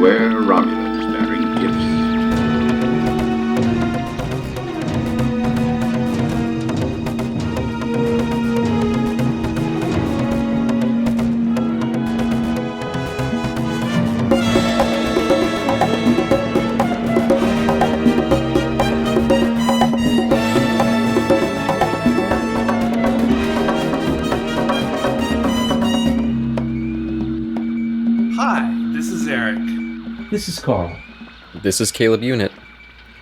where Romulans bearing gifts. This is Carl. This is Caleb Unit.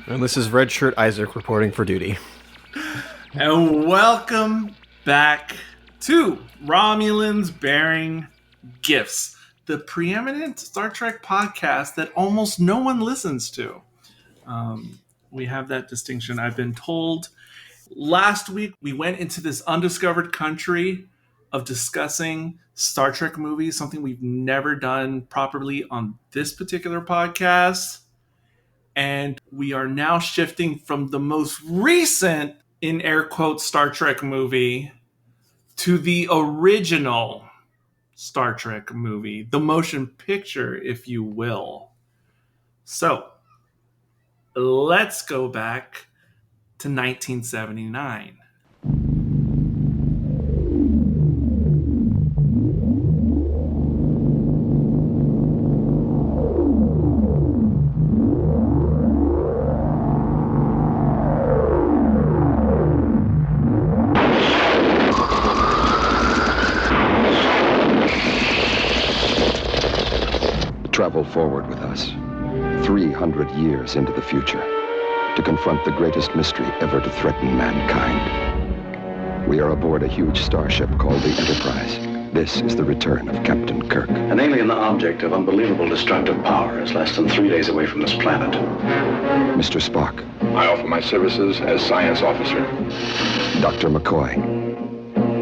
And this is Redshirt Isaac reporting for duty. And welcome back to Romulans Bearing Gifts, the preeminent Star Trek podcast that almost no one listens to. We have that distinction, I've been told. Last week, we went into this undiscovered country of discussing Star Trek movies, something we've never done properly on this particular podcast. And we are now shifting from the most recent, in air quotes, Star Trek movie to the original Star Trek movie, the motion picture, if you will. So, let's go back to 1979. Travel forward with us, 300 years into the future, to confront the greatest mystery ever to threaten mankind. We are aboard a huge starship called the Enterprise. This is the return of Captain Kirk. An alien object of unbelievable destructive power is less than 3 days away from this planet. Mr. Spock. I offer my services as science officer. Dr. McCoy.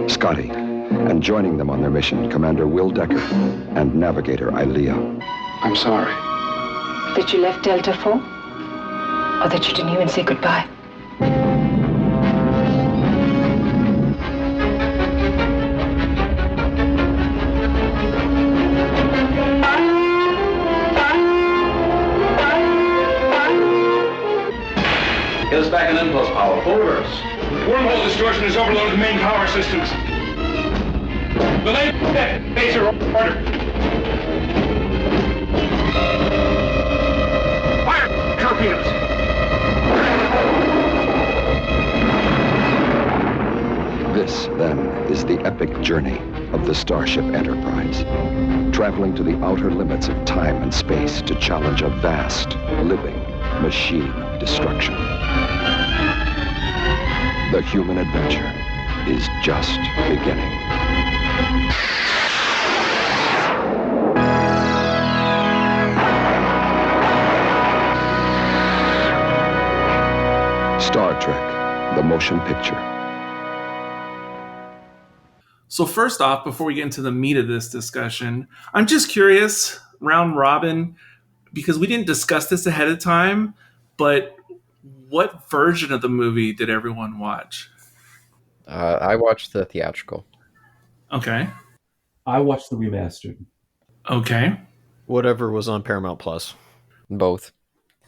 Scotty. And joining them on their mission, Commander Will Decker and Navigator Ilea. I'm sorry. That you left Delta 4? Or that you didn't even say goodbye? Get us back in impulse power. Full reverse. Wormhole distortion has overloaded the main power systems. The lane base are ordered. Fire torpedoes. This, then, is the epic journey of the Starship Enterprise, traveling to the outer limits of time and space to challenge a vast, living machine of destruction. The human adventure is just beginning. Star Trek, the motion picture. So first off, before we get into the meat of this discussion, I'm just curious, round robin, because we didn't discuss this ahead of time, but what version of the movie did everyone watch? I watched the theatrical. Okay. I watched the remastered. Okay. Whatever was on Paramount Plus. Both.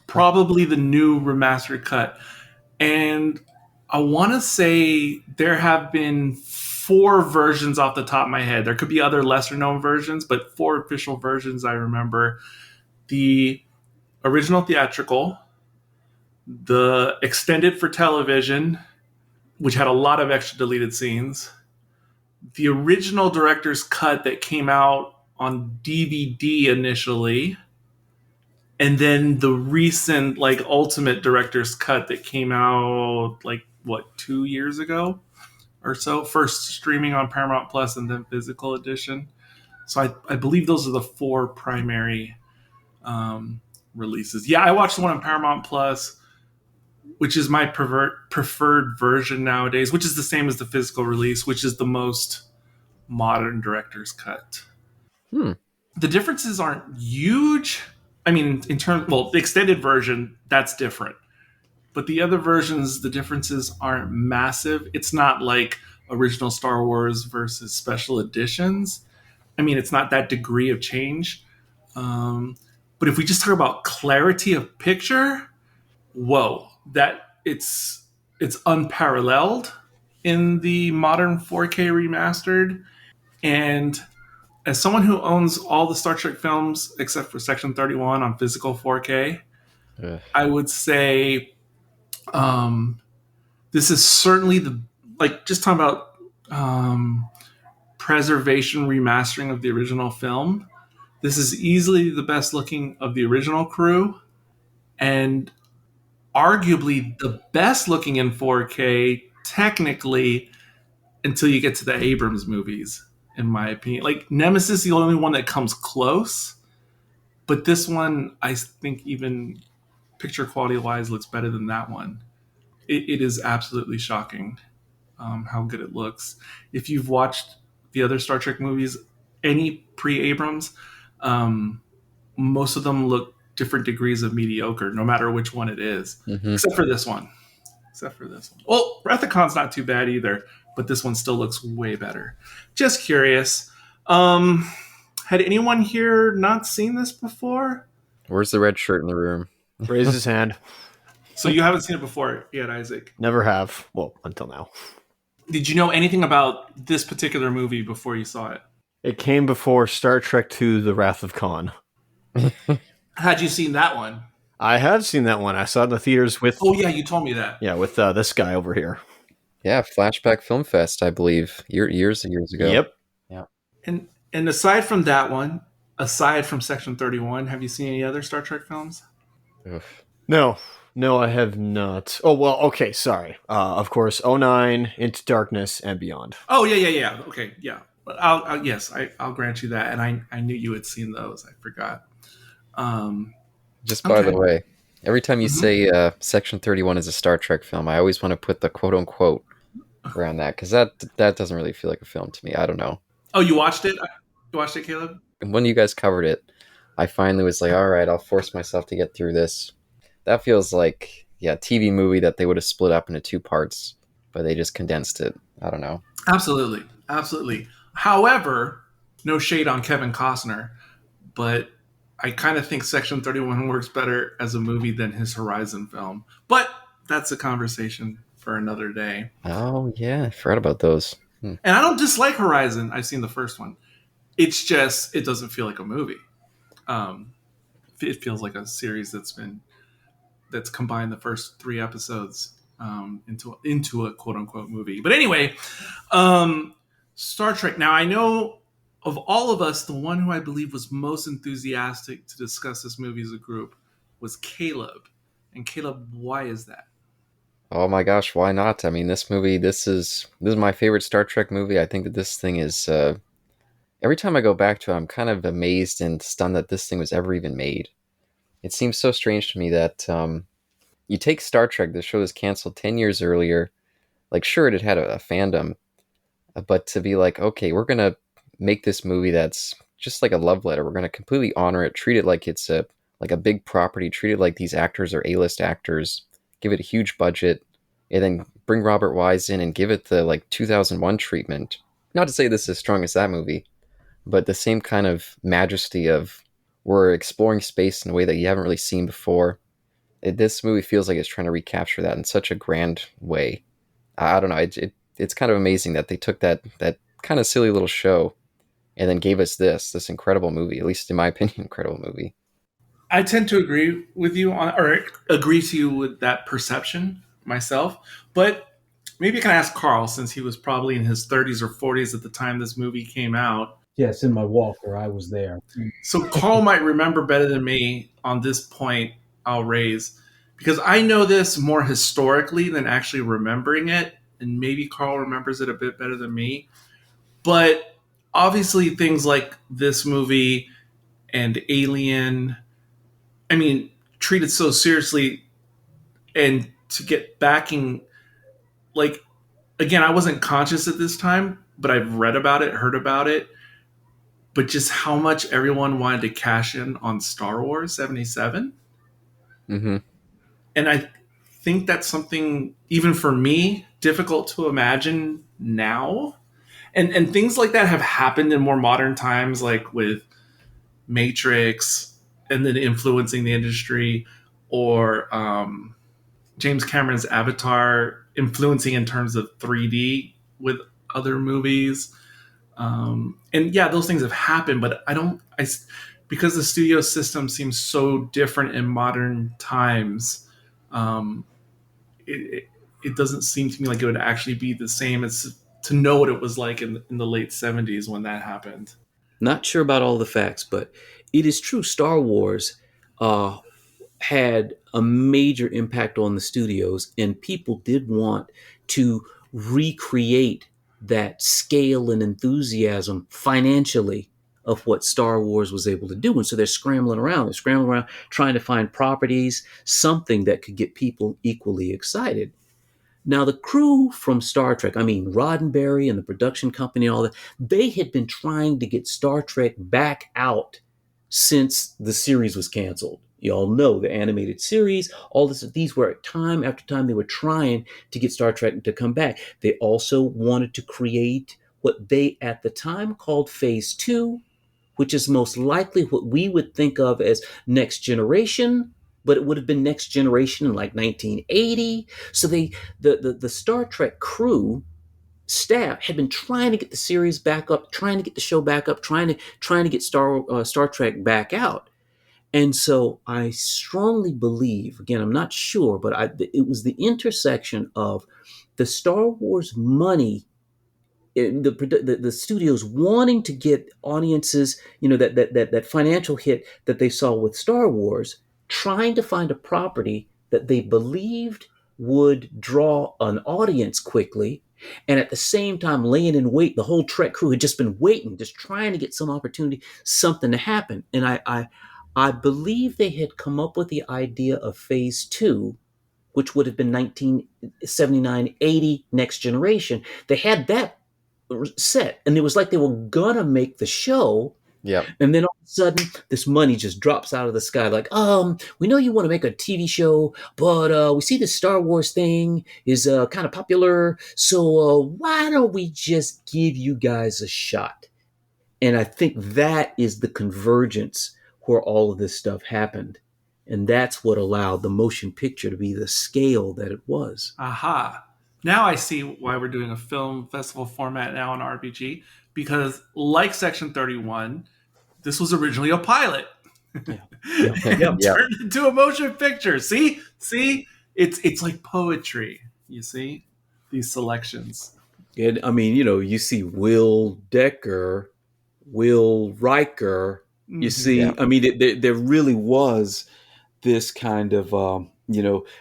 Probably the new remastered cut. And I want to say there have been 4 versions off the top of my head. There could be other lesser known versions, but 4 official versions I remember. The original theatrical, the extended for television, which had a lot of extra deleted scenes, the original director's cut that came out on DVD initially, and then the recent ultimate director's cut that came out 2 years ago or so, first streaming on Paramount Plus and then physical edition. So I believe those are the 4 primary releases. Yeah, I watched the one on Paramount Plus, which is my preferred version nowadays, which is the same as the physical release, which is the most modern director's cut. The differences aren't huge. I mean, the extended version, that's different. But the other versions, the differences aren't massive. It's not like original Star Wars versus special editions. I mean, it's not that degree of change. But if we just talk about clarity of picture, whoa, that it's unparalleled in the modern 4K remastered. And as someone who owns all the Star Trek films except for Section 31 on physical 4K, I would say this is certainly just talking about preservation remastering of the original film. This is easily the best looking of the original crew, and arguably the best looking in 4K, technically, until you get to the Abrams movies, in my opinion. Like, Nemesis is the only one that comes close, but this one, I think, even picture quality wise, looks better than that one. It is absolutely shocking how good it looks. If you've watched the other Star Trek movies, any pre-Abrams, most of them look different degrees of mediocre, no matter which one it is, except for this one. Well, Wrath of Khan's not too bad either, but this one still looks way better. Just curious. Had anyone here not seen this before? Where's the red shirt in the room? Raise his hand. So you haven't seen it before yet, Isaac? Never have. Well, until now. Did you know anything about this particular movie before you saw it? It came before Star Trek II: The Wrath of Khan. Had you seen that one? I had seen that one. I saw it in the theaters with... Oh, yeah, you told me that. Yeah, with this guy over here. Yeah, Flashback Film Fest, I believe, years ago. Yep. Yeah. And aside from that one, aside from Section 31, have you seen any other Star Trek films? Oof. No, I have not. Oh, well, okay, sorry. Of course, 09, Into Darkness, and Beyond. Oh, yeah. Okay, yeah. But I'll grant you that. And I knew you had seen those. I forgot. Just by the way, every time you say Section 31 is a Star Trek film, I always want to put the quote-unquote around that, because that doesn't really feel like a film to me. I don't know. Oh, you watched it? You watched it, Caleb? And when you guys covered it, I finally was like, all right, I'll force myself to get through this. That feels like, a TV movie that they would have split up into 2 parts, but they just condensed it. I don't know. Absolutely. However, no shade on Kevin Costner, but I kind of think Section 31 works better as a movie than his Horizon film. But that's a conversation for another day. Oh, yeah. I forgot about those. And I don't dislike Horizon. I've seen the first one. It's just, it doesn't feel like a movie. It feels like a series that's combined the first 3 episodes into a quote-unquote movie. But anyway, Star Trek. Now, I know of all of us, the one who I believe was most enthusiastic to discuss this movie as a group was Caleb. And Caleb, why is that? Oh my gosh, why not? I mean, this is my favorite Star Trek movie. I think that this thing is, every time I go back to it, I'm kind of amazed and stunned that this thing was ever even made. It seems so strange to me that you take Star Trek, the show was canceled 10 years earlier. Like, sure, it had a fandom, but to be like, okay, we're going to make this movie that's just like a love letter. We're going to completely honor it, treat it like it's a big property, treat it like these actors are A-list actors, give it a huge budget, and then bring Robert Wise in and give it the 2001 treatment. Not to say this is as strong as that movie, but the same kind of majesty of we're exploring space in a way that you haven't really seen before. This movie feels like it's trying to recapture that in such a grand way. I don't know. It's kind of amazing that they took that kind of silly little show and then gave us this incredible movie, at least in my opinion, incredible movie. I tend to agree with you agree to you with that perception myself, but maybe I can ask Carl, since he was probably in his 30s or 40s at the time this movie came out. Yes, in my walker, I was there. So Carl might remember better than me on this point I'll raise, because I know this more historically than actually remembering it, and maybe Carl remembers it a bit better than me. But obviously things like this movie and Alien, I mean, treated so seriously, and to get backing, again, I wasn't conscious at this time, but I've read about it, heard about it, but just how much everyone wanted to cash in on Star Wars 77. Mm-hmm. And I think that's something, even for me, difficult to imagine now. And things like that have happened in more modern times, like with Matrix and then influencing the industry, or James Cameron's Avatar influencing in terms of 3D with other movies. And yeah, those things have happened, but because the studio system seems so different in modern times, it doesn't seem to me like it would actually be the same as to know what it was like in the late 70s when that happened. Not sure about all the facts, but it is true. Star Wars had a major impact on the studios, and people did want to recreate that scale and enthusiasm financially of what Star Wars was able to do. And so they're scrambling around. They're scrambling around trying to find properties, something that could get people equally excited. Now, the crew from Star Trek, I mean, Roddenberry and the production company and all that, they had been trying to get Star Trek back out since the series was canceled. You all know the animated series, all this, these were time after time, they were trying to get Star Trek to come back. They also wanted to create what they at the time called Phase 2, which is most likely what we would think of as Next Generation, but it would have been Next Generation in like 1980. So the Star Trek crew staff had been trying to get the series back up, trying to get the show back up, trying to get Star Trek back out. And so I strongly believe, again, I'm not sure, but it was the intersection of the Star Wars money, the studios wanting to get audiences, that financial hit that they saw with Star Wars, trying to find a property that they believed would draw an audience quickly, and at the same time laying in wait. The whole Trek crew had just been waiting, just trying to get some opportunity, something to happen. And I believe they had come up with the idea of Phase 2, which would have been 1979, 80, Next Generation. They had that set, and it was like they were gonna make the show. Yep. And then all of a sudden, this money just drops out of the sky. Like, we know you want to make a TV show, but we see this Star Wars thing is kind of popular. So why don't we just give you guys a shot? And I think that is the convergence where all of this stuff happened. And that's what allowed the motion picture to be the scale that it was. Aha. Now I see why we're doing a film festival format now on RBG, because like Section 31, this was originally a pilot. Yeah. And turned into a motion picture. See? It's like poetry, you see? These selections. And I mean, you see Will Decker, Will Riker, you see, I mean, there really was this kind of,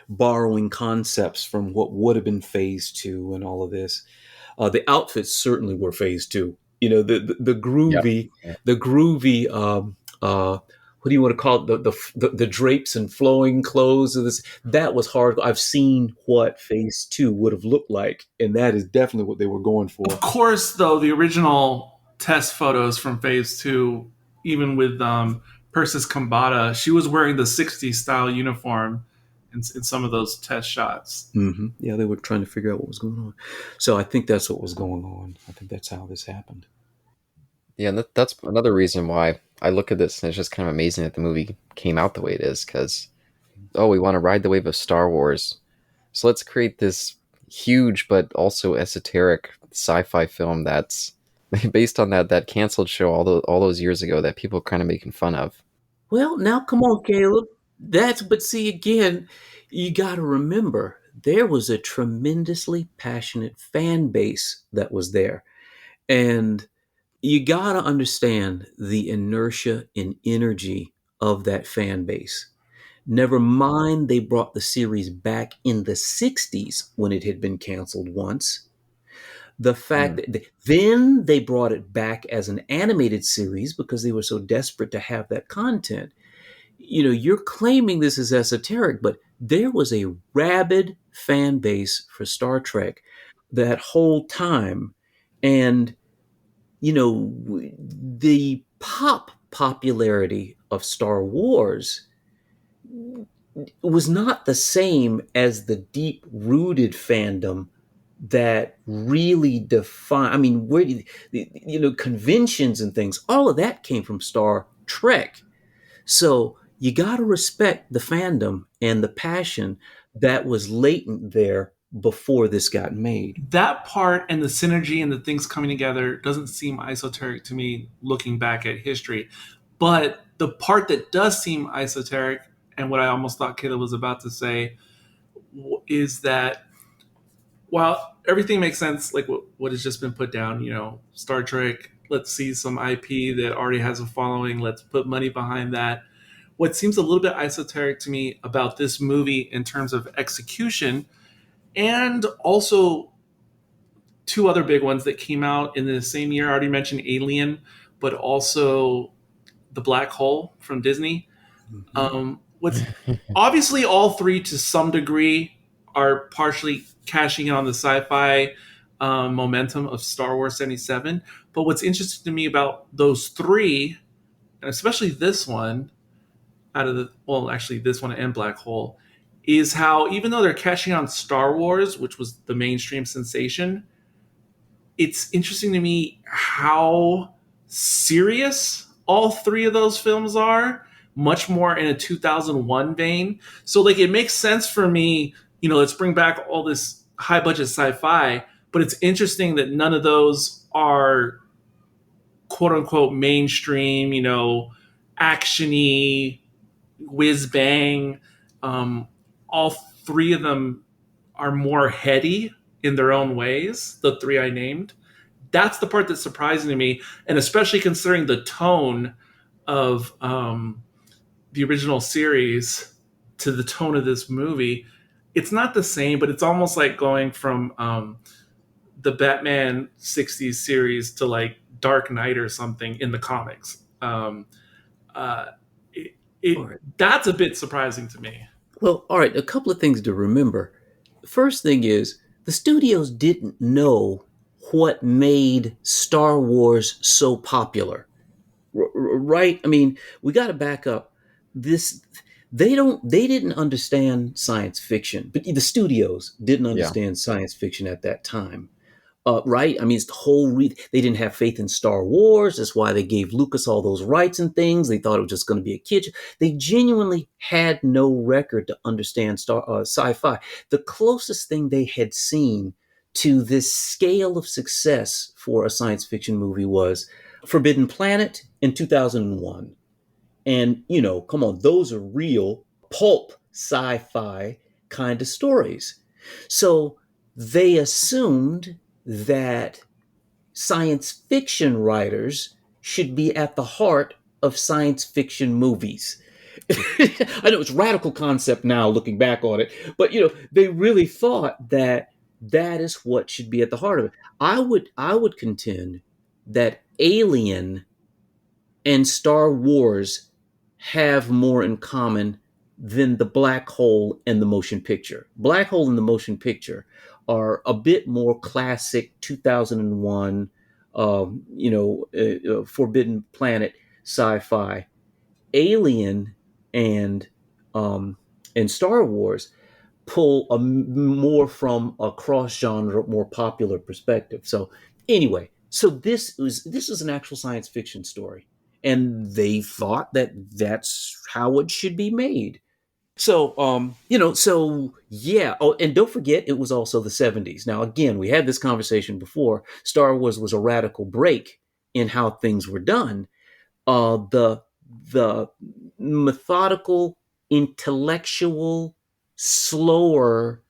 borrowing concepts from what would have been Phase 2 and all of this. The outfits certainly were Phase 2. The groovy, what do you want to call it? The drapes and flowing clothes of this. That was hard. I've seen what Phase 2 would have looked like, and that is definitely what they were going for. Of course, though, the original test photos from Phase 2, even with Persis Kambata, she was wearing the 60s style uniform in some of those test shots. Mm-hmm. Yeah, they were trying to figure out what was going on. So I think that's what was going on. I think that's how this happened. Yeah, and that's another reason why I look at this and it's just kind of amazing that the movie came out the way it is, because, we want to ride the wave of Star Wars. So let's create this huge but also esoteric sci-fi film that's based on that canceled show all those years ago that people are kind of making fun of. Well, now come on, Caleb. But see, again, you got to remember, there was a tremendously passionate fan base that was there. And you got to understand the inertia and energy of that fan base. Never mind, they brought the series back in the 60s when it had been canceled once. The fact that then they brought it back as an animated series because they were so desperate to have that content. You're claiming this is esoteric, but there was a rabid fan base for Star Trek that whole time. And, the popularity of Star Wars was not the same as the deep-rooted fandom that really define. I mean, where conventions and things, all of that came from Star Trek. So you got to respect the fandom and the passion that was latent there before this got made. That part and the synergy and the things coming together doesn't seem esoteric to me looking back at history. But the part that does seem esoteric, and what I almost thought Caleb was about to say, is that while everything makes sense, like what has just been put down, Star Trek, let's see some IP that already has a following, let's put money behind that. What seems a little bit esoteric to me about this movie in terms of execution, and also two other big ones that came out in the same year. I already mentioned Alien, but also The Black Hole from Disney. What's obviously all three to some degree are partially cashing in on the sci-fi momentum of Star Wars 77. But what's interesting to me about those three, and especially this one, this one and Black Hole, is how even though they're cashing on Star Wars, which was the mainstream sensation, it's interesting to me how serious all three of those films are, much more in a 2001 vein. So like it makes sense for me, let's bring back all this high budget sci-fi, but it's interesting that none of those are quote unquote mainstream, actiony, whiz bang. All three of them are more heady in their own ways, the three I named. That's the part that's surprising to me, and especially considering the tone of the original series to the tone of this movie. It's not the same, but it's almost like going from the Batman 60s series to like Dark Knight or something in the comics. That's a bit surprising to me. Well, all right, a couple of things to remember. The first thing is the studios didn't know what made Star Wars so popular, right? I mean, we got to back up. They didn't understand science fiction, but the studios didn't understand science fiction at that time. Right? I mean, it's the whole they didn't have faith in Star Wars. That's why they gave Lucas all those rights and things. They thought it was just going to be a kid. They genuinely had no record to understand sci-fi. The closest thing they had seen to this scale of success for a science fiction movie was Forbidden Planet in 2001. And, come on, those are real pulp sci-fi kind of stories. So they assumed that science fiction writers should be at the heart of science fiction movies. I know it's a radical concept now looking back on it, but they really thought that is what should be at the heart of it. I would contend that Alien and Star Wars have more in common than the Black Hole and the motion picture. Black Hole and the motion picture are a bit more classic 2001, Forbidden Planet sci-fi. Alien and Star Wars pull more from a cross-genre, more popular perspective. So anyway, this is an actual science fiction story, and they thought that that's how it should be made. So, yeah. Oh, and don't forget, it was also the 70s. Now, again, we had this conversation before. Star Wars was a radical break in how things were done. The methodical, intellectual, slower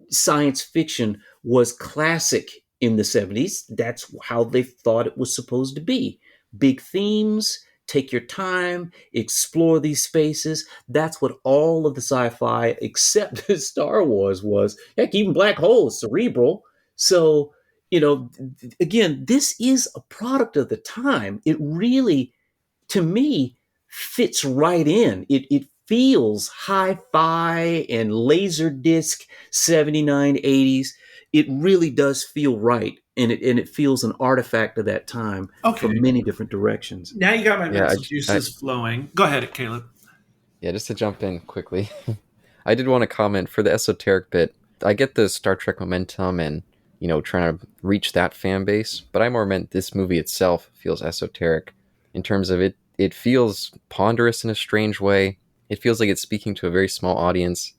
science fiction was classic in the 70s. That's how they thought it was supposed to be. Big themes. Take your time, explore these spaces. That's what all of the sci-fi, except Star Wars, was. Heck, even Black Hole is cerebral. So, again, this is a product of the time. It really, to me, fits right in. It feels hi-fi and Laserdisc 79, 80s. It really does feel right. And it feels an artifact of that time from many different directions. Now you got my mental juices flowing. Go ahead, Caleb. Yeah, just to jump in quickly. I did want to comment for the esoteric bit. I get the Star Trek momentum and, trying to reach that fan base, but I more meant this movie itself feels esoteric in terms of it it feels ponderous in a strange way. It feels like it's speaking to a very small audience.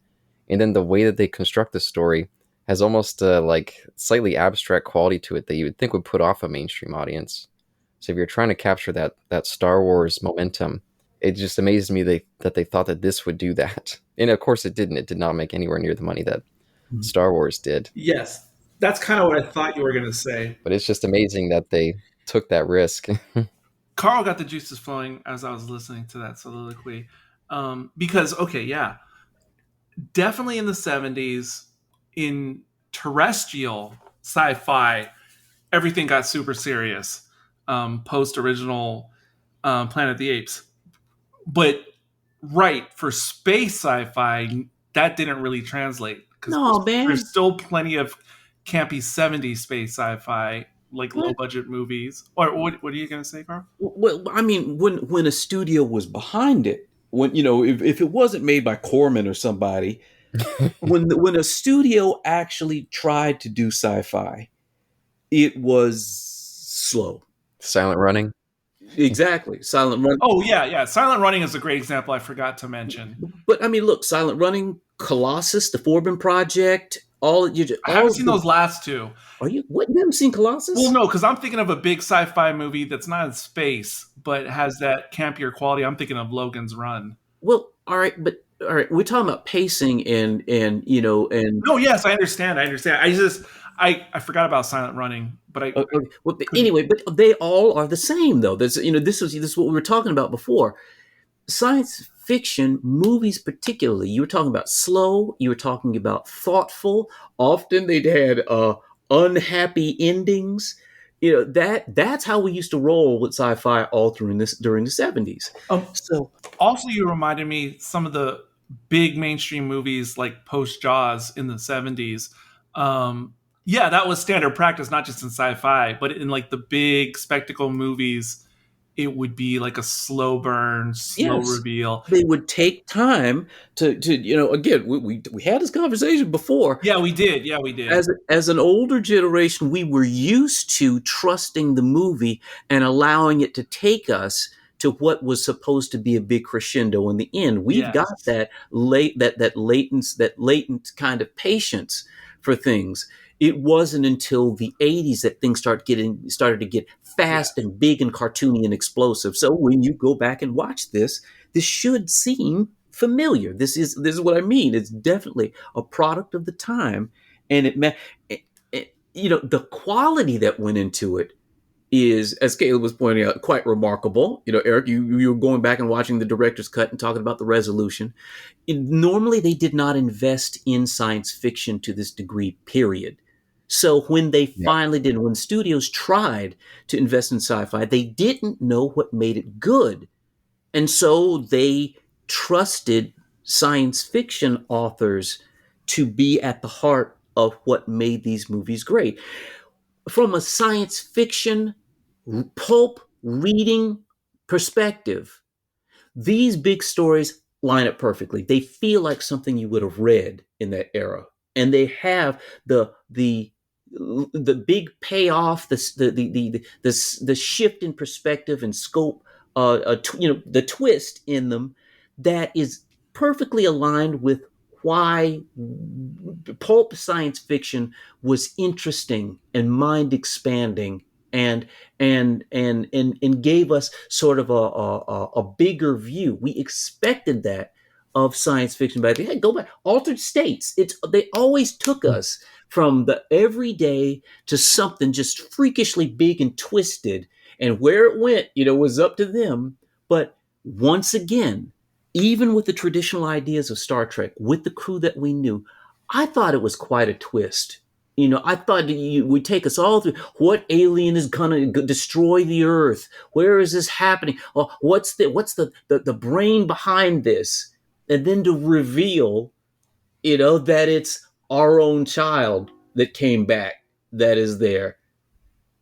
And then the way that they construct the story has almost like slightly abstract quality to it that you would think would put off a mainstream audience. So if you're trying to capture that Star Wars momentum, it just amazes me that they thought that this would do that. And of course it didn't. It did not make anywhere near the money that Star Wars did. Yes, that's kind of what I thought you were going to say. But it's just amazing that they took that risk. Carl got the juices flowing as I was listening to that soliloquy. Because, okay, yeah, definitely in the 70s, in terrestrial sci-fi, everything got super serious post-original Planet of the Apes. But, right, for space sci-fi, that didn't really translate. No, man. There's still plenty of campy 70s space sci-fi, like low-budget movies. Or what are you going to say, Carl? Well, I mean, when a studio was behind it, when if it wasn't made by Corman or somebody, when a studio actually tried to do sci-fi, it was slow. Silent Running. Exactly. Silent Running. Oh, yeah. Silent Running is a great example I forgot to mention. But I mean, look, Silent Running, Colossus, the Forbin Project, I haven't seen those last two. Are you? What? You haven't seen Colossus? Well, no, because I'm thinking of a big sci-fi movie that's not in space, but has that campier quality. I'm thinking of Logan's Run. Well, all right, we're talking about pacing and No, yes, I understand. I forgot about Silent Running, but anyway, but they all are the same though. This is what we were talking about before. Science fiction movies, particularly, you were talking about slow, you were talking about thoughtful. Often they'd had unhappy endings. That's how we used to roll with sci-fi all during the 70s. So also you reminded me some of the big mainstream movies like post Jaws in the 70s. Yeah, that was standard practice, not just in sci-fi, but in like the big spectacle movies. It would be like a slow burn, slow reveal. They would take time to again, we had this conversation before. Yeah, we did. As an older generation, we were used to trusting the movie and allowing it to take us to what was supposed to be a big crescendo in the end. We've got that latent kind of patience for things. It wasn't until the 80s that things started to get fast and big and cartoony and explosive. So when you go back and watch this should seem familiar. This is what I mean. It's definitely a product of the time, and the quality that went into it is, as Caleb was pointing out, quite remarkable. Eric, you were going back and watching the director's cut and talking about the resolution. Normally, they did not invest in science fiction to this degree, period. So when they finally did, when studios tried to invest in sci-fi, they didn't know what made it good. And so they trusted science fiction authors to be at the heart of what made these movies great. From a science fiction pulp reading perspective, these big stories line up perfectly. They feel like something you would have read in that era. And they have the big payoff, the shift in perspective and scope, the twist in them that is perfectly aligned with why pulp science fiction was interesting and mind expanding and gave us sort of a bigger view. We expected that of science fiction back then. Hey, go back, Altered States. They always took us from the everyday to something just freakishly big and twisted, and where it went, was up to them. But once again, even with the traditional ideas of Star Trek, with the crew that we knew, I thought it was quite a twist. I thought you would take us all through what alien is going to destroy the Earth. Where is this happening? Oh, what's the brain behind this? And then to reveal, that it's our own child that came back, that is there,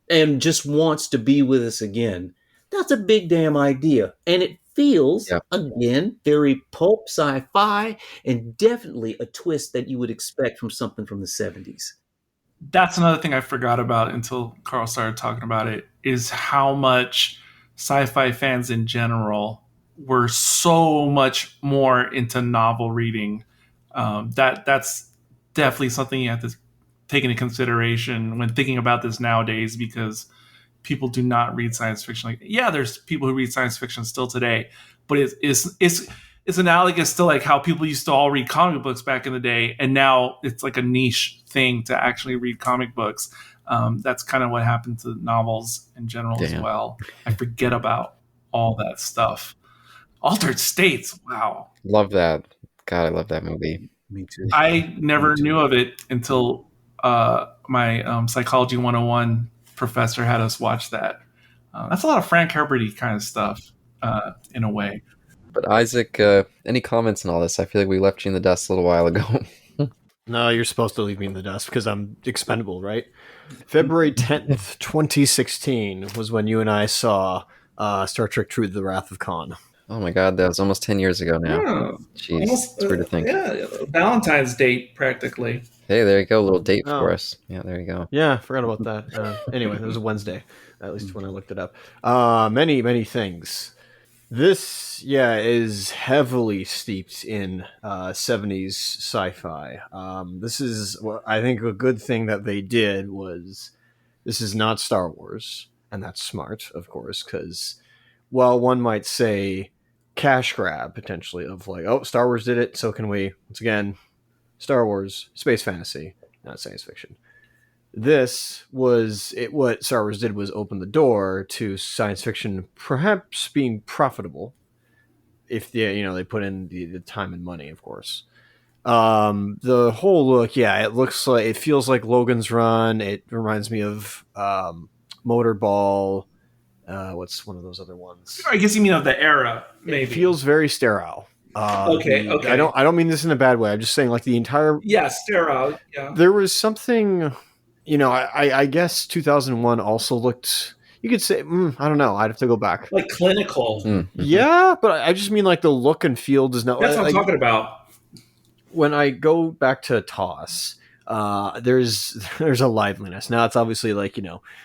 and just wants to be with us again. That's a big damn idea. And it feels, again, very pulp sci-fi, and definitely a twist that you would expect from something from the 70s. That's another thing I forgot about until Carl started talking about it, is how much sci-fi fans in general were so much more into novel reading. That's definitely something you have to take into consideration when thinking about this nowadays, because people do not read science fiction. Like, yeah, there's people who read science fiction still today, but it's analogous to like how people used to all read comic books back in the day, and now it's like a niche thing to actually read comic books. That's kind of what happened to novels in general as well. I forget about all that stuff. Altered States, wow. Love that. God, I love that movie. Me too. I never knew of it until my Psychology 101 professor had us watch that. That's a lot of Frank Herbert-y kind of stuff in a way. But Isaac, any comments on all this? I feel like we left you in the dust a little while ago. No, you're supposed to leave me in the dust because I'm expendable, right? February 10th, 2016 was when you and I saw Star Trek True: The Wrath of Khan. Oh my God, that was almost 10 years ago now. Yeah, jeez, it's weird to think. Yeah, Valentine's date practically. Hey, there you go, a little date for us. Yeah, there you go. Yeah, I forgot about that. Anyway, it was a Wednesday, at least when I looked it up. Many things. This, is heavily steeped in 70s sci-fi. This is, I think, a good thing that they did was, this is not Star Wars, and that's smart, of course, because, while one might say cash grab, potentially, of like, oh, Star Wars did it, so can we. Once again, Star Wars, space fantasy, not science fiction. This was it. What Star Wars did was open the door to science fiction perhaps being profitable if they put in the time and money, of course. The whole look, it feels like Logan's Run. It reminds me of Motorball. What's one of those other ones? I guess you mean of the era. Maybe it feels very sterile. Okay. I don't mean this in a bad way. I'm just saying, like, the entire sterile. Yeah. There was something. I guess 2001 also looked. You could say, I don't know. I'd have to go back. Like clinical. Mm-hmm. Yeah, but I just mean like the look and feel does not. That's what I'm talking about. When I go back to TOS, there's a liveliness. Now it's obviously like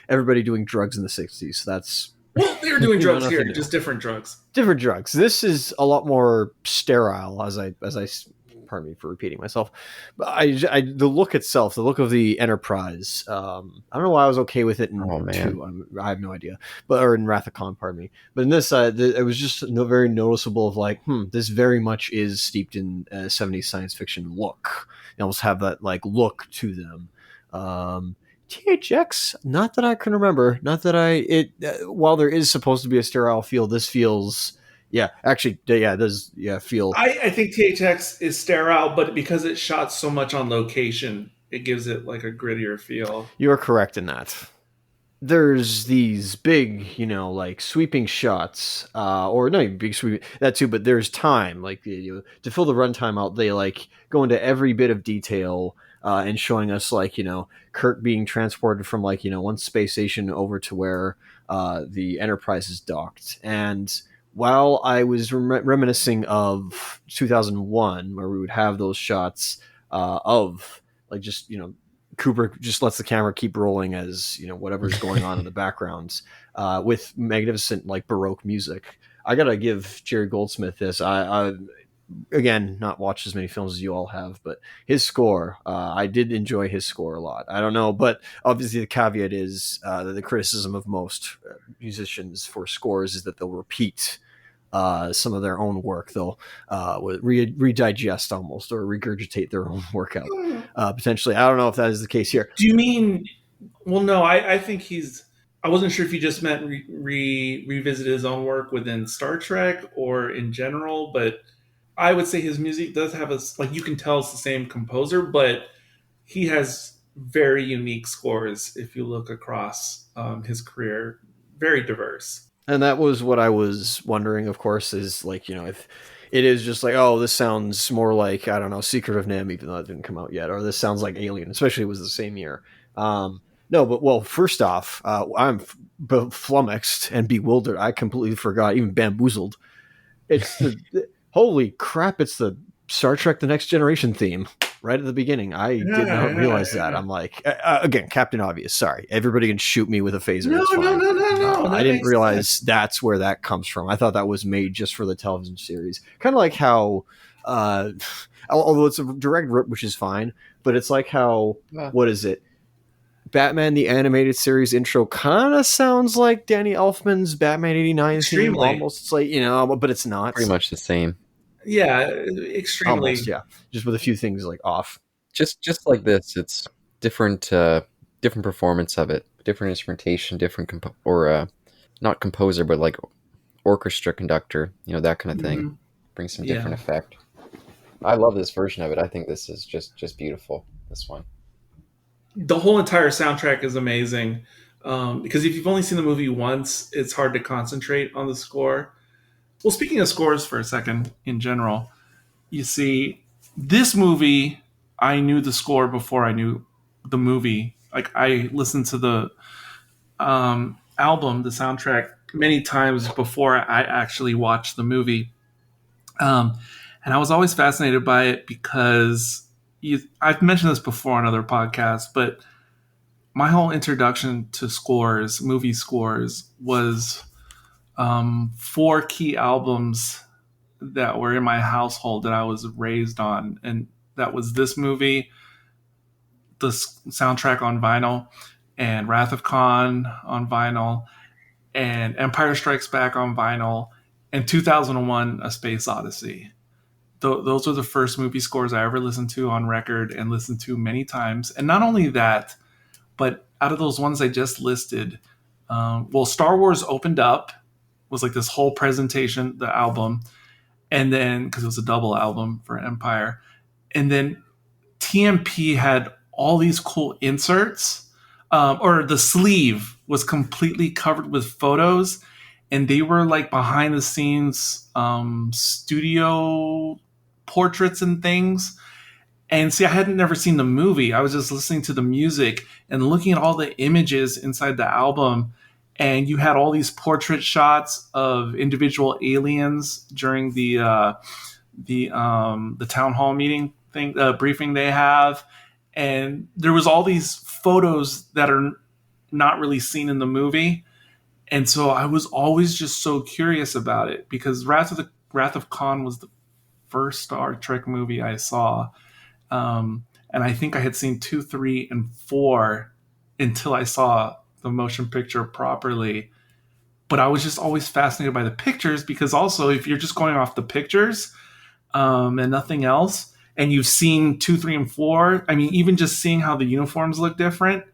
everybody doing drugs in the 60s. So that's they were doing drugs here, just different drugs. Different drugs. This is a lot more sterile, as I pardon me for repeating myself, but the look itself, the look of the Enterprise, I don't know why I was okay with it in 2. I have no idea, or in Wrath of Khan, pardon me. But in this, it was just very noticeable of like, this very much is steeped in 70s science fiction look. They almost have that like look to them. THX, not that I can remember, while there is supposed to be a sterile feel, this feels. Yeah, actually, it does feel. I think THX is sterile, but because it's shot so much on location, it gives it like a grittier feel. You're correct in that. There's these big, like sweeping shots, or no, big sweep that too. But there's time, like to fill the runtime out. They like go into every bit of detail and showing us like Kirk being transported from like one space station over to where the Enterprise is docked. And while I was reminiscing of 2001, where we would have those shots of like just Kubrick just lets the camera keep rolling as whatever's going on in the backgrounds with magnificent like Baroque music. I gotta give Jerry Goldsmith this. I again, not watched as many films as you all have, but his score, I did enjoy his score a lot. I don't know, but obviously the caveat is the criticism of most musicians for scores is that they'll repeat some of their own work. They'll redigest almost or regurgitate their own work out. Potentially. I don't know if that is the case here. Do you mean, well, no, I think I wasn't sure if you just meant revisit his own work within Star Trek or in general, but I would say his music does have you can tell it's the same composer, but he has very unique scores if you look across his career. Very diverse. And that was what I was wondering, of course, is like, if it is just like, oh, this sounds more like, I don't know, Secret of NIMH, even though it didn't come out yet, or this sounds like Alien, especially it was the same year. No, but well, first off, I'm flummoxed and bewildered. I completely forgot, even bamboozled. It's holy crap, it's the Star Trek The Next Generation theme. right at the beginning. I did Yeah, not realize yeah, that. yeah. I'm like, again, Captain Obvious. Sorry, everybody can shoot me with a phaser. No, It's fine. no. I That didn't makes realize sense. that's where that comes from. I thought that was made just for the television series. Kind of like how, although it's a direct rip, which is fine, but it's like how, what is it? Batman the Animated Series intro kind of sounds like Danny Elfman's Batman '89 theme. Extremely. Almost, it's like, but it's not. Pretty much the same. Yeah, extremely. Almost, yeah. Just with a few things like off. Just like this, it's different different performance of it, different instrumentation, different not composer, but like orchestra conductor, that kind of thing. Brings some different effect. I love this version of it. I think this is just beautiful, this one. The whole entire soundtrack is amazing, because if you've only seen the movie once, it's hard to concentrate on the score. Well, speaking of scores for a second, in general, you see, this movie, I knew the score before I knew the movie. Like, I listened to the album, the soundtrack, many times before I actually watched the movie. And I was always fascinated by it because I've mentioned this before on other podcasts, but my whole introduction to scores, movie scores, was 4 key albums that were in my household that I was raised on. And that was this movie, the soundtrack on vinyl, and Wrath of Khan on vinyl, and Empire Strikes Back on vinyl, and 2001 A Space Odyssey. Those are the first movie scores I ever listened to on record and listened to many times. And not only that, but out of those ones I just listed, Star Wars Opened Up was like this whole presentation, the album, and then, because it was a double album for Empire, and then TMP had all these cool inserts, or the sleeve was completely covered with photos, and they were like behind the scenes studio portraits and things. And see, I hadn't never seen the movie. I was just listening to the music and looking at all the images inside the album. And you had all these portrait shots of individual aliens during the town hall meeting thing, briefing they have. And there was all these photos that are not really seen in the movie. And so I was always just so curious about it, because Wrath of Khan was the first Star Trek movie I saw. And I think I had seen 2, 3, and 4 until I saw the motion picture properly. But I was just always fascinated by the pictures, because also, if you're just going off the pictures and nothing else, and you've seen 2, 3, and 4, I mean, even just seeing how the uniforms look different,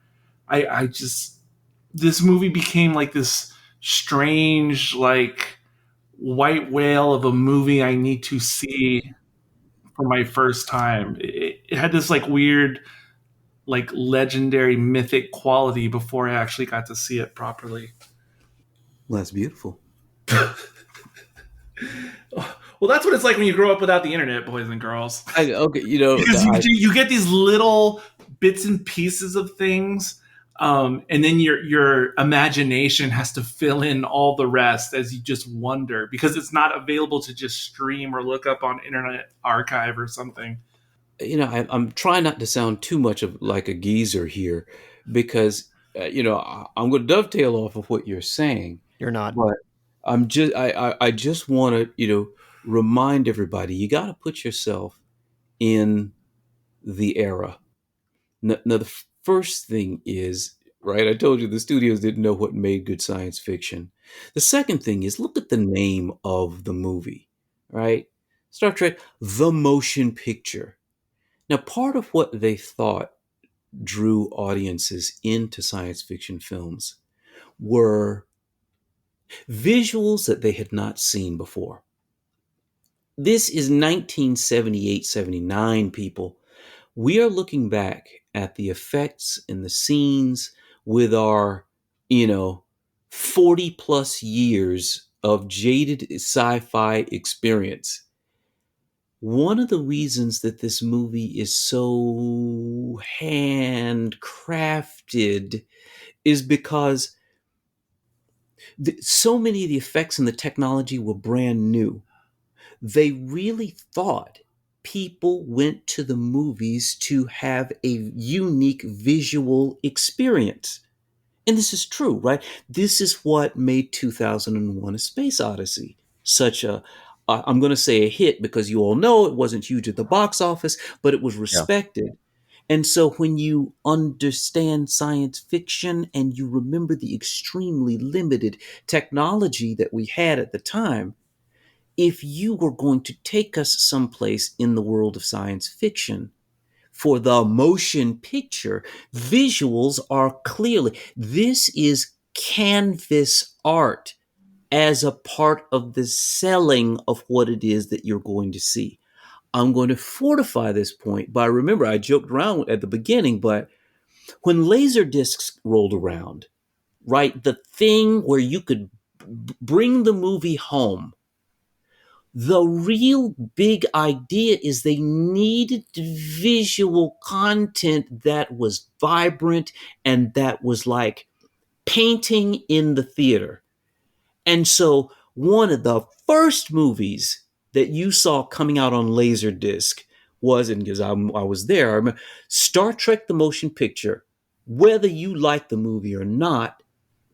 this movie became like this strange, like, white whale of a movie I need to see for my first time. It had this like weird, like legendary mythic quality before I actually got to see it properly. Well, that's beautiful. Well, that's what it's like when you grow up without the internet, boys and girls. Okay, Because you get these little bits and pieces of things, and then your imagination has to fill in all the rest as you just wonder, because it's not available to just stream or look up on Internet Archive or something. I'm trying not to sound too much of like a geezer here, because I'm going to dovetail off of what you're saying. You're not, but I just want to remind everybody, you got to put yourself in the era. Now, the first thing is, right, I told you the studios didn't know what made good science fiction. The second thing is, look at the name of the movie, right? Star Trek, the motion picture. Now, part of what they thought drew audiences into science fiction films were visuals that they had not seen before. This is 1978-79, people. We are looking back at the effects and the scenes with our, 40 plus years of jaded sci-fi experience. One of the reasons that this movie is so handcrafted is because so many of the effects and the technology were brand new. They really thought people went to the movies to have a unique visual experience. And this is true, right? This is what made 2001 A Space Odyssey such I'm going to say a hit, because you all know it wasn't huge at the box office, but it was respected. And so when you understand science fiction and you remember the extremely limited technology that we had at the time, if you were going to take us someplace in the world of science fiction, for the motion picture, visuals are clearly, this is canvas art as a part of the selling of what it is that you're going to see. I'm going to fortify this point by, remember, I joked around at the beginning, but when laser discs rolled around, right, the thing where you could bring the movie home, the real big idea is they needed visual content that was vibrant and that was like painting in the theater. And so one of the first movies that you saw coming out on Laserdisc was, and because I was there, I remember Star Trek the Motion Picture. Whether you like the movie or not,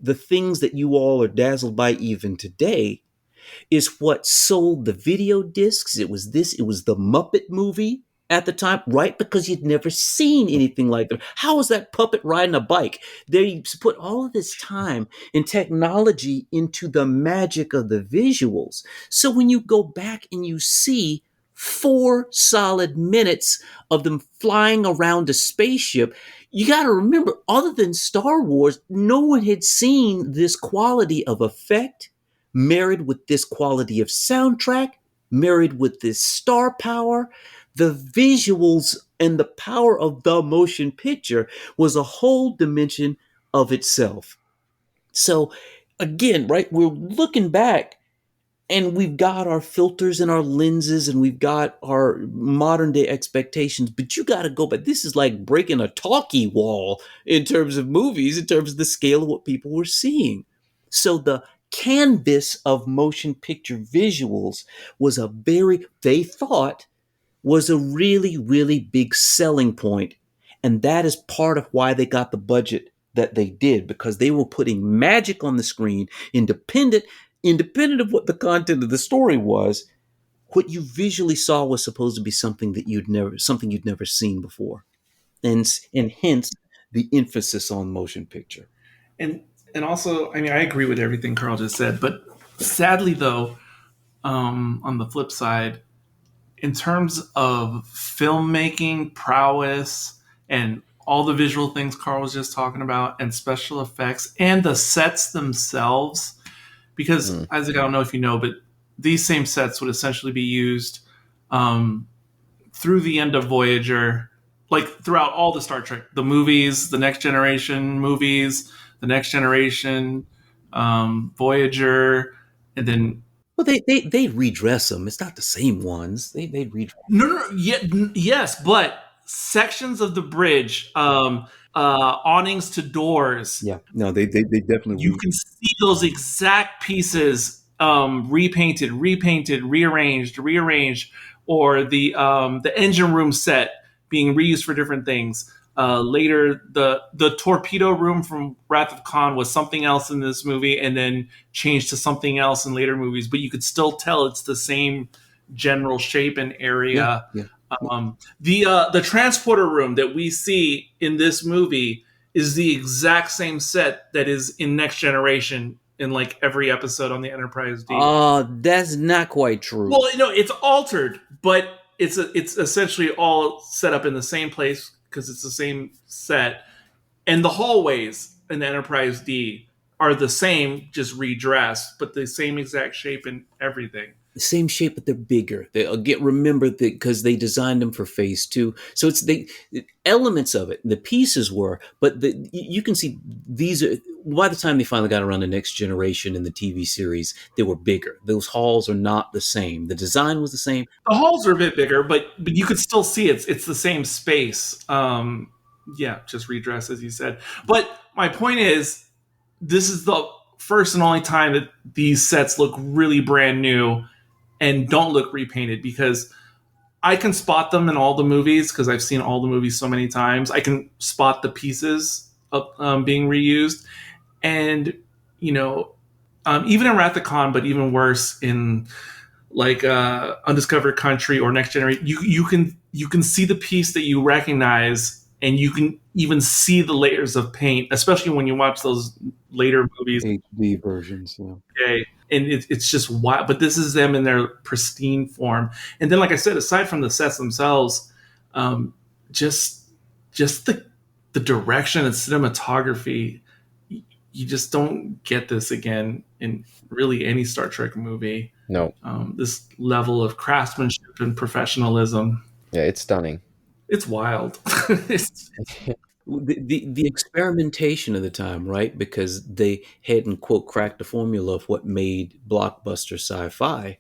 the things that you all are dazzled by even today is what sold the video discs. It was the Muppet movie at the time, right? Because you'd never seen anything like that. How was that puppet riding a bike? They put all of this time and technology into the magic of the visuals. So when you go back and you see 4 solid minutes of them flying around a spaceship, you got to remember, other than Star Wars, no one had seen this quality of effect, married with this quality of soundtrack, married with this star power. The visuals and the power of the motion picture was a whole dimension of itself. So again, right, we're looking back and we've got our filters and our lenses and we've got our modern day expectations, but you got to go back. This is like breaking a talkie wall in terms of movies, in terms of the scale of what people were seeing. So the canvas of motion picture visuals was they thought was a really, really big selling point. And that is part of why they got the budget that they did, because they were putting magic on the screen, independent of what the content of the story was. What you visually saw was supposed to be something you'd never seen before. And hence the emphasis on motion picture. And also, I mean, I agree with everything Carl just said, but sadly, though, on the flip side, in terms of filmmaking prowess and all the visual things Carl was just talking about, and special effects and the sets themselves, because Isaac, I don't know if you know, but these same sets would essentially be used through the end of Voyager, like throughout all the Star Trek, the movies, the Next Generation movies, the Next Generation, Voyager, and then. Well, they redress them. It's not the same ones. They redress. No. Yes, but sections of the bridge, awnings to doors. Yeah, no, they definitely. You can see those exact pieces repainted, rearranged, or the engine room set being reused for different things. Later, the torpedo room from Wrath of Khan was something else in this movie, and then changed to something else in later movies. But you could still tell it's the same general shape and area. Yeah. The transporter room that we see in this movie is the exact same set that is in Next Generation in like every episode on the Enterprise D. That's not quite true. Well, it's altered, but it's essentially all set up in the same place because it's the same set, and the hallways in the Enterprise D are the same, just redressed, but the same exact shape and everything. The same shape, but they're bigger. They remember that because they designed them for Phase 2. So it's the elements of it. The pieces were, but you can see these are. By the time they finally got around to Next Generation in the TV series, they were bigger. Those halls are not the same. The design was the same. The halls are a bit bigger, but you could still see it's the same space. Just redressed as you said. But my point is, this is the first and only time that these sets look really brand new and don't look repainted, because I can spot them in all the movies because I've seen all the movies so many times. I can spot the pieces of, being reused, and you know, even in Wrath of Khan, but even worse in like Undiscovered Country or Next Generation, you can see the piece that you recognize, and you can even see the layers of paint, especially when you watch those later movies. HD versions, yeah. Okay. And it's just wild. But this is them in their pristine form. And then, like I said, aside from the sets themselves, just the direction and cinematography, you just don't get this again in really any Star Trek movie. No. This level of craftsmanship and professionalism. Yeah, it's stunning. It's wild. The experimentation of the time, right? Because they hadn't, quote, cracked the formula of what made blockbuster sci-fi.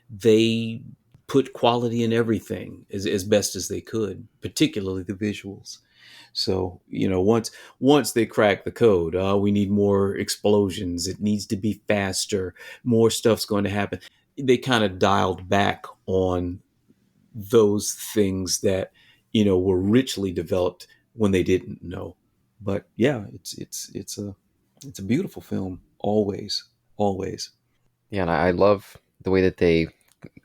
They put quality in everything as best as they could, particularly the visuals. So, you know, once they crack the code, we need more explosions. It needs to be faster. More stuff's going to happen. They kind of dialed back on those things that, you know, were richly developed when they didn't know. But yeah, it's a beautiful film. Always. Yeah, and I love the way that they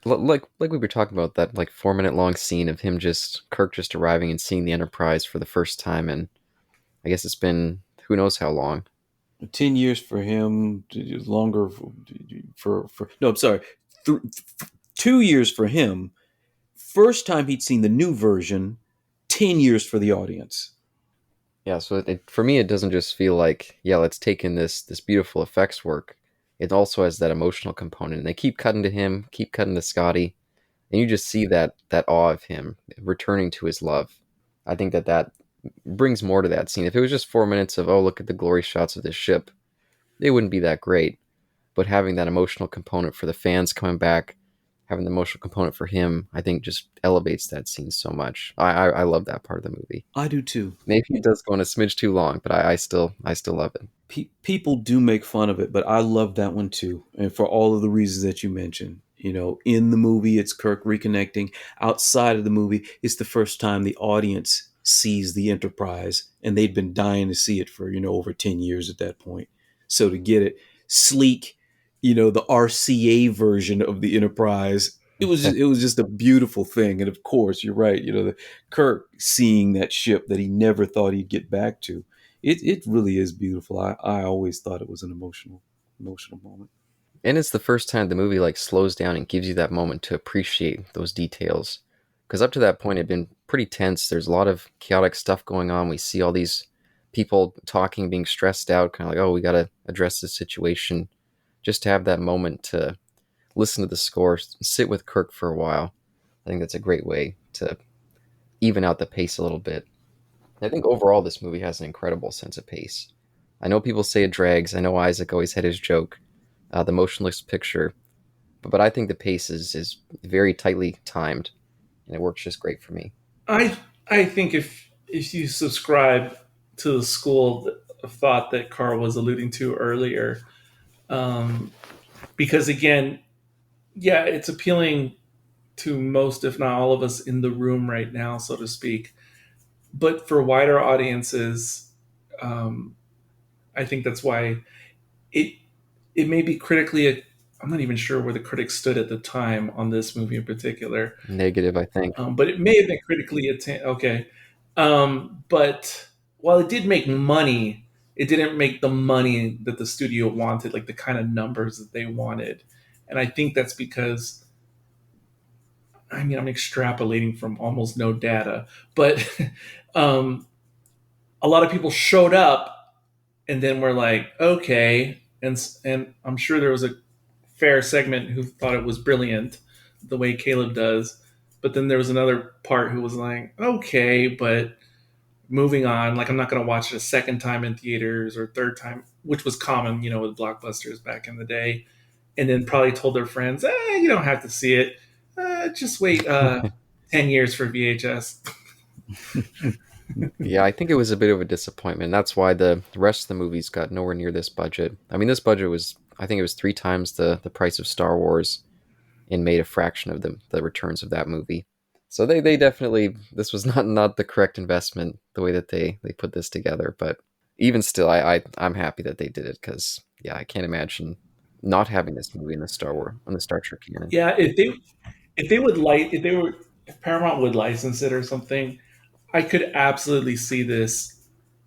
like we were talking about, that like 4-minute long scene of him Kirk just arriving and seeing the Enterprise for the first time, and I guess it's been who knows how long. 10 years for him, longer for no, I'm sorry, 2 years for him. First time he'd seen the new version, 10 years for the audience. Yeah, so for me, it doesn't just feel like, yeah, let's take in this beautiful effects work. It also has that emotional component. And they keep cutting to him, keep cutting to Scotty, and you just see that awe of him returning to his love. I think that brings more to that scene. If it was just 4 minutes of, oh, look at the glory shots of this ship, it wouldn't be that great. But having that emotional component for the fans coming back, having the emotional component for him, I think just elevates that scene so much. I love that part of the movie. I do too. Maybe it does go on a smidge too long, but I still love it. People do make fun of it, but I love that one too. And for all of the reasons that you mentioned, you know, in the movie, it's Kirk reconnecting. Outside of the movie, it's the first time the audience sees the Enterprise, and they'd been dying to see it for, you know, over 10 years at that point. So to get it sleek, you know, the RCA version of the Enterprise, it was just a beautiful thing. And of course, you're right, you know, the Kirk seeing that ship that he never thought he'd get back to. It really is beautiful. I always thought it was an emotional moment. And it's the first time the movie like slows down and gives you that moment to appreciate those details. Because up to that point, it had been pretty tense. There's a lot of chaotic stuff going on. We see all these people talking, being stressed out, kind of like, oh, we got to address this situation. Just to have that moment to listen to the score, sit with Kirk for a while. I think that's a great way to even out the pace a little bit. I think overall this movie has an incredible sense of pace. I know people say it drags. I know Isaac always had his joke, the motionless picture. But I think the pace is very tightly timed, and it works just great for me. I think if you subscribe to the school of thought that Carl was alluding to earlier, because again, yeah, it's appealing to most, if not all of us in the room right now, so to speak. But for wider audiences, I think that's why it may be critically. I'm not even sure where the critics stood at the time on this movie in particular. Negative, I think. But it may have been critically okay. But while it did make money, it didn't make the money that the studio wanted, like the kind of numbers that they wanted. And I think that's because, I mean, I'm extrapolating from almost no data, but a lot of people showed up and then were like, okay. And I'm sure there was a fair segment who thought it was brilliant the way Caleb does. But then there was another part who was like, okay, but moving on. Like, I'm not going to watch it a second time in theaters or third time, which was common, you know, with blockbusters back in the day. And then probably told their friends, you don't have to see it. Just wait 10 years for VHS. Yeah, I think it was a bit of a disappointment. That's why the rest of the movies got nowhere near this budget. I mean, this budget was, I think it was 3 times the price of Star Wars and made a fraction of the returns of that movie. So they definitely, this was not the correct investment the way that they put this together, but even still, I'm happy that they did it because yeah, I can't imagine not having this movie in the Star Trek canon. Yeah, if Paramount would license it or something, I could absolutely see this.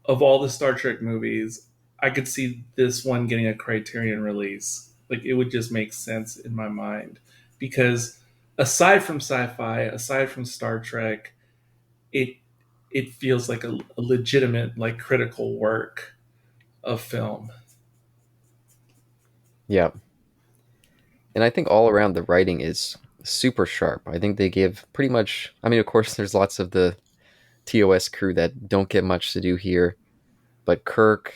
Of all the Star Trek movies, I could see this one getting a Criterion release. Like it would just make sense in my mind because aside from sci-fi, aside from Star Trek, it it feels like a legitimate, like critical work of film. Yeah, and I think all around the writing is super sharp. I think they give pretty much. I mean, of course, there's lots of the TOS crew that don't get much to do here, but Kirk,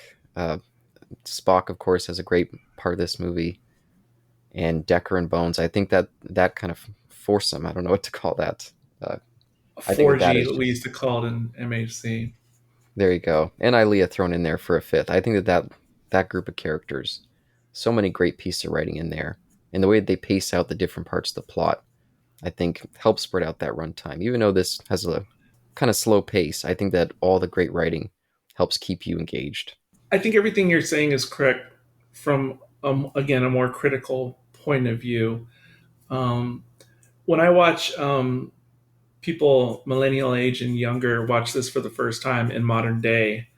Spock, of course, has a great part of this movie, and Decker and Bones. I think that kind of foursome. I don't know what to call that. I think that 4G, is we just used to call it in MHC. there. You go, and Ilea thrown in there for a fifth. I think that group of characters, so many great pieces of writing in there, and the way they pace out the different parts of the plot, I think helps spread out that runtime. Even though this has a kind of slow pace, I think that all the great writing helps keep you engaged. I think everything you're saying is correct from, again, a more critical point of view. Um, when I watch people millennial age and younger watch this for the first time in modern day,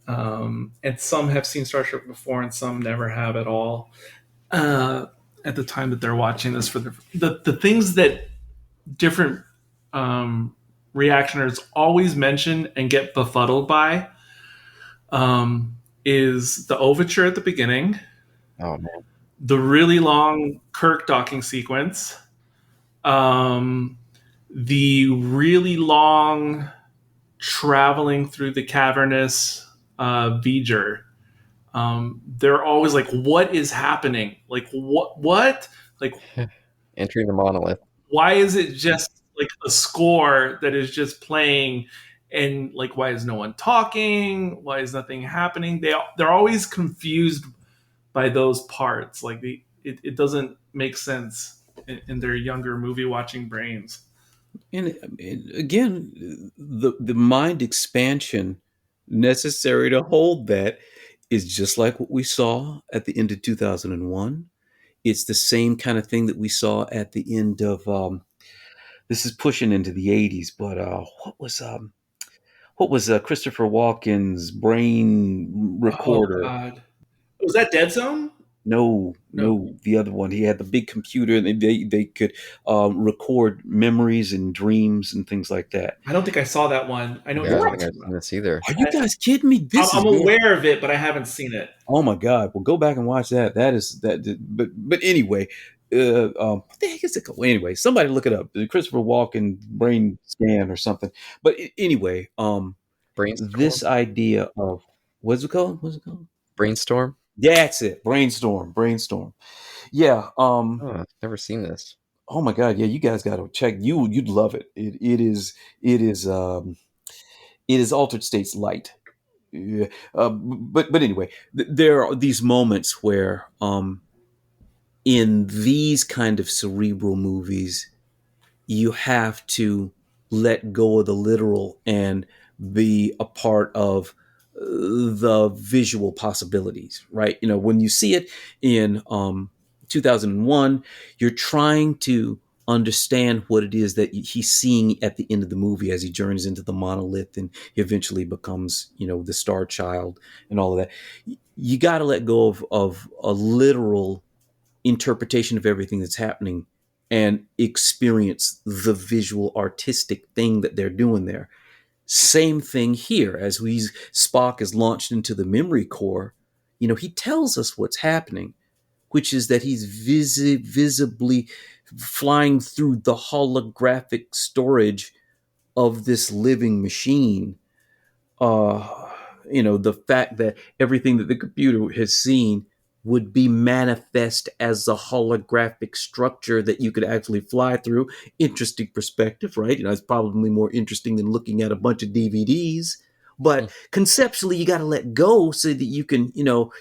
and some have seen Star Trek before and some never have at all, at the time that they're watching this for the things that different reactioners always mention and get befuddled by is the overture at the beginning, Oh man, the really long Kirk docking sequence, um, the really long traveling through the cavernous Voyager. They're always like, "What is happening? Like, what? Like, entering the monolith. why is it just like a score that is just playing?" And like, why is no one talking? Why is nothing happening? They're always confused by those parts. Like it doesn't make sense in their younger movie watching brains. And again, the mind expansion necessary to hold that is just like what we saw at the end of 2001. It's the same kind of thing that we saw at the end of this is pushing into the 80s, but what was Christopher Walken's brain Oh recorder? God, was that Dead Zone? No, No, no, the other one. He had the big computer, and they could record memories and dreams and things like that. I don't think I saw that one. I know what Yeah, I you're don't think talking I've seen about. this either. Are you guys kidding me? This I'm is very- aware of it, but I haven't seen it. oh my god! Well, go back and watch that. That is that. But anyway, what the heck is it called? Anyway, somebody look it up. The Christopher Walken brain scan or something. But anyway, Brainstorm. this idea of what's it called? What's it called? Brainstorm. That's it. Brainstorm. Yeah. Oh, I've never seen this. Oh my God. Yeah. You guys got to check. You'd love it. It is altered states light. Yeah. But anyway, there are these moments where, in these kind of cerebral movies, you have to let go of the literal and be a part of the visual possibilities, right? You know, when you see it in 2001, you're trying to understand what it is that he's seeing at the end of the movie as he journeys into the monolith and he eventually becomes, the Star Child and all of that. You got to let go of a literal interpretation of everything that's happening and experience the visual artistic thing that they're doing there. Same thing here as Spock is launched into the memory core. He tells us what's happening, which is that he's visibly flying through the holographic storage of this living machine. The fact that everything that the computer has seen would be manifest as a holographic structure that you could actually fly through. Interesting perspective, right? It's probably more interesting than looking at a bunch of DVDs But conceptually, you got to let go so that you can,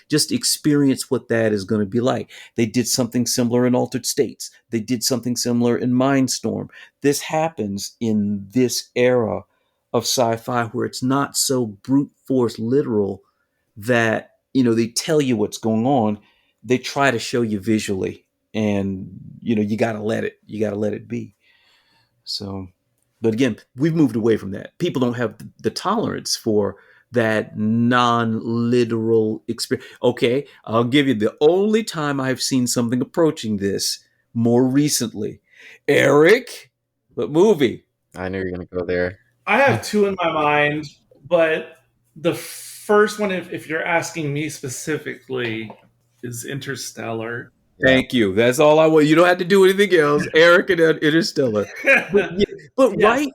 just experience what that is going to be like. They did something similar in Altered States. They did something similar in Mindstorm. This happens in this era of sci-fi where it's not so brute force literal that, they tell you what's going on. They try to show you visually, and, you got to let it be. So, but again, we've moved away from that. People don't have the tolerance for that non-literal experience. Okay, I'll give you the only time I've seen something approaching this more recently. Eric, what movie? I knew you were going to go there. I have two in my mind, but the first one, if you're asking me specifically, is Interstellar. Thank you. That's all I want. You don't have to do anything else. Eric and Interstellar. But yes, right,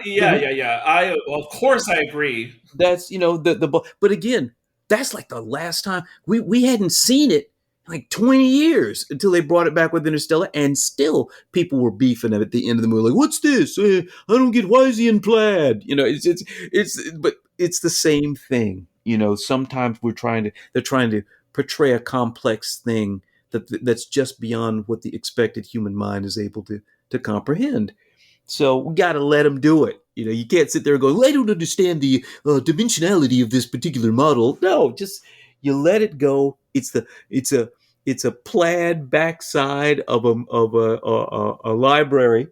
yeah. Of course I agree. That's but again, that's like the last time we hadn't seen it in like 20 years until they brought it back with Interstellar, and still people were beefing at the end of the movie like, "What's this? I don't get. Why is he in plaid?" But it's the same thing. Sometimes they're trying to portray a complex thing that's just beyond what the expected human mind is able to comprehend. So we got to let them do it. You can't sit there and go, well, I don't understand the dimensionality of this particular model. No, just you let it go. It's a plaid backside of a library,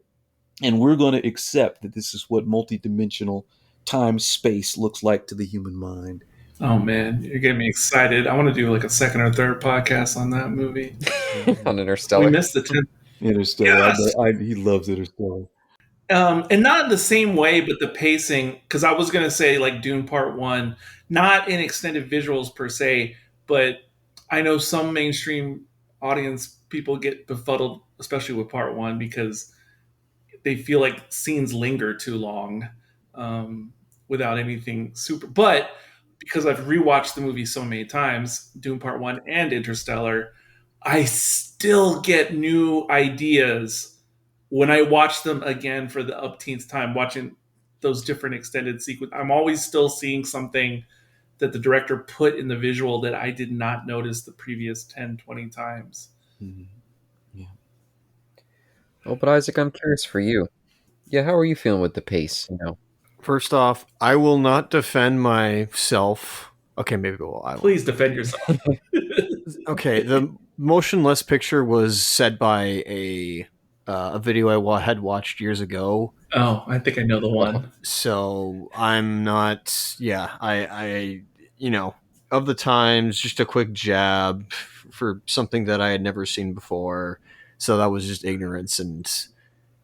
and we're going to accept that this is what multidimensional time space looks like to the human mind. Oh man, you're getting me excited. I want to do like a second or third podcast on that movie. On Interstellar. We missed the 10th. Interstellar. Yes. He loves Interstellar. And not in the same way, but the pacing, because I was going to say like Dune Part 1, not in extended visuals per se, but I know some mainstream audience people get befuddled, especially with Part 1, because they feel like scenes linger too long without anything super. But because I've rewatched the movie so many times, Dune Part 1 and Interstellar, I still get new ideas when I watch them again for the upteenth time, watching those different extended sequences. I'm always still seeing something that the director put in the visual that I did not notice the previous 10, 20 times. Mm-hmm. Yeah. Oh, but Isaac, I'm curious for you. Yeah, how are you feeling with the pace? First off, I will not defend myself. Okay, maybe I will. Please defend yourself. Okay, the motionless picture was said by a video I had watched years ago. Oh, I think I know the one. So I'm not. Yeah, I of the times, just a quick jab for something that I had never seen before. So that was just ignorance, and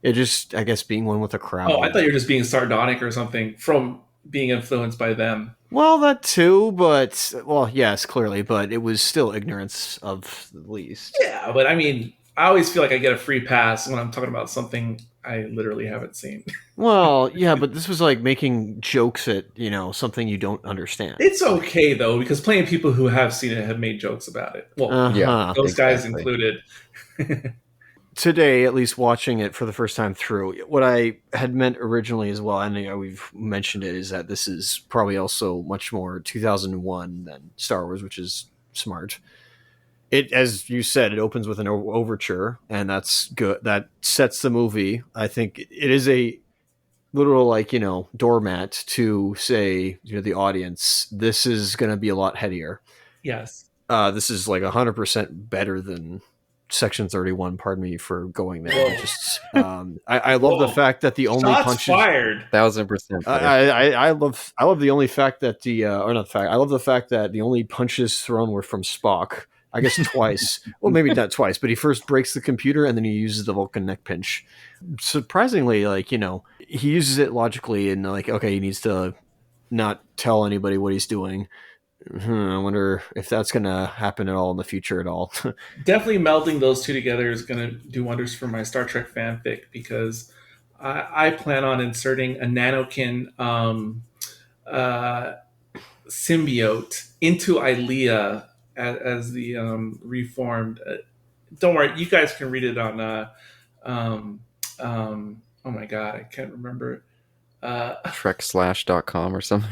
it just, I guess, being one with a crowd. Oh, I thought you were just being sardonic or something from being influenced by them. Well, that too, but yes, clearly, but it was still ignorance of the least. Yeah, but I mean, I always feel like I get a free pass when I'm talking about something I literally haven't seen. Well, yeah, but this was like making jokes at, something you don't understand. It's okay, though, because plenty of people who have seen it have made jokes about it. Well, yeah, those guys included. Today, at least watching it for the first time through, what I had meant originally as well, and we've mentioned it, is that this is probably also much more 2001 than Star Wars, which is smart. It, as you said, it opens with an overture, and that's good. That sets the movie. I think it is a literal, doormat to say, the audience, this is going to be a lot headier. Yes. This is like 100% better than Section 31. Pardon me for going there. Just, I love the fact that the only punches fired. 1,000%. I love the only fact that I love the fact that the only punches thrown were from Spock. I guess twice. Well, maybe not twice, but he first breaks the computer and then he uses the Vulcan neck pinch. Surprisingly, he uses it logically and okay, he needs to not tell anybody what he's doing. I wonder if that's going to happen at all in the future at all. Definitely melding those two together is going to do wonders for my Star Trek fanfic, because I plan on inserting a nanokin symbiote into Ilea as the reformed. Don't worry, you guys can read it on. Oh my god, I can't remember. Trekslash.com or something.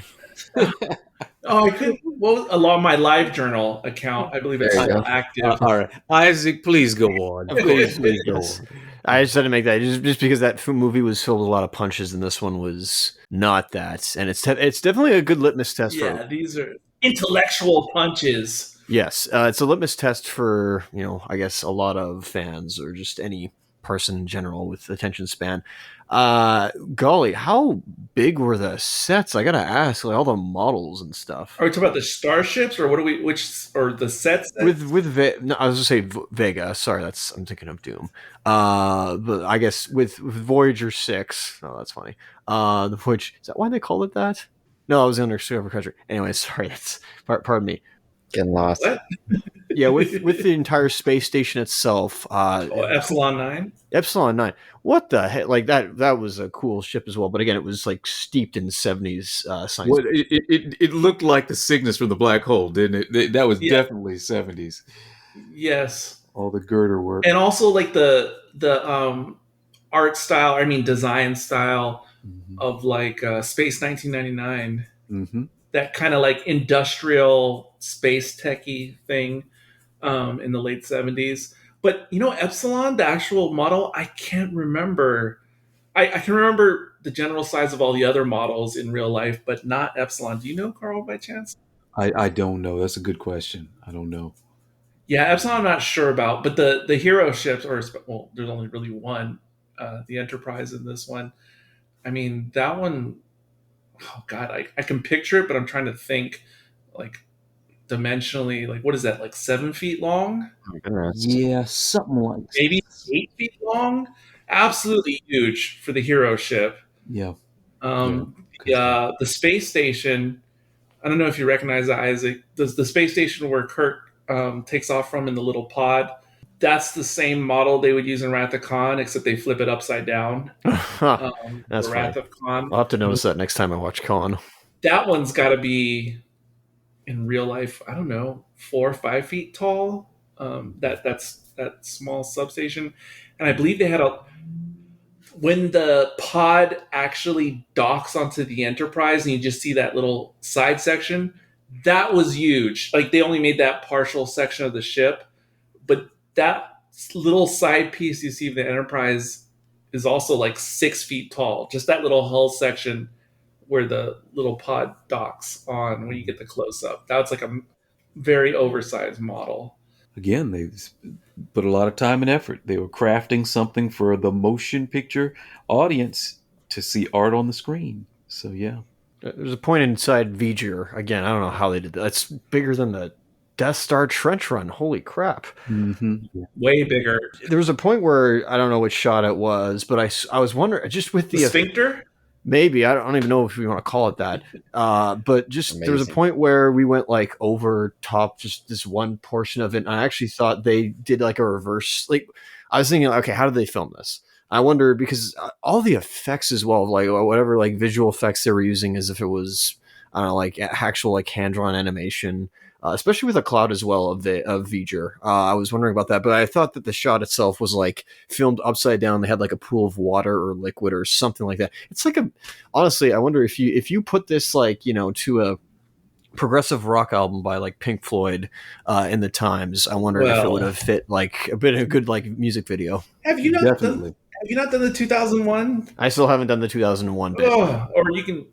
Oh, I couldn't. Well, along my live journal account, I believe it's There you still go. active. All right, Isaac, please go on. Please go Yes. on. I just had to make that just because that movie was filled with a lot of punches, and this one was not that. And it's definitely a good litmus test Yeah, for. these are intellectual punches. Yes, it's a litmus test for I guess a lot of fans or just any person in general with attention span. Golly, how big were the sets? I gotta ask, like all the models and stuff. Are we talking about the starships, or what do we? Or the sets? No, I was gonna say Vega. Sorry, I'm thinking of Doom. But I guess with Voyager 6. Oh, that's funny. The Voyager, is that why they called it that? No, I was under Discovery Country. Anyway, sorry. That's pardon me. Getting lost. What? Yeah, with the entire space station itself. Epsilon 9. Epsilon 9. What the heck? Like that was a cool ship as well. But again, it was like steeped in 70s science. Well, it looked like the Cygnus from the black hole, didn't it? That was definitely 70s. Yes. All the girder work. And also like the art style, design style of like Space 1999. Mm-hmm. That kind of like industrial space techie thing in the late 70s. But Epsilon, the actual model, I can't remember. I can remember the general size of all the other models in real life, but not Epsilon. Do you know, Carl, by chance? I don't know. That's a good question. I don't know. Yeah, Epsilon I'm not sure about, but the hero ships, there's only really one, the Enterprise in this one. That one, oh God, I can picture it, but I'm trying to think like dimensionally, like what is that, like 7 feet long? Yeah, something like maybe 8 feet long. Absolutely huge for the hero ship. Yeah. The space station. I don't know if you recognize that, Isaac. The space station where Kirk takes off from in the little pod. That's the same model they would use in Wrath of Khan, except they flip it upside down. That's Wrath funny. of Khan. I'll have to notice that next time I watch Khan. That one's got to be in real life, I don't know, 4 or 5 feet tall. That's that small substation, and I believe they had when the pod actually docks onto the Enterprise, and you just see that little side section. That was huge. Like they only made that partial section of the ship, but that little side piece you see of the Enterprise is also like 6 feet tall. Just that little hull section where the little pod docks on when you get the close up. That's like a very oversized model. Again, they put a lot of time and effort. They were crafting something for the motion picture audience to see art on the screen. So, yeah. There's a point inside Voyager. Again, I don't know how they did that. It's bigger than the Death Star trench run. Holy crap. Mm-hmm. Yeah. Way bigger. There was a point where, I don't know which shot it was, but I was wondering, just with the sphincter? Maybe. I don't even know if we want to call it that. But just amazing. There was a point where we went like over top just this one portion of it. And I actually thought they did like a reverse. Like I was thinking, okay, how did they film this? I wonder because all the effects as well, like whatever like visual effects they were using as if it was, I don't know, like actual like hand-drawn animation. Especially with a cloud as well of Voyager. I was wondering about that, but I thought that the shot itself was like filmed upside down. They had like a pool of water or liquid or something like that. It's like honestly, I wonder if you put this like, to a progressive rock album by like Pink Floyd in the times, I wonder if it would have fit like a good like music video. Have you not done the 2001? I still haven't done the 2001 bit. Or you can,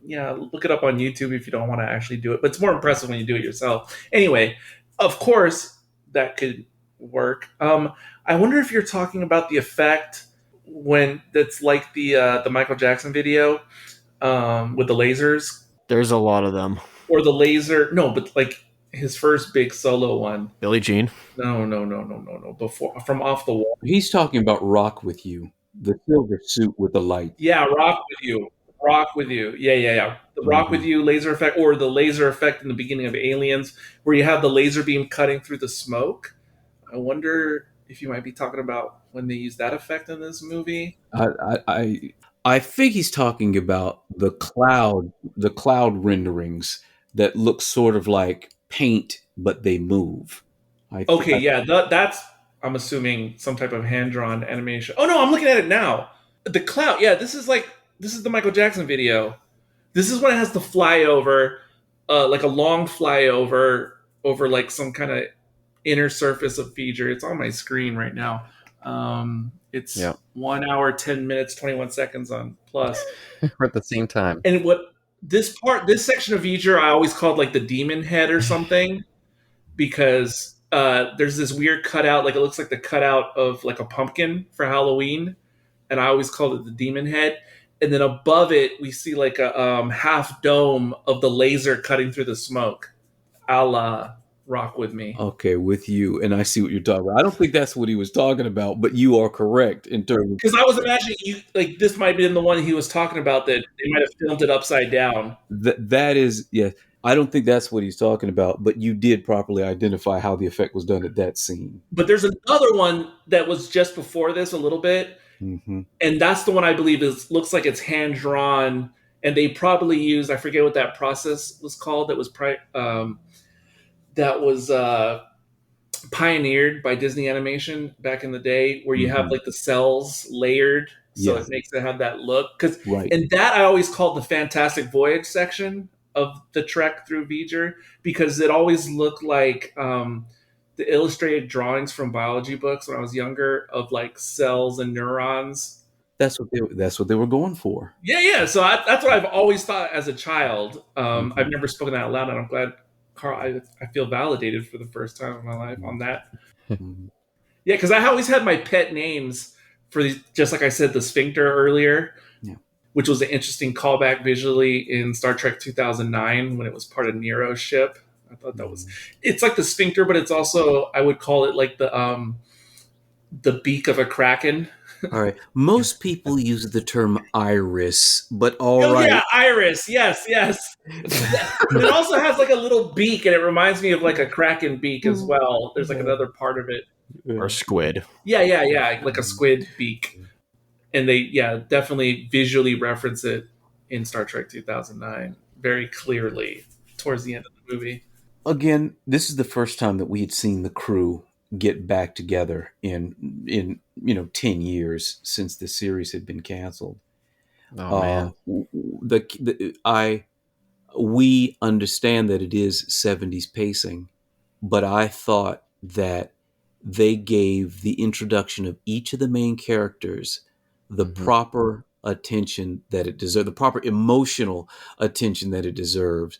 look it up on YouTube if you don't want to actually do it. But it's more impressive when you do it yourself. Anyway, of course, that could work. I wonder if you're talking about the effect when that's like the Michael Jackson video with the lasers. There's a lot of them. Or the laser. No, but like his first big solo one. Billie Jean? No. Before, from Off the Wall. He's talking about Rock With You. The silver suit with the light. Yeah, Rock With You. Yeah. The Rock With You laser effect, or the laser effect in the beginning of Aliens, where you have the laser beam cutting through the smoke. I wonder if you might be talking about when they use that effect in this movie. I think he's talking about the cloud renderings that look sort of like paint, but they move. That's, I'm assuming, some type of hand-drawn animation. Oh, no, I'm looking at it now. The cloud, this is the Michael Jackson video. This is when it has the flyover like a long flyover over like some kind of inner surface of Voyager. It's on my screen right now. It's 1 hour, 10 minutes, 21 seconds on Plus. We're at the same time. And this section of Voyager, I always called like the demon head or something, because there's this weird cutout, like it looks like the cutout of like a pumpkin for Halloween, and I always called it the demon head. And then above it, we see like a half dome of the laser cutting through the smoke, a la Rock With Me. Okay, with you, and I see what you're talking about. I don't think that's what he was talking about, but you are correct in terms. Because I was imagining like this might have been the one he was talking about, that they might have filmed it upside down. That is, yeah. I don't think that's what he's talking about, but you did properly identify how the effect was done at that scene. But there's another one that was just before this a little bit, and that's the one I believe looks like it's hand drawn, and they probably used, I forget what that process was called, that was pioneered by Disney Animation back in the day, where you have like the cells layered, so it makes it have that look. And that I always called the Fantastic Voyage section of the trek through Voyager, because it always looked like the illustrated drawings from biology books when I was younger, of like cells and neurons. That's what they were going for. Yeah. So that's what I've always thought as a child. I've never spoken that out loud, and I'm glad, Carl, I feel validated for the first time in my life on that. Yeah, because I always had my pet names for these, just like I said, the sphincter earlier, which was an interesting callback visually in Star Trek 2009 when it was part of Nero's ship. I thought that was, it's like the sphincter, but it's also, I would call it like the beak of a kraken. All right. Most people use the term iris, but right. Yeah, iris. Yes. It also has like a little beak, and it reminds me of like a kraken beak as well. There's like another part of it. Or squid. Yeah. Like a squid beak. And they, definitely visually reference it in Star Trek 2009 very clearly towards the end of the movie. Again, this is the first time that we had seen the crew get back together in 10 years since the series had been canceled. Oh man. We understand that it is 70s pacing, but I thought that they gave the introduction of each of the main characters the proper attention that it deserves, the proper emotional attention that it deserves.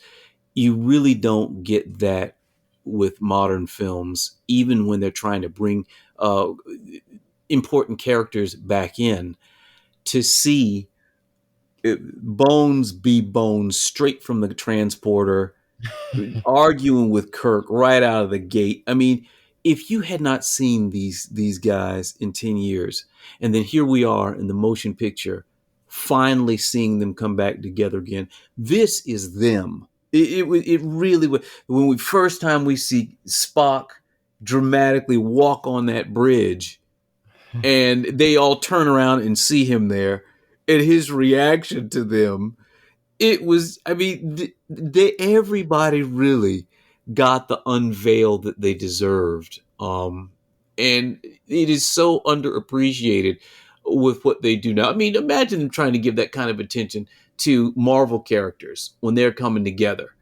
You really don't get that with modern films, even when they're trying to bring important characters back in. To see Bones be Bones straight from the transporter, arguing with Kirk right out of the gate. I mean, if you had not seen these guys in 10 years, and then here we are in the motion picture, finally seeing them come back together again, this is them. It really would. When we first time we see Spock dramatically walk on that bridge, and they all turn around and see him there, and his reaction to them, it was, I mean, everybody really got the unveil that they deserved. And it is so underappreciated with what they do now. I mean, imagine them trying to give that kind of attention to Marvel characters when they're coming together.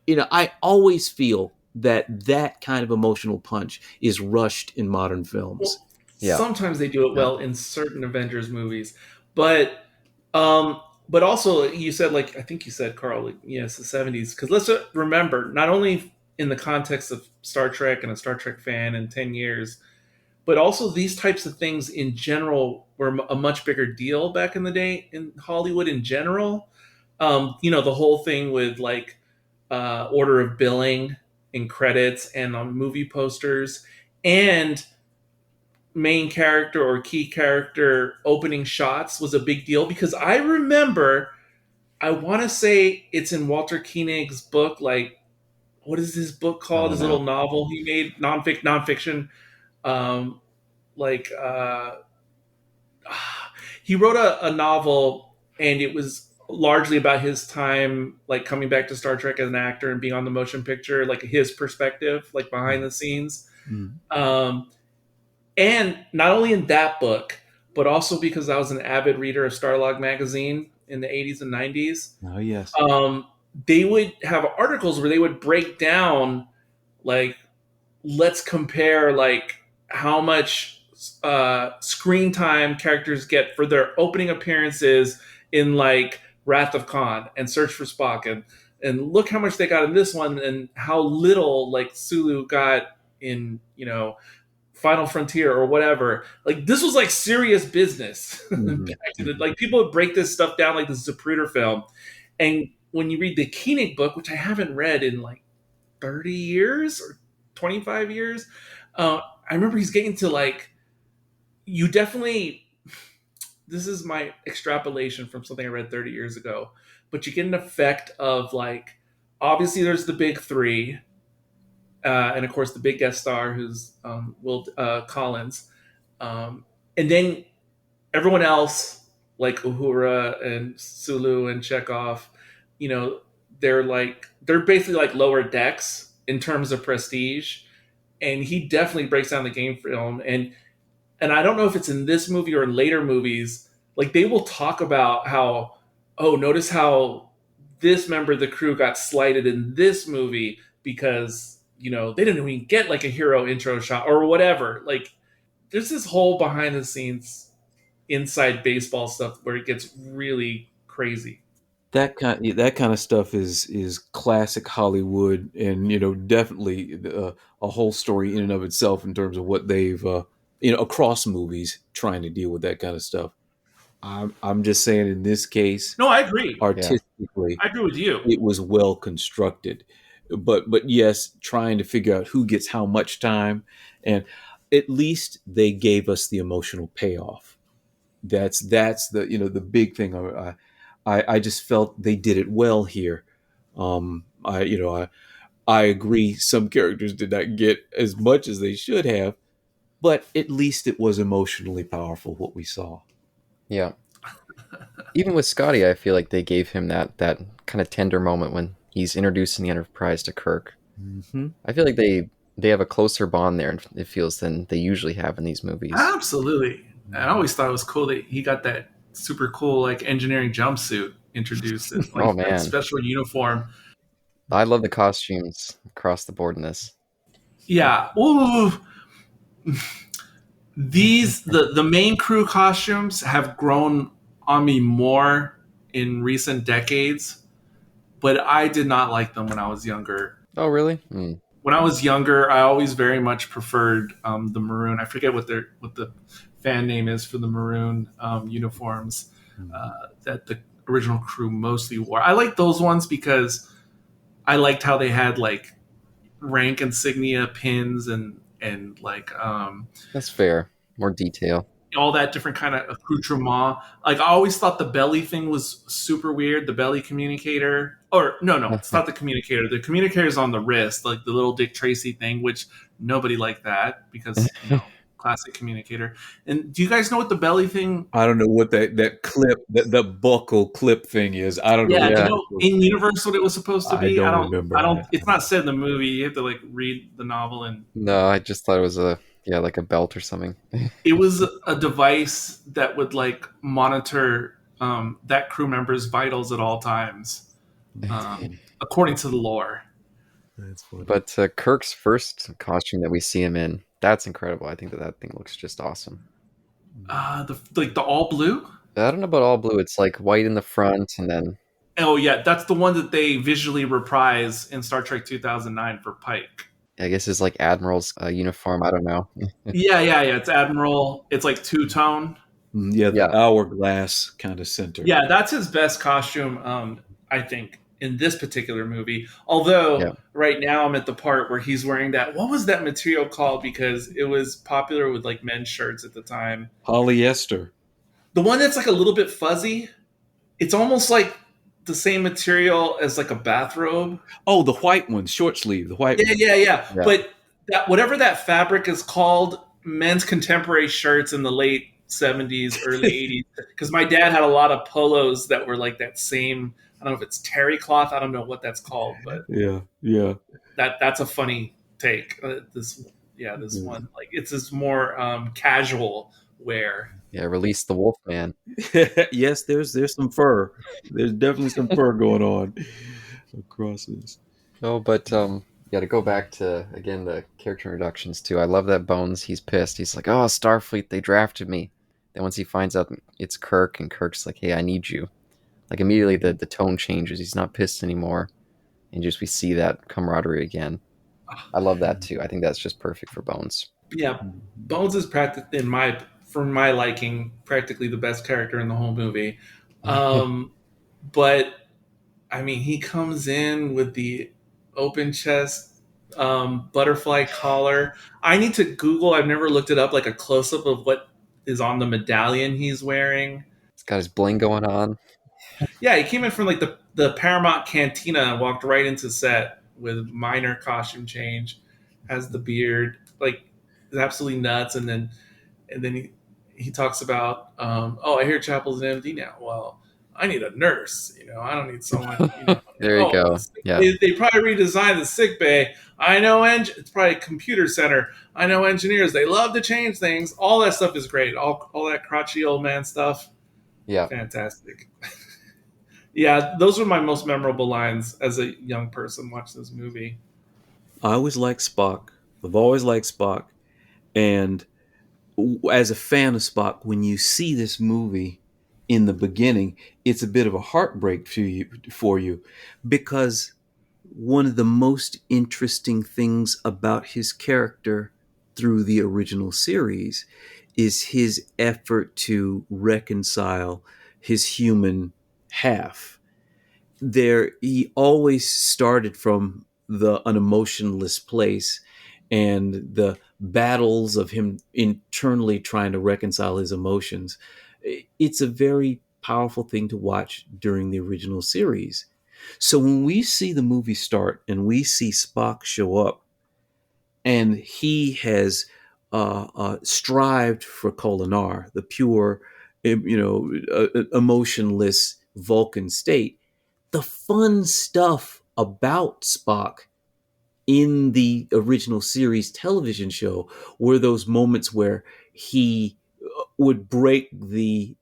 I always feel that kind of emotional punch is rushed in modern films. Well, sometimes they do it well in certain Avengers movies, but also you said, like, I think you said, Carl, like, yes, the 70s, because let's remember, not only in the context of Star Trek and a Star Trek fan in 10 years, but also these types of things in general were a much bigger deal back in the day in Hollywood in general. The whole thing with like order of billing in credits and on movie posters, and main character or key character opening shots was a big deal, because I remember, I want to say it's in Walter Koenig's book, like, what is this book called? His little novel he made, nonfiction. He wrote a novel, and it was largely about his time, like coming back to Star Trek as an actor and being on the motion picture, like his perspective, like behind the scenes. And not only in that book, but also because I was an avid reader of Starlog magazine in the 80s and 90s. Oh, yes. they would have articles where they would break down, like, let's compare like how much screen time characters get for their opening appearances in like Wrath of Khan and Search for Spock, and look how much they got in this one and how little like Sulu got in, you know, Final Frontier or whatever. Like, this was like serious business. Like, people would break this stuff down like this is a Zapruder film. And when you read the Koenig book, which I haven't read in like 30 years or 25 years, I remember he's getting to like, you definitely, this is my extrapolation from something I read 30 years ago, but you get an effect of like, obviously there's the big three, and of course the big guest star who's Will Collins, and then everyone else like Uhura and Sulu and Chekhov, you know, they're basically like lower decks in terms of prestige, and he definitely breaks down the game film. And I don't know if it's in this movie or in later movies, like they will talk about how, oh, notice how this member of the crew got slighted in this movie because, you know, they didn't even get like a hero intro shot or whatever. Like, there's this whole behind the scenes inside baseball stuff where it gets really crazy. That kind of stuff is classic Hollywood, and you know, definitely a whole story in and of itself in terms of what they've you know, across movies trying to deal with that kind of stuff. I'm just saying, in this case, No, I agree. artistically, I agree with you. it was well constructed, but yes, trying to figure out who gets how much time, and at least they gave us the emotional payoff. That's the, you know, the big thing. I just felt they did it well here. I agree some characters did not get as much as they should have, but at least it was emotionally powerful what we saw. Yeah. Even with Scotty, I feel like they gave him that kind of tender moment when he's introducing the Enterprise to Kirk. Mm-hmm. I feel like they have a closer bond there, it feels, than they usually have in these movies. Absolutely. I always thought it was cool that he got that super cool like engineering jumpsuit introduced, and like Oh, man. that special uniform. I love the costumes across the board in this. Yeah. Ooh. The main crew costumes have grown on me more in recent decades, but I did not like them when I was younger. Oh, really? When I was younger, I always very much preferred the maroon. I forget what the fan name is for the maroon uniforms that the original crew mostly wore. I liked those ones because I liked how they had like rank insignia pins and like That's fair. More detail. all that different kind of accoutrement. Like, I always thought the belly thing was super weird. The belly communicator, or no, it's not the communicator. The communicator is on the wrist, like the little Dick Tracy thing, which nobody liked that because, you know, classic communicator. And do you guys know what the belly thing? I don't know what that clip, the buckle clip thing is. I don't know. Yeah, what do that you know was. in universe what it was supposed to be? I don't remember. I don't. It's not said in the movie. You have to like read the novel, and No, I just thought it was like a belt or something. it was a device that would like monitor that crew member's vitals at all times, according to the lore. That's funny. But Kirk's first costume that we see him in, that's incredible. I think that thing looks just awesome. The all blue. I don't know about all blue. It's like white in the front, and then Oh yeah, that's the one that they visually reprise in Star Trek 2009 for Pike. I guess it's like Admiral's uniform. I don't know. Yeah. It's Admiral. It's like two-tone. Yeah, the hourglass kind of center. Yeah, that's his best costume, I think, in this particular movie. Although right now I'm at the part where he's wearing that. What was that material called? Because it was popular with like men's shirts at the time. Polyester. The one that's like a little bit fuzzy. It's almost like the same material as like a bathrobe. Oh, the white one, short sleeve. The white one. Yeah. But that whatever that fabric is called, men's contemporary shirts in the late 70s, early 80s. Because my dad had a lot of polos that were like that same. I don't know if it's terry cloth. I don't know what that's called, but yeah. That's a funny take. This one, like, it's this more casual wear. Yeah, release the Wolfman. Yes, there's some fur. There's definitely some fur going on. across this. Oh, but yeah, to go back to again the character introductions too. I love that Bones. He's pissed. He's like, "Oh, Starfleet, they drafted me." Then once he finds out it's Kirk, and Kirk's like, "Hey, I need you." Like immediately the tone changes. He's not pissed anymore, and just we see that camaraderie again. I love that too. I think that's just perfect for Bones. Yeah, Bones is for my liking, practically the best character in the whole movie. But I mean, he comes in with the open chest butterfly collar. I need to Google. I've never looked it up, like a close up of what is on the medallion he's wearing. He's got his bling going on. Yeah, he came in from like the Paramount Cantina and walked right into set with minor costume change. Has the beard, like, is absolutely nuts. And then he talks about, oh, I hear Chapel's an MD now. Well, I need a nurse. I don't need someone. There you go. Yeah. They probably redesigned the sick bay. I know it's probably a computer center. I know engineers. They love to change things. All that stuff is great. All that crotchety old man stuff. Yeah. Fantastic. Yeah, those were my most memorable lines as a young person watching this movie. I always liked Spock. I've always liked Spock. And as a fan of Spock, when you see this movie in the beginning, it's a bit of a heartbreak for you because one of the most interesting things about his character through the original series is his effort to reconcile his human half. He always started from an emotionless place, and the battles of him internally trying to reconcile his emotions. It's a very powerful thing to watch during the original series. So when we see the movie start and we see Spock show up, and he has strived for Kolinar, the pure, emotionless Vulcan state, the fun stuff about Spock in the original series television show were those moments where he would break the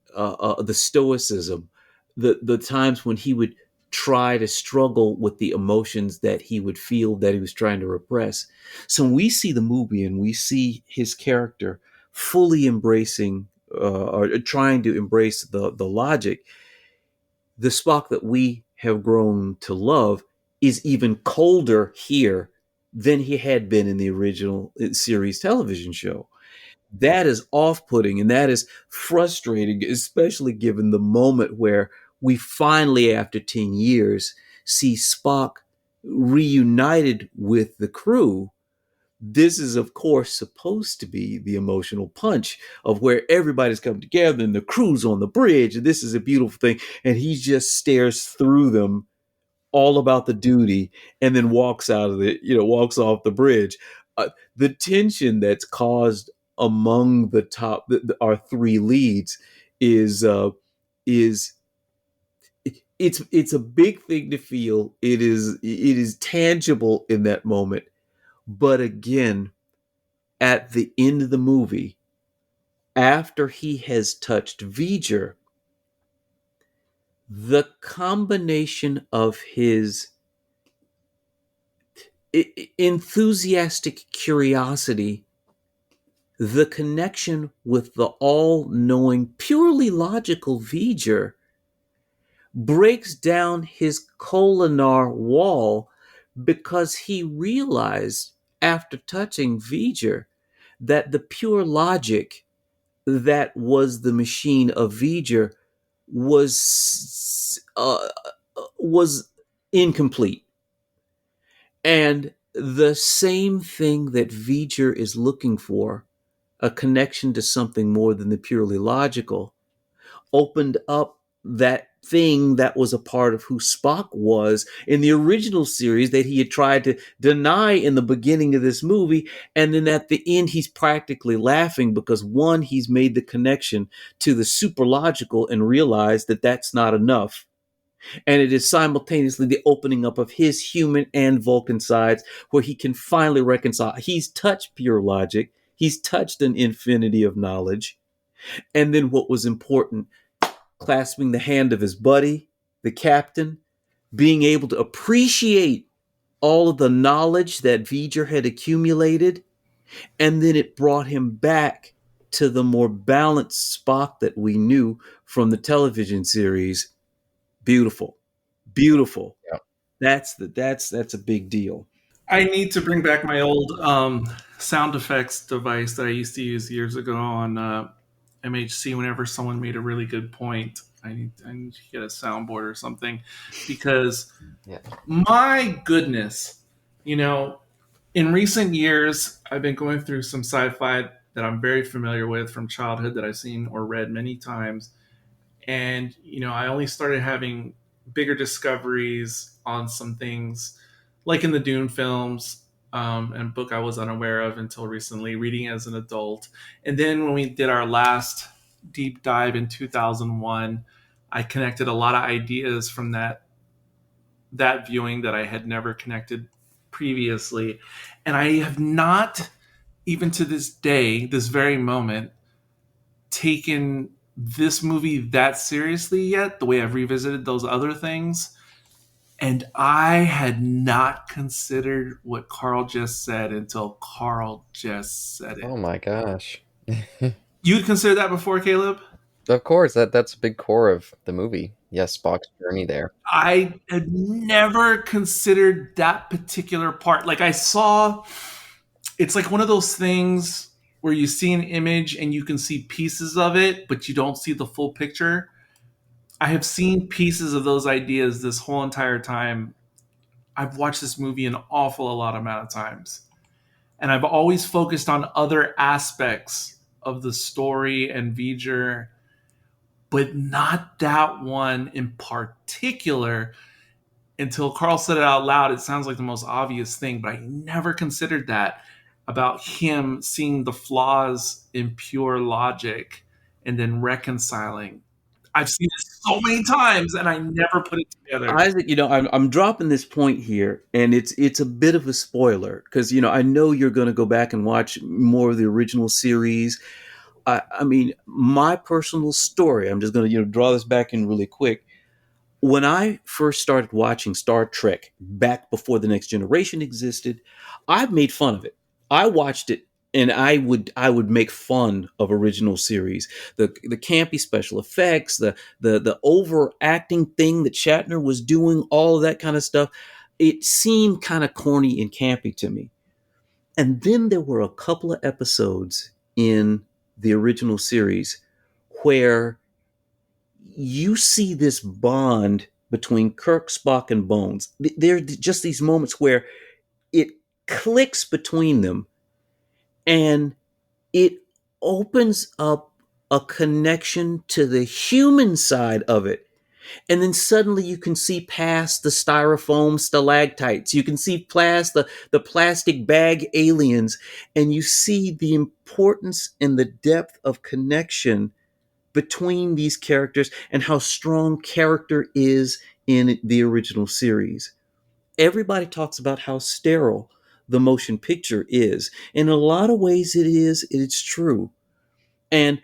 stoicism, the times when he would try to struggle with the emotions that he would feel that he was trying to repress. So when we see the movie and we see his character fully embracing or trying to embrace the logic, the Spock that we have grown to love is even colder here than he had been in the original series television show. That is off-putting and that is frustrating, especially given the moment where we finally, after 10 years, see Spock reunited with the crew. This is, of course, supposed to be the emotional punch of where everybody's come together and the crew's on the bridge. And this is a beautiful thing. And he just stares through them, all about the duty, and then walks walks off the bridge. The tension that's caused among our three leads is it's a big thing to feel. It is tangible in that moment. But again, at the end of the movie, after he has touched Voyager, the combination of his enthusiastic curiosity, the connection with the all-knowing, purely logical Voyager, breaks down his Kolinar wall because he realized after touching Voyager that the pure logic that was the machine of Voyager was incomplete. And the same thing that Voyager is looking for, a connection to something more than the purely logical, opened up that thing that was a part of who Spock was in the original series that he had tried to deny in the beginning of this movie. And then at the end, he's practically laughing because one, he's made the connection to the super logical and realized that that's not enough. And it is simultaneously the opening up of his human and Vulcan sides where he can finally reconcile. He's touched pure logic. He's touched an infinity of knowledge. And then what was important, clasping the hand of his buddy, the captain, being able to appreciate all of the knowledge that Voyager had accumulated, and then it brought him back to the more balanced Spock that we knew from the television series. Beautiful, beautiful. Yeah. That's a big deal. I need to bring back my old sound effects device that I used to use years ago on MHC. Whenever someone made a really good point, I need to get a soundboard or something, because my goodness, in recent years I've been going through some sci-fi that I'm very familiar with from childhood that I've seen or read many times, and I only started having bigger discoveries on some things, like in the Dune films, and book I was unaware of until recently, reading as an adult. And then when we did our last deep dive in 2001, I connected a lot of ideas from that viewing that I had never connected previously. And I have not, even to this day, this very moment, taken this movie that seriously yet, the way I've revisited those other things. And I had not considered what Carl just said until Carl just said it. Oh my gosh. You'd consider that before, Caleb? Of course, that's a big core of the movie. Yes, Spock's journey there. I had never considered that particular part. Like, I saw, it's like one of those things where you see an image and you can see pieces of it, but you don't see the full picture. I have seen pieces of those ideas this whole entire time. I've watched this movie an awful lot amount of times. And I've always focused on other aspects of the story and Voyager, but not that one in particular. Until Carl said it out loud, it sounds like the most obvious thing, but I never considered that about him seeing the flaws in pure logic and then reconciling. I've seen it so many times, and I never put it together. Isaac, I'm dropping this point here, and it's a bit of a spoiler because I know you're going to go back and watch more of the original series. I mean, my personal story. I'm just going to draw this back in really quick. When I first started watching Star Trek back before The Next Generation existed, I made fun of it. I watched it and I would make fun of original series, the campy special effects, the overacting thing that Shatner was doing, all of that kind of stuff. It seemed kind of corny and campy to me. And then there were a couple of episodes in the original series where you see this bond between Kirk, Spock, and Bones. There are just these moments where it clicks between them and it opens up a connection to the human side of it. And then suddenly you can see past the styrofoam stalactites. You can see past the plastic bag aliens, and you see the importance and the depth of connection between these characters and how strong character is in the original series. Everybody talks about how sterile the motion picture is. In a lot of ways it's true. And,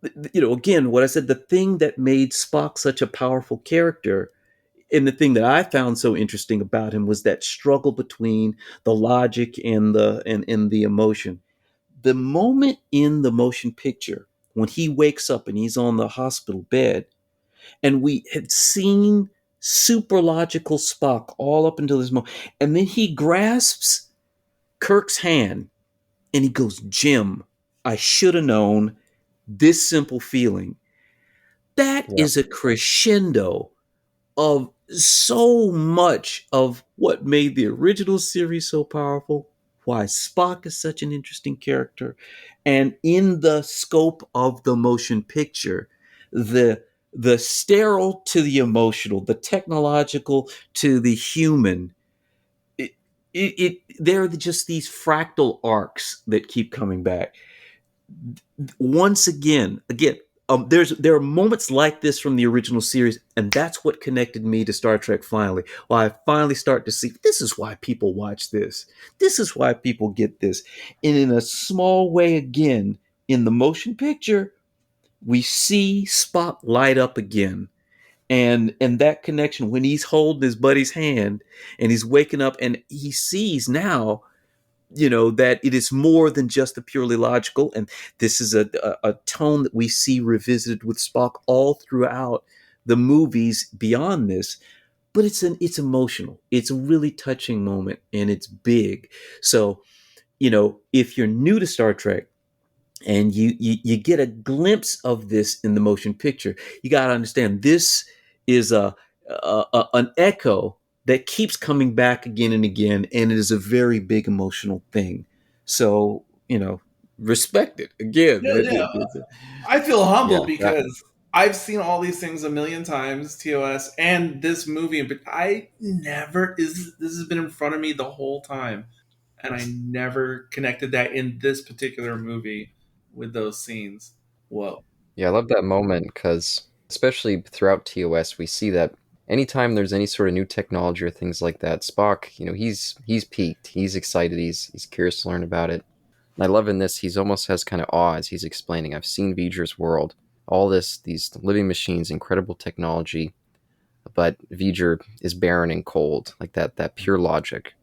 again, what I said, the thing that made Spock such a powerful character and the thing that I found so interesting about him was that struggle between the logic and the emotion. The moment in the motion picture when he wakes up and he's on the hospital bed, and we had seen super logical Spock all up until this moment, and then he grasps Kirk's hand and he goes, "Jim, I should have known this simple feeling." That is a crescendo of so much of what made the original series so powerful, why Spock is such an interesting character, and in the scope of the motion picture, the sterile to the emotional, the technological to the human. There are just these fractal arcs that keep coming back. Once again, there are moments like this from the original series, and that's what connected me to Star Trek finally. Well, I finally start to see this is why people watch this. This is why people get this. And in a small way, again, in the motion picture, we see Spock light up again. and that connection when he's holding his buddy's hand and he's waking up and he sees now, that it is more than just the purely logical. And this is a tone that we see revisited with Spock all throughout the movies beyond this. But it's emotional. It's a really touching moment, and it's big. So, if you're new to Star Trek and you get a glimpse of this in the motion picture, you got to understand this is an echo that keeps coming back again and again, and it is a very big emotional thing. So, respect it again. Yeah. I feel humbled Yeah, because I've seen all these things a million times, TOS and this movie, but this has been in front of me the whole time, and I never connected that in this particular movie with those scenes. Whoa. Yeah, I love that moment because, especially throughout TOS, we see that anytime there's any sort of new technology or things like that, Spock, he's peaked, he's excited, he's curious to learn about it. And I love in this, he's almost has kind of awe as he's explaining, I've seen V'ger's world, all these living machines, incredible technology, but V'ger is barren and cold, like that pure logic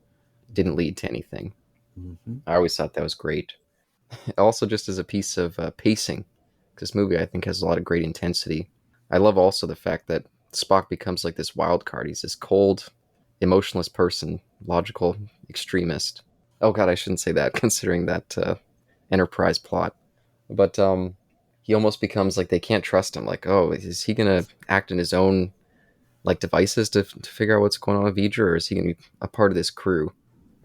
didn't lead to anything. Mm-hmm. I always thought that was great. Also, just as a piece of pacing, this movie I think has a lot of great intensity. I love also the fact that Spock becomes like this wild card. He's this cold, emotionless person, logical extremist. Oh god, I shouldn't say that considering that Enterprise plot. But he almost becomes like they can't trust him. Like, oh, is he gonna act in his own like devices to figure out what's going on with V'ger, or is he gonna be a part of this crew?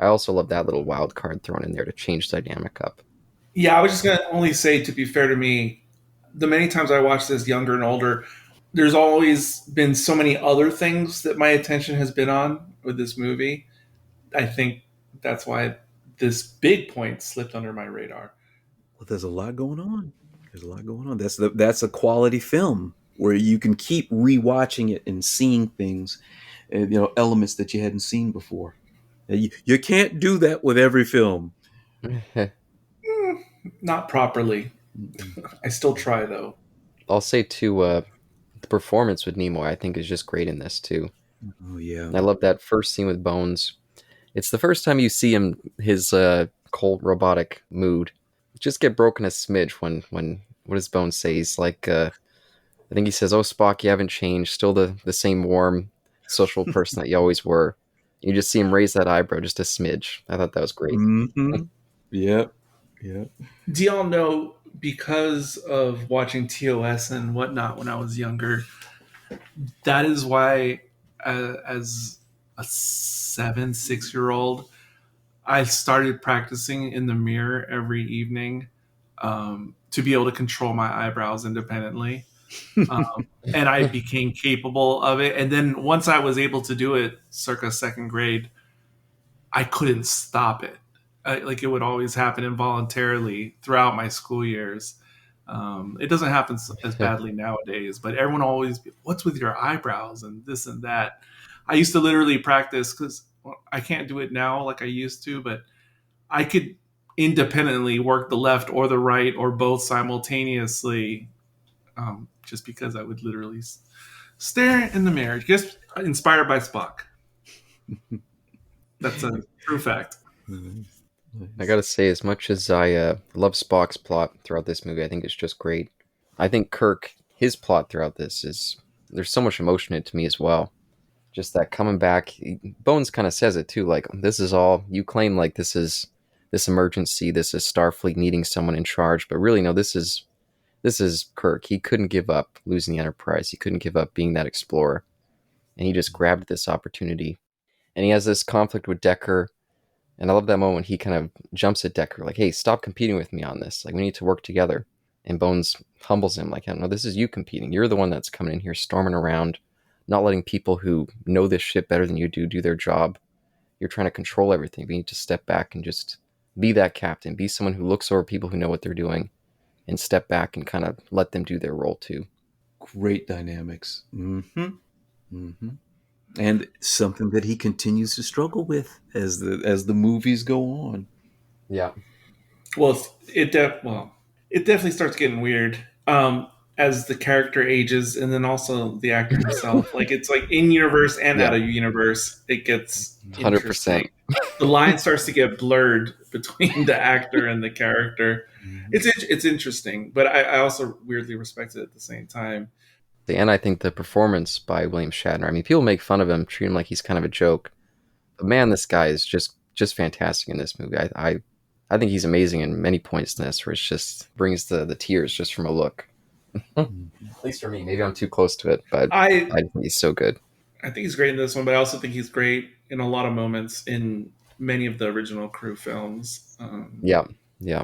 I also love that little wild card thrown in there to change the dynamic up. Yeah, I was just going to only say, to be fair to me, the many times I watched this younger and older, there's always been so many other things that my attention has been on with this movie. I think that's why this big point slipped under my radar. Well, there's a lot going on. That's a quality film where you can keep rewatching it and seeing things, elements that you hadn't seen before. You can't do that with every film. Not properly. I still try, though. I'll say too, the performance with Nimoy I think is just great in this too. Oh yeah, I love that first scene with Bones. It's the first time you see him, his cold robotic mood just get broken a smidge when what does Bones say? He's like, I think he says, "Oh Spock, you haven't changed. Still the same warm, social person that you always were." You just see him raise that eyebrow just a smidge. I thought that was great. Mm-hmm. Yeah. Do y'all know, because of watching TOS and whatnot when I was younger, that is why, as a 6-year-old, I started practicing in the mirror every evening to be able to control my eyebrows independently. And I became capable of it. And then once I was able to do it, circa second grade, I couldn't stop it. Like it would always happen involuntarily throughout my school years. It doesn't happen as badly nowadays, but everyone always, what's with your eyebrows and this and that? I used to literally practice because I can't do it now like I used to, but I could independently work the left or the right or both simultaneously, just because I would literally stare in the mirror, just inspired by Spock. That's a true fact. I gotta say, as much as I love Spock's plot throughout this movie, I think it's just great. I think Kirk, his plot throughout this there's so much emotion in it to me as well. Just that coming back, Bones kind of says it too, like, this is all, you claim like this is this emergency, this is Starfleet needing someone in charge, but really no, this is Kirk. He couldn't give up losing the Enterprise. He couldn't give up being that explorer. And he just grabbed this opportunity. And he has this conflict with Decker. And I love that moment when he kind of jumps at Decker, like, hey, stop competing with me on this. Like, we need to work together. And Bones humbles him, like, no, this is you competing. You're the one that's coming in here storming around, not letting people who know this shit better than you do their job. You're trying to control everything. We need to step back and just be that captain. Be someone who looks over people who know what they're doing and step back and kind of let them do their role too. Great dynamics. Mm-hmm. Mm-hmm. And something that he continues to struggle with as the movies go on. Yeah. Well, it definitely starts getting weird. as the character ages, and then also the actor himself. Like it's like in universe and Yeah. out of universe, it gets 100%. interesting. The line starts to get blurred between the actor and the character. It's interesting, but I also weirdly respect it at the same time. And I think the performance by William Shatner. I mean, people make fun of him, treat him like he's kind of a joke. But man, this guy is just fantastic in this movie. I think he's amazing in many points in this, where it just brings the tears just from a look. At least for me. Maybe I'm too close to it, but I think he's so good. I think he's great in this one, but I also think he's great in a lot of moments in many of the original crew films. Yeah.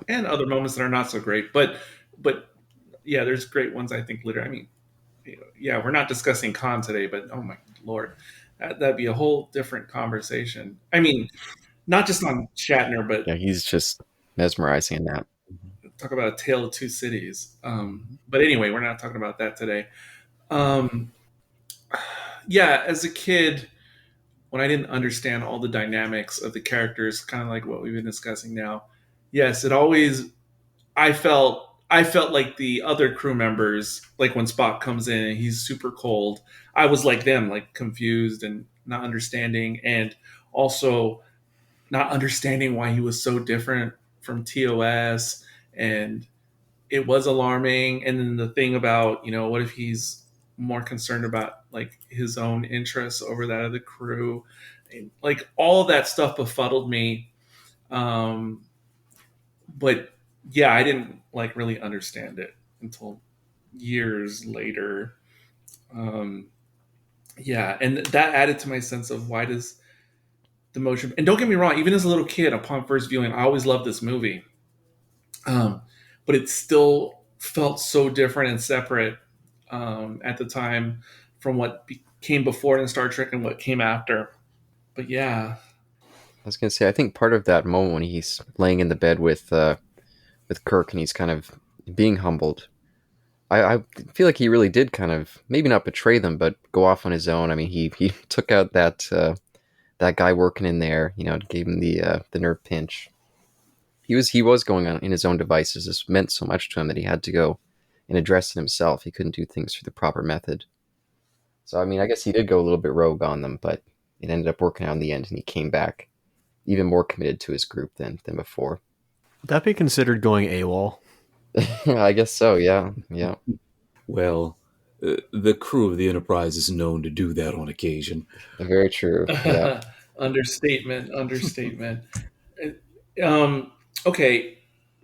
And other moments that are not so great, but yeah, there's great ones. I think literally. I mean, yeah, we're not discussing Khan today, but oh my Lord, that'd be a whole different conversation. I mean, not just on Shatner, but Yeah, he's just mesmerizing in that. talk about a tale of two cities. But anyway, we're not talking about that today. Yeah, as a kid, when I didn't understand all the dynamics of the characters, kind of like what we've been discussing now, yes, I felt like the other crew members, like when Spock comes in and he's super cold, I was like them, like confused and not understanding, and also not understanding why he was so different from TOS, and it was alarming. And then the thing about, what if he's more concerned about like his own interests over that of the crew, and, like all of that stuff befuddled me. But yeah, I didn't like really understand it until years later. Yeah, and that added to my sense of why does the motion. And don't get me wrong, even as a little kid, upon first viewing, I always loved this movie. But it still felt so different and separate at the time from what came before in Star Trek and what came after. But yeah, I was gonna say, I think part of that moment when he's laying in the bed with Kirk and he's kind of being humbled, I feel like he really did kind of maybe not betray them, but go off on his own. I mean, he took out that guy working in there, gave him the nerve pinch. He was going on in his own devices. This meant so much to him that he had to go and address it himself. He couldn't do things through the proper method. So I mean, I guess he did go a little bit rogue on them, but it ended up working out in the end, and he came back even more committed to his group than before. Would that be considered going AWOL? I guess so, yeah. Well, the crew of the Enterprise is known to do that on occasion. Very true, yeah. Understatement. Okay,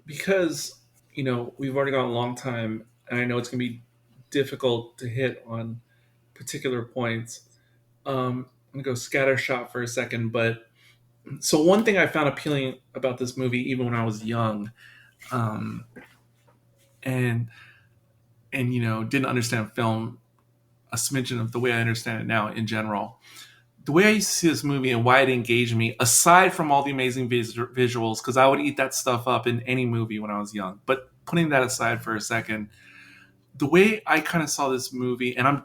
because, we've already gone a long time, and I know it's going to be difficult to hit on particular points. I'm going to go scattershot for a second, but so one thing I found appealing about this movie, even when I was young, and didn't understand film a smidgen of the way I understand it now in general. The way I used to see this movie and why it engaged me, aside from all the amazing visuals, because I would eat that stuff up in any movie when I was young. But putting that aside for a second, the way I kind of saw this movie, and I'm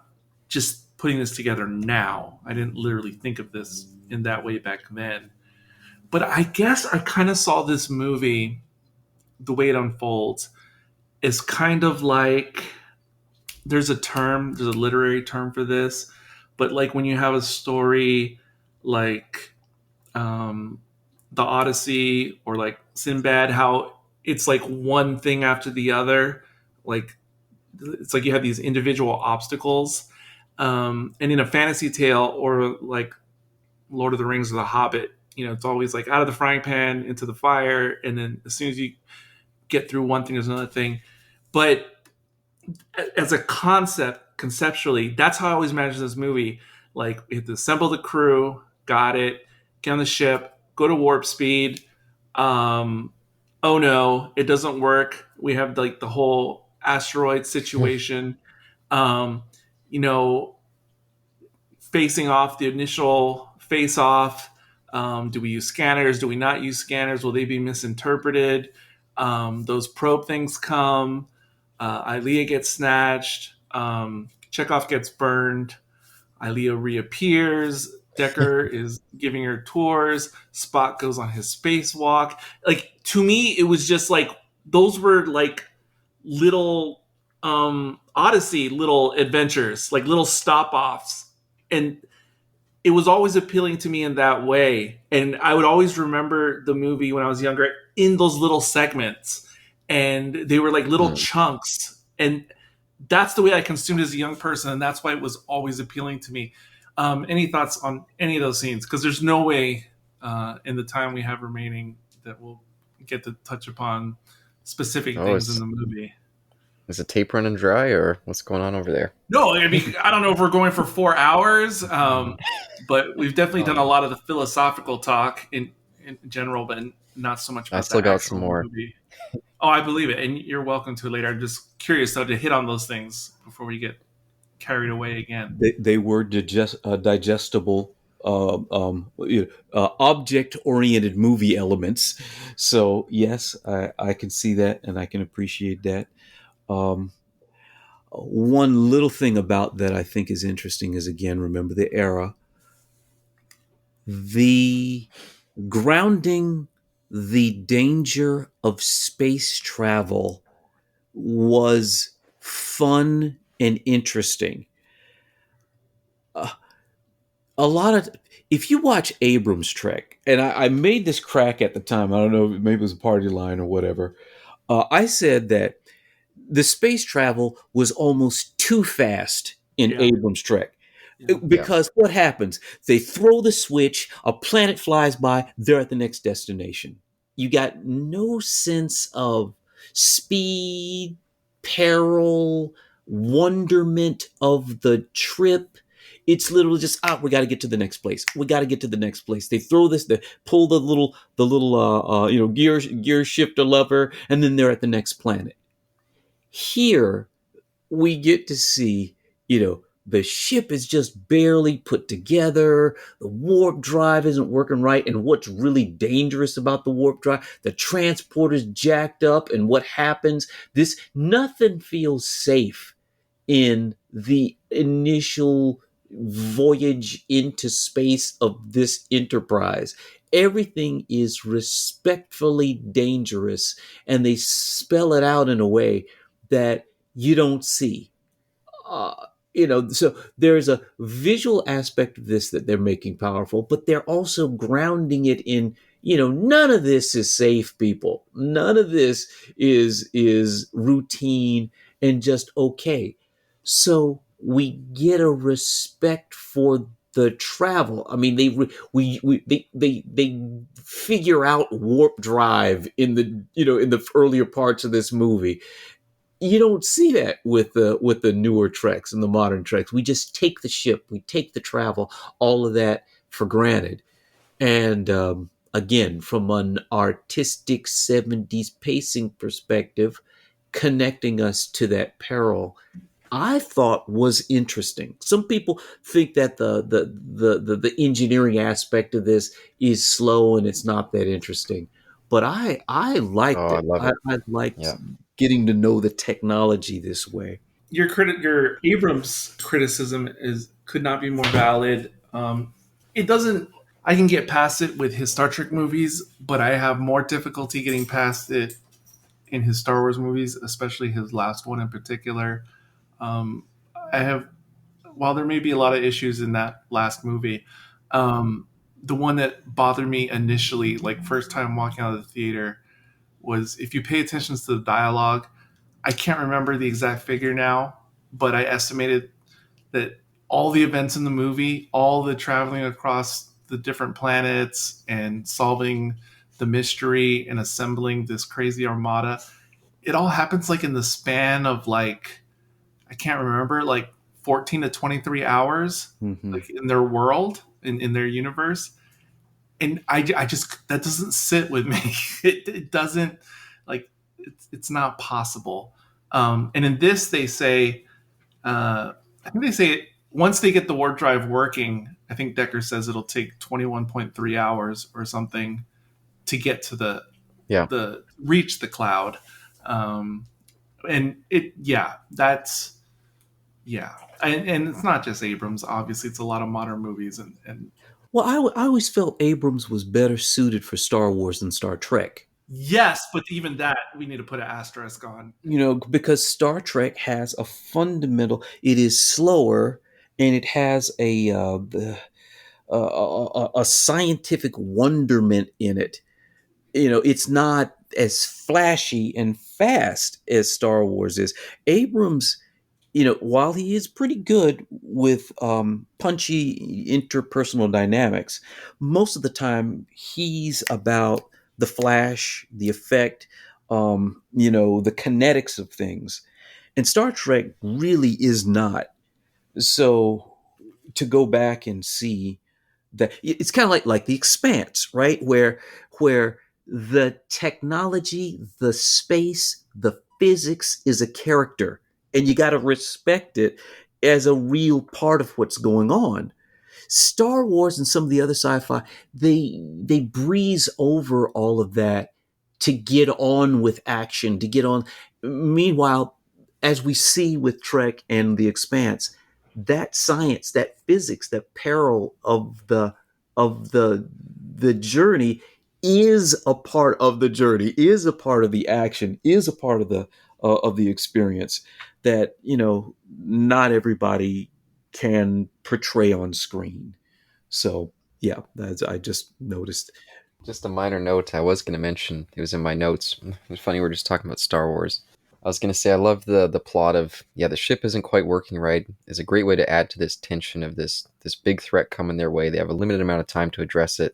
just putting this together now, I didn't literally think of this in that way back then. But I guess I kind of saw this movie, the way it unfolds, is kind of like, there's a literary term for this, but like when you have a story like the Odyssey or like Sinbad, how it's like one thing after the other, like it's like you have these individual obstacles, and in a fantasy tale or like Lord of the Rings or The Hobbit, it's always like out of the frying pan into the fire, and then as soon as you get through one thing, there's another thing. But as a concept, conceptually, that's how I always imagine this movie. Like, we have to assemble the crew, got it, get on the ship, go to warp speed. Oh no, it doesn't work. We have like the whole asteroid situation. Facing off the initial face off. Do we use scanners? Do we not use scanners? Will they be misinterpreted? Those probe things come. Ilea gets snatched. Chekhov gets burned. Ilea reappears. Decker is giving her tours. Spock goes on his spacewalk. Like, to me, it was just like, those were like little Odyssey little adventures, like little stop offs. And it was always appealing to me in that way. And I would always remember the movie when I was younger in those little segments. And they were like little chunks. And that's the way I consumed as a young person. And that's why it was always appealing to me. Any thoughts on any of those scenes? Because there's no way in the time we have remaining that we'll get to touch upon specific things in the movie. Is the tape running dry, or what's going on over there? No, I mean, I don't know if we're going for 4 hours, but we've definitely done a lot of the philosophical talk in general, but not so much about I still the got actual some more. movie. Oh, I believe it, and you're welcome to it later. I'm just curious, though, to hit on those things before we get carried away again. They were digestible, object-oriented movie elements. So yes, I can see that, and I can appreciate that. One little thing about that I think is interesting is, again, remember the era. The grounding the danger of space travel was fun and interesting. A lot of, if you watch Abrams' Trek, and I made this crack at the time, I don't know, maybe it was a party line or whatever. I said that the space travel was almost too fast in Abrams' Trek. Because what happens? They throw the switch, a planet flies by, they're at the next destination. You got no sense of speed, peril, wonderment of the trip. It's literally just, we got to get to the next place. We got to get to the next place. They throw this, they pull the little gear shifter lever, and then they're at the next planet. Here, we get to see, the ship is just barely put together. The warp drive isn't working right. And what's really dangerous about the warp drive, the transporter's jacked up, and what happens? Nothing feels safe in the initial voyage into space of this Enterprise. Everything is respectfully dangerous, and they spell it out in a way that you don't see. So there's a visual aspect of this that they're making powerful, but they're also grounding it in, none of this is safe, people. None of this is routine and just okay. So we get a respect for the travel. I mean, they figure out warp drive in the earlier parts of this movie. You don't see that with the newer Treks and the modern Treks. We just take the ship, we take the travel, all of that for granted. And again, from an artistic 70s pacing perspective, connecting us to that peril, I thought was interesting. Some people think that the engineering aspect of this is slow and it's not that interesting. But I liked it. I love it. I liked getting to know the technology this way. Your Abrams criticism could not be more valid. It doesn't. I can get past it with his Star Trek movies, but I have more difficulty getting past it in his Star Wars movies, especially his last one in particular. While there may be a lot of issues in that last movie, the one that bothered me initially, like first time walking out of the theater, was if you pay attention to the dialogue. I can't remember the exact figure now, but I estimated that all the events in the movie, all the traveling across the different planets and solving the mystery and assembling this crazy armada, it all happens like in the span of I can't remember, 14 to 23 hours, like in their world, in their universe. And I just, that doesn't sit with me. It doesn't, it's not possible. And in this, they say, I think they say once they get the warp drive working, I think Decker says it'll take 21.3 hours or something to get to reach the cloud. And it's not just Abrams. Obviously, it's a lot of modern movies. And Well, I always felt Abrams was better suited for Star Wars than Star Trek. Yes, but even that we need to put an asterisk on. Because Star Trek has a fundamental. It is slower, and it has a scientific wonderment in it. It's not as flashy and fast as Star Wars is. Abrams, while he is pretty good with punchy interpersonal dynamics, most of the time he's about the flash, the effect, the kinetics of things. And Star Trek really is not. So to go back and see that, it's kind of like the Expanse, right? Where the technology, the space, the physics is a character, and you got to respect it as a real part of what's going on. Star Wars and some of the other sci-fi, they breeze over all of that to get on with action, to get on. Meanwhile, as we see with Trek and The Expanse, that science, that physics, that peril of the journey is a part of the journey, is a part of the action, is a part of the experience that not everybody can portray on screen. So yeah, I just noticed. Just a minor note I was going to mention. It was in my notes. It's funny we're just talking about Star Wars. I was going to say I love the plot of the ship isn't quite working right. Is a great way to add to this tension of this big threat coming their way. They have a limited amount of time to address it,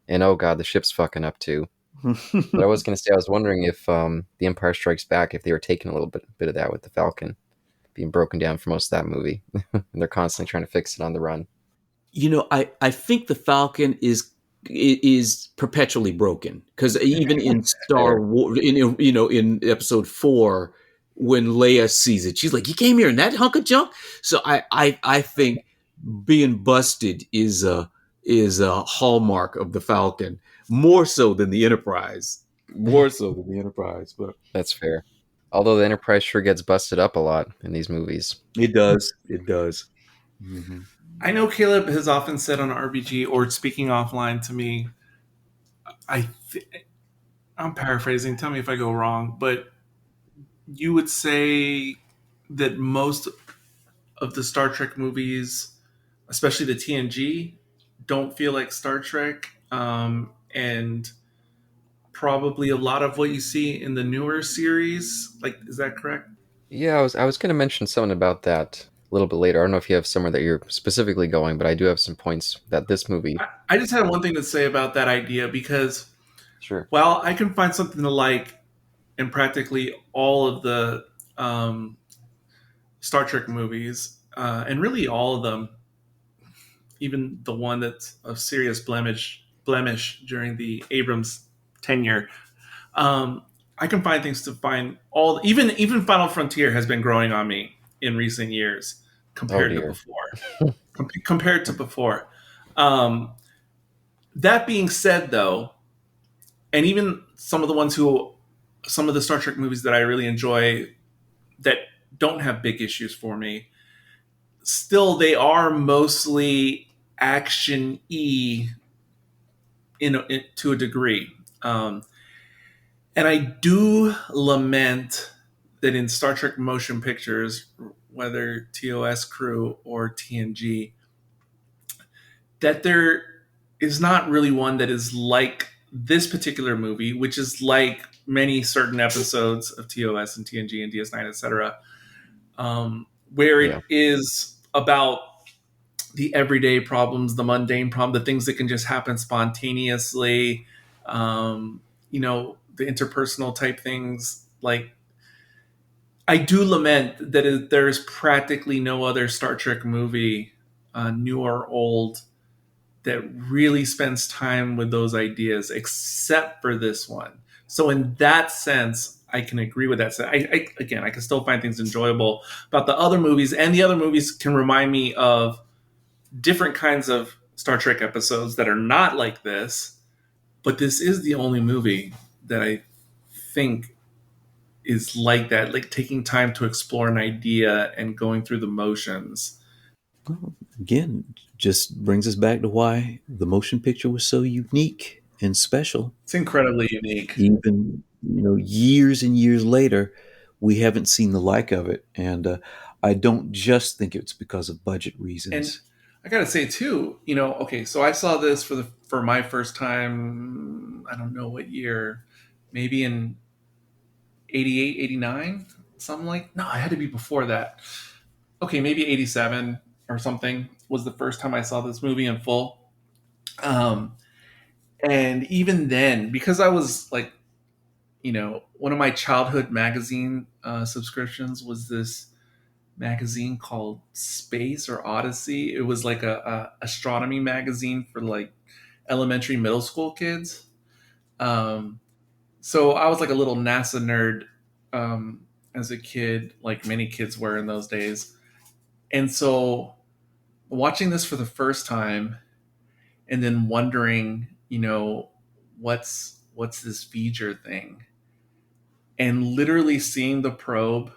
and oh god, the ship's fucking up too. But I was going to say I was wondering if The Empire Strikes Back, if they were taking a little bit of that with the Falcon being broken down for most of that movie, and they're constantly trying to fix it on the run. I think the Falcon is perpetually broken, because even in Star Wars, in Episode 4, when Leia sees it, she's like, "You came here in that hunk of junk." So I think being busted is a hallmark of the Falcon, more so than the Enterprise. More so than the Enterprise, but That's fair. Although the Enterprise sure gets busted up a lot in these movies. it does. It does. Mm-hmm. I know Caleb has often said on RBG, or speaking offline to me, I'm paraphrasing, tell me if I go wrong, but you would say that most of the Star Trek movies, especially the TNG, don't feel like Star Trek, and probably a lot of what you see in the newer series. Like, is that correct? Yeah, I was going to mention something about that a little bit later. I don't know if you have somewhere that you're specifically going, but I do have some points that this movie. I just had one thing to say about that idea, because Sure. while I can find something to like in practically all of the Star Trek movies, and really all of them, even the one that's a serious blemish during the Abrams tenure, I can find things to find all. Even Final Frontier has been growing on me in recent years compared to before. Compared to before. That being said, though, and even some of the Star Trek movies that I really enjoy that don't have big issues for me, still they are mostly action-y to a degree. And I do lament that in Star Trek motion pictures, whether TOS crew or TNG, that there is not really one that is like this particular movie, which is like many certain episodes of TOS and TNG and DS9, etc., where it is about the everyday problems, the mundane problem, the things that can just happen spontaneously, the interpersonal type things. Like, I do lament that there is practically no other Star Trek movie, new or old, that really spends time with those ideas, except for this one. So in that sense, I can agree with that. So I can still find things enjoyable about the other movies, and the other movies can remind me of different kinds of Star Trek episodes that are not like this. But this is the only movie that I think is like that, like taking time to explore an idea and going through the motions. Again, just brings us back to why the motion picture was so unique. and special. It's incredibly unique. Even years and years later, we haven't seen the like of it, and I don't just think it's because of budget reasons. And I gotta say too, okay, so I saw this for my first time. I don't know what year, maybe in 88, 89, something like. No, it had to be before that. Okay, maybe 87 or something was the first time I saw this movie in full. And even then, because I was like, one of my childhood magazine subscriptions was this magazine called Space or Odyssey. It was like a astronomy magazine for like elementary, middle school kids. So I was like a little NASA nerd as a kid, like many kids were in those days. And so watching this for the first time and then wondering, what's this Voyager thing? And literally seeing the probe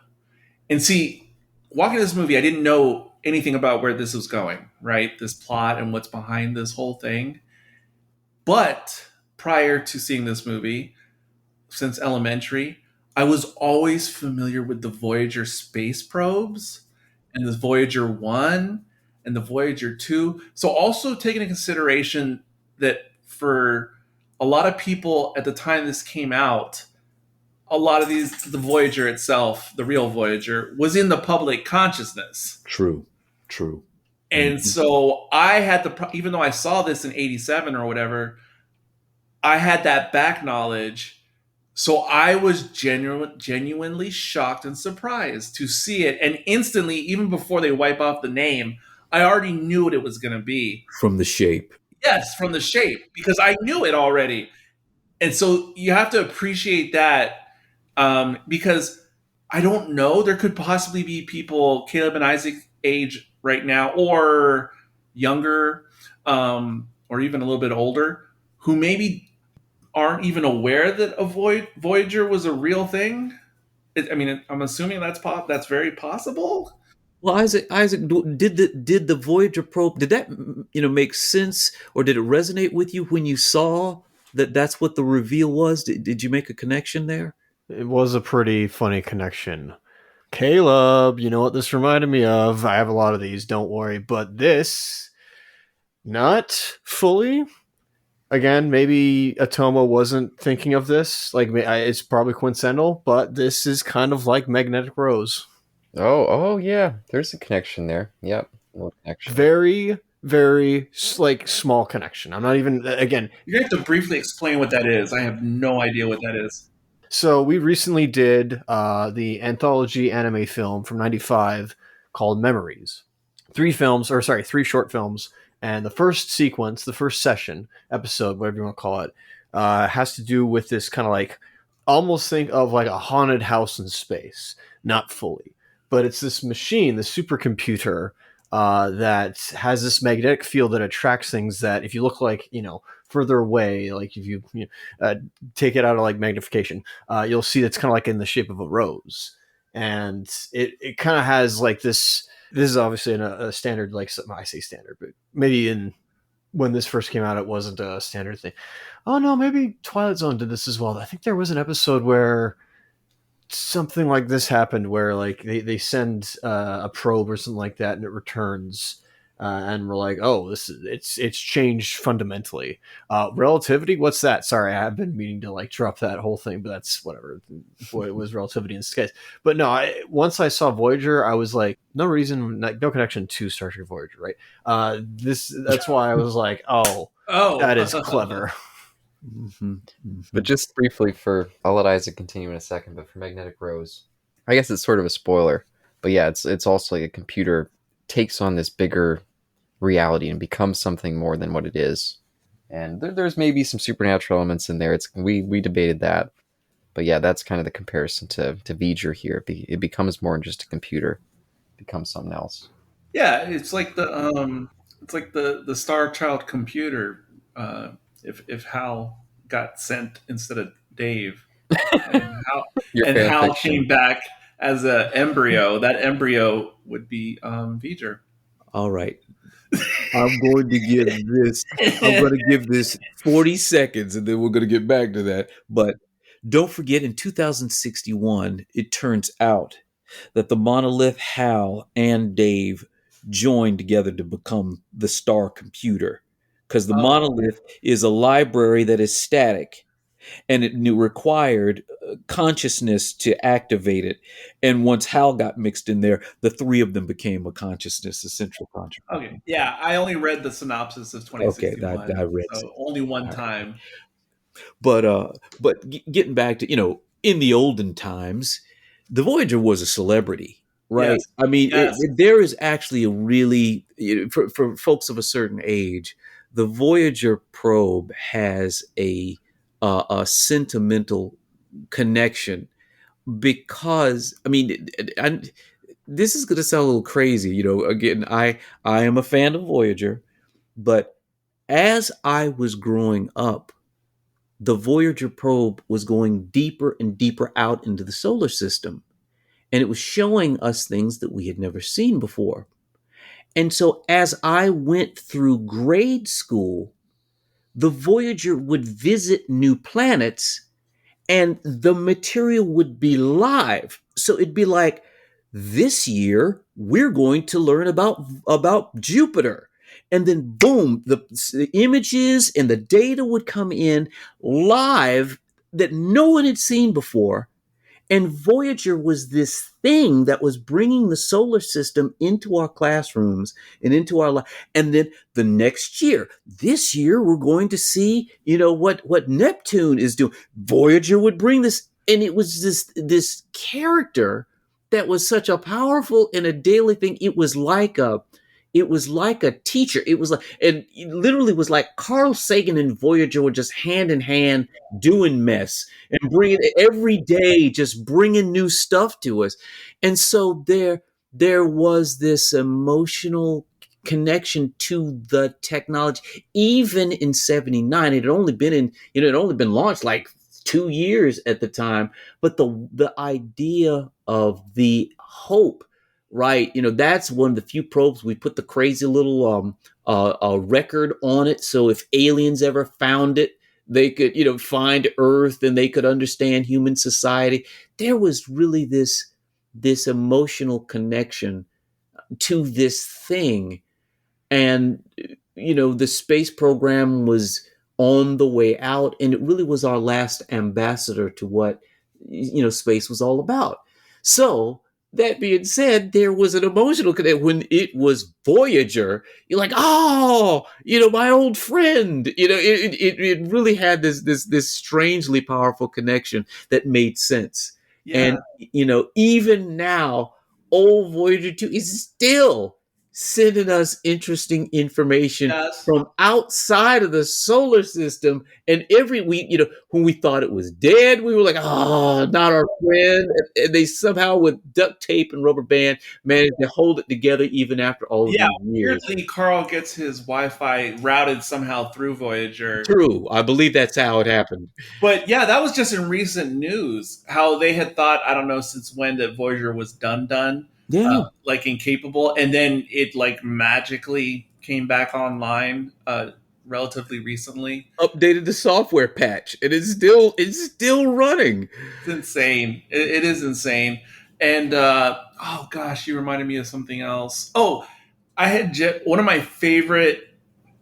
and see, walking this movie, I didn't know anything about where this was going, right? This plot and what's behind this whole thing. But prior to seeing this movie, since elementary, I was always familiar with the Voyager space probes and the Voyager 1 and the Voyager 2. So also taking into consideration that for a lot of people at the time this came out, a lot of the Voyager itself, the real Voyager, was in the public consciousness. True. And so I had even though I saw this in 87 or whatever, I had that back knowledge. So I was genuinely shocked and surprised to see it. And instantly, even before they wipe off the name, I already knew what it was going to be. From the shape. Yes, from the shape, because I knew it already. And so you have to appreciate that. Because I don't know, there could possibly be people Caleb and Isaac's age right now, or younger, or even a little bit older, who maybe aren't even aware that a Voyager was a real thing. I'm assuming that's very possible. Well, Isaac, did the Voyager probe, did that make sense, or did it resonate with you when you saw that's what the reveal was? Did you make a connection there? It was a pretty funny connection. Caleb, you know what this reminded me of? I have a lot of these, don't worry. But this, not fully. Again, maybe Atoma wasn't thinking of this. Like, it's probably coincidental, but this is kind of like Magnetic Rose. Oh, yeah. There's a connection there. Yep. Little connection. Very, very small connection. I'm not even, again. You're going to have to briefly explain what that is. I have no idea what that is. So we recently did the anthology anime film from 95 called Memories. 3 short films. And the first sequence, the first session, episode, whatever you want to call it, has to do with this kind of like, almost think of like a haunted house in space. Not fully. But it's this machine, this supercomputer, that has this magnetic field that attracts things that if you look like, further away, like if you take it out of like magnification, you'll see it's kind of like in the shape of a rose. And it kind of has like this is obviously a standard, like I say standard, but maybe when this first came out, it wasn't a standard thing. Oh no, maybe Twilight Zone did this as well. I think there was an episode where something like this happened where like they send a probe or something like that and it returns and we're like, oh, it's changed fundamentally. Relativity, what's that? Sorry, I have been meaning to like drop that whole thing, but that's whatever. Boy, it was relativity in this case. But no, once I saw Voyager, I was like, no reason, no connection to Star Trek Voyager, right? That's why I was like, oh, that is clever. But just briefly I'll let Isaac continue in a second, but for Magnetic Rose, I guess it's sort of a spoiler, but yeah, it's also like a computer takes on this bigger reality and becomes something more than what it is. And there's maybe some supernatural elements in there. We debated that, but yeah, that's kind of the comparison to Voyager here. It becomes more than just a computer, it becomes something else. Yeah, it's like the Star Child computer. If Hal got sent instead of Dave, and Hal came back as an embryo, that embryo would be Voyager. All right. I'm going to give this. I'm going to give this 40 seconds, and then we're going to get back to that. But don't forget, in 2061, it turns out that the monolith Hal and Dave joined together to become the Star Computer, because the monolith is a library that is static, and it required consciousness to activate it. And once Hal got mixed in there, the three of them became a consciousness, a central consciousness. Okay, yeah, I only read the synopsis of 2061, Okay, I read so only one time. But getting back to, in the olden times, the Voyager was a celebrity, right? Yes. I mean, Yes. there is actually a really, for folks of a certain age, the Voyager probe has a sentimental connection, because, I mean, this is going to sound a little crazy. Again, I am a fan of Voyager, but as I was growing up, the Voyager probe was going deeper and deeper out into the solar system, and it was showing us things that we had never seen before. And so as I went through grade school, the Voyager would visit new planets, and the material would be live. So it'd be like, this year we're going to learn about Jupiter. And then boom, the images and the data would come in live that no one had seen before. And Voyager was this thing that was bringing the solar system into our classrooms and into our life. And then the next year, this year, we're going to see, what Neptune is doing. Voyager would bring this, and it was this character that was such a powerful and a daily thing. It was like a teacher. It was like, and it literally was like Carl Sagan and Voyager were just hand in hand doing mess and bringing every day, just bringing new stuff to us. And so there was this emotional connection to the technology. Even in 79, it had only been launched like 2 years at the time, but the idea of the hope, right? That's one of the few probes we put the crazy little record on it. So if aliens ever found it, they could, find Earth, and they could understand human society. There was really this emotional connection to this thing. And, the space program was on the way out, and it really was our last ambassador to what, space was all about. So, that being said, there was an emotional connection when it was Voyager. You're like, oh, my old friend. It really had this strangely powerful connection that made sense. Yeah. And even now, old Voyager 2 is still sending us interesting information from outside of the solar system. And every week, when we thought it was dead, we were like, oh, not our friend. And they somehow, with duct tape and rubber band, managed to hold it together even after all of these years. Weirdly, Carl gets his Wi-Fi routed somehow through Voyager. True. I believe that's how it happened. But yeah, that was just in recent news, how they had thought, I don't know since when, that Voyager was done. Yeah. Like incapable, and then it like magically came back online relatively recently. Updated the software patch, and it's still running. It's insane. It is insane. And oh gosh, you reminded me of something else. Oh, I had one of my favorite,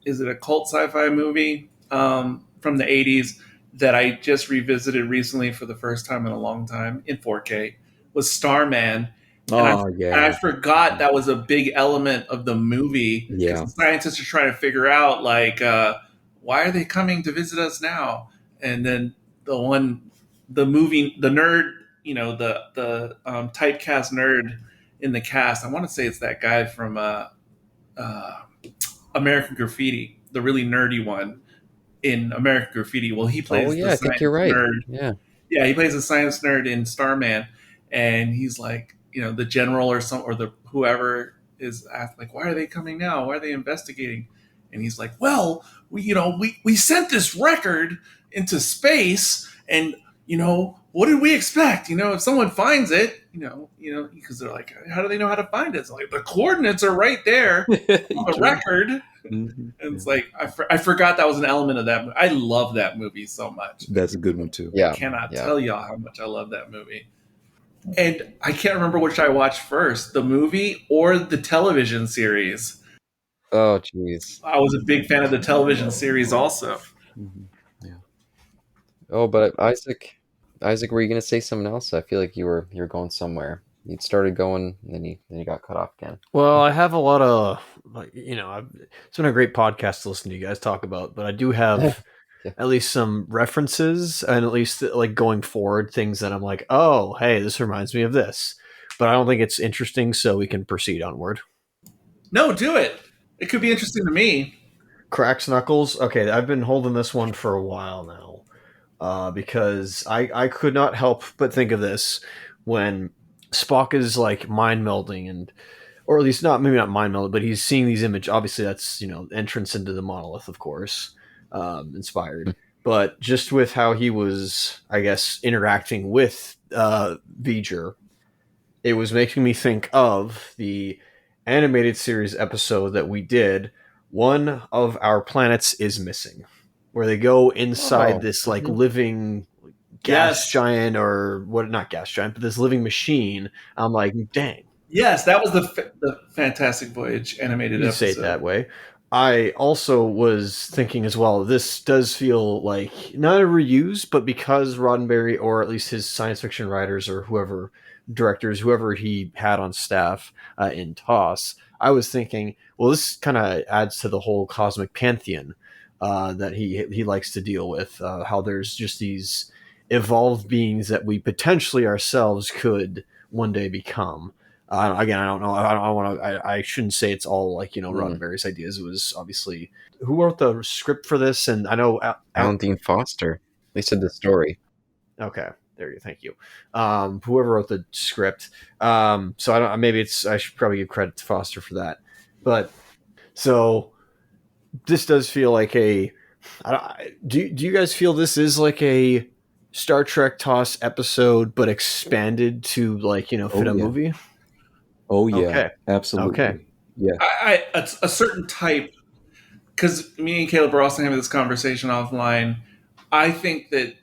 is it a cult sci-fi movie from the 80s that I just revisited recently for the first time in a long time in 4K, was Starman. And I forgot that was a big element of the movie. Yeah. The scientists are trying to figure out, like, why are they coming to visit us now? And then the nerd, the typecast nerd in the cast, I want to say it's that guy from American Graffiti, the really nerdy one in American Graffiti. Well, he plays the I think you're right. nerd. Yeah, he plays a science nerd in Starman, and he's like, the general or the whoever is asked, like, why are they coming now? Why are they investigating? And he's like, well, we sent this record into space, and what did we expect? If someone finds it, because they're like, how do they know how to find it? It's like the coordinates are right there on the record. Mm-hmm. And it's like I forgot that was an element of that. I love that movie so much. That's a good one too. Yeah, I cannot tell y'all how much I love that movie. And I can't remember which I watched first, the movie or the television series. Oh, jeez. I was a big fan of the television series also. Mm-hmm. Yeah. Oh, but Isaac, were you gonna say something else? I feel like you were going somewhere. You started going, and then you got cut off again. Well, I have a lot of, it's been a great podcast to listen to you guys talk about, but I do have Yeah. at least some references and at least like going forward things that I'm like, oh, hey, this reminds me of this. But I don't think it's interesting, so we can proceed onward. No, do it. It could be interesting to me. Cracks Knuckles. Okay, I've been holding this one for a while now because I could not help but think of this when Spock is like mind melding or at least maybe not mind melding, but he's seeing these images. Obviously, that's entrance into the monolith, of course, inspired. But just with how he was, I guess, interacting with Voyager, it was making me think of the animated series episode that we did. One of our planets is missing, where they go inside this like living gas giant or what? Not gas giant, but this living machine. I'm like, dang. Yes, that was the Fantastic Voyage animated episode. Say it that way. I also was thinking as well, this does feel like not a reuse, but because Roddenberry, or at least his science fiction writers or whoever, directors, whoever he had on staff in TOS, I was thinking, well, this kind of adds to the whole cosmic pantheon that he likes to deal with, how there's just these evolved beings that we potentially ourselves could one day become. Again, I don't know. I don't want to. I shouldn't say it's all like Roddenberry's ideas. It was obviously who wrote the script for this, and I know Alan Dean Foster. They said the story. Okay, there you. Thank you. Whoever wrote the script. So I don't. Maybe I should probably give credit to Foster for that. But so this does feel like a. Do you guys feel this is like a Star Trek TOS episode, but expanded to like fit a movie? Oh yeah, okay. Absolutely. Okay, yeah. A certain type, because me and Caleb were also having this conversation offline. I think that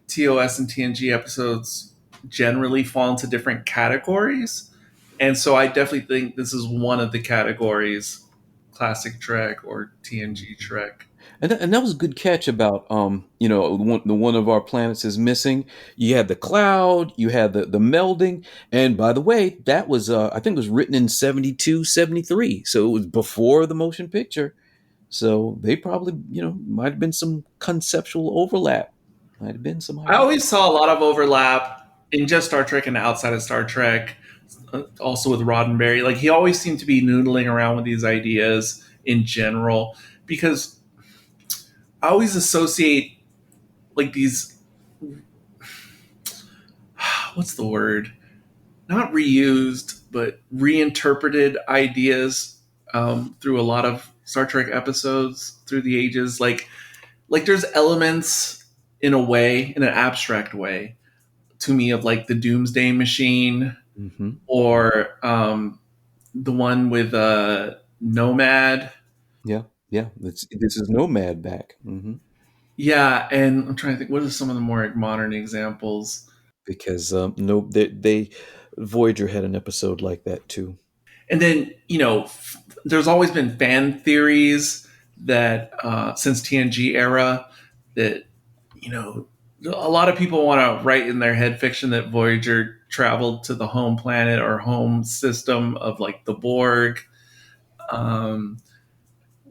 TOS and TNG episodes generally fall into different categories, and so I definitely think this is one of the categories: classic Trek or TNG Trek. And that was a good catch about the one of our planets is missing. You had the cloud, you had the melding, and by the way, that was I think it was written in 72, 73, so it was before the motion picture. So they probably might have been some conceptual overlap. Might have been some. I always saw a lot of overlap in just Star Trek and outside of Star Trek. Also with Roddenberry, like he always seemed to be noodling around with these ideas in general because. I always associate like these, what's the word? Not reused, but reinterpreted ideas through a lot of Star Trek episodes through the ages. Like there's elements in a way, in an abstract way, to me of like the Doomsday Machine or the one with Nomad. Yeah, this is Nomad back. Mm-hmm. Yeah, and I'm trying to think, what are some of the more modern examples? Because they Voyager had an episode like that too. And then there's always been fan theories that since TNG era that a lot of people want to write in their head fiction that Voyager traveled to the home planet or home system of like the Borg.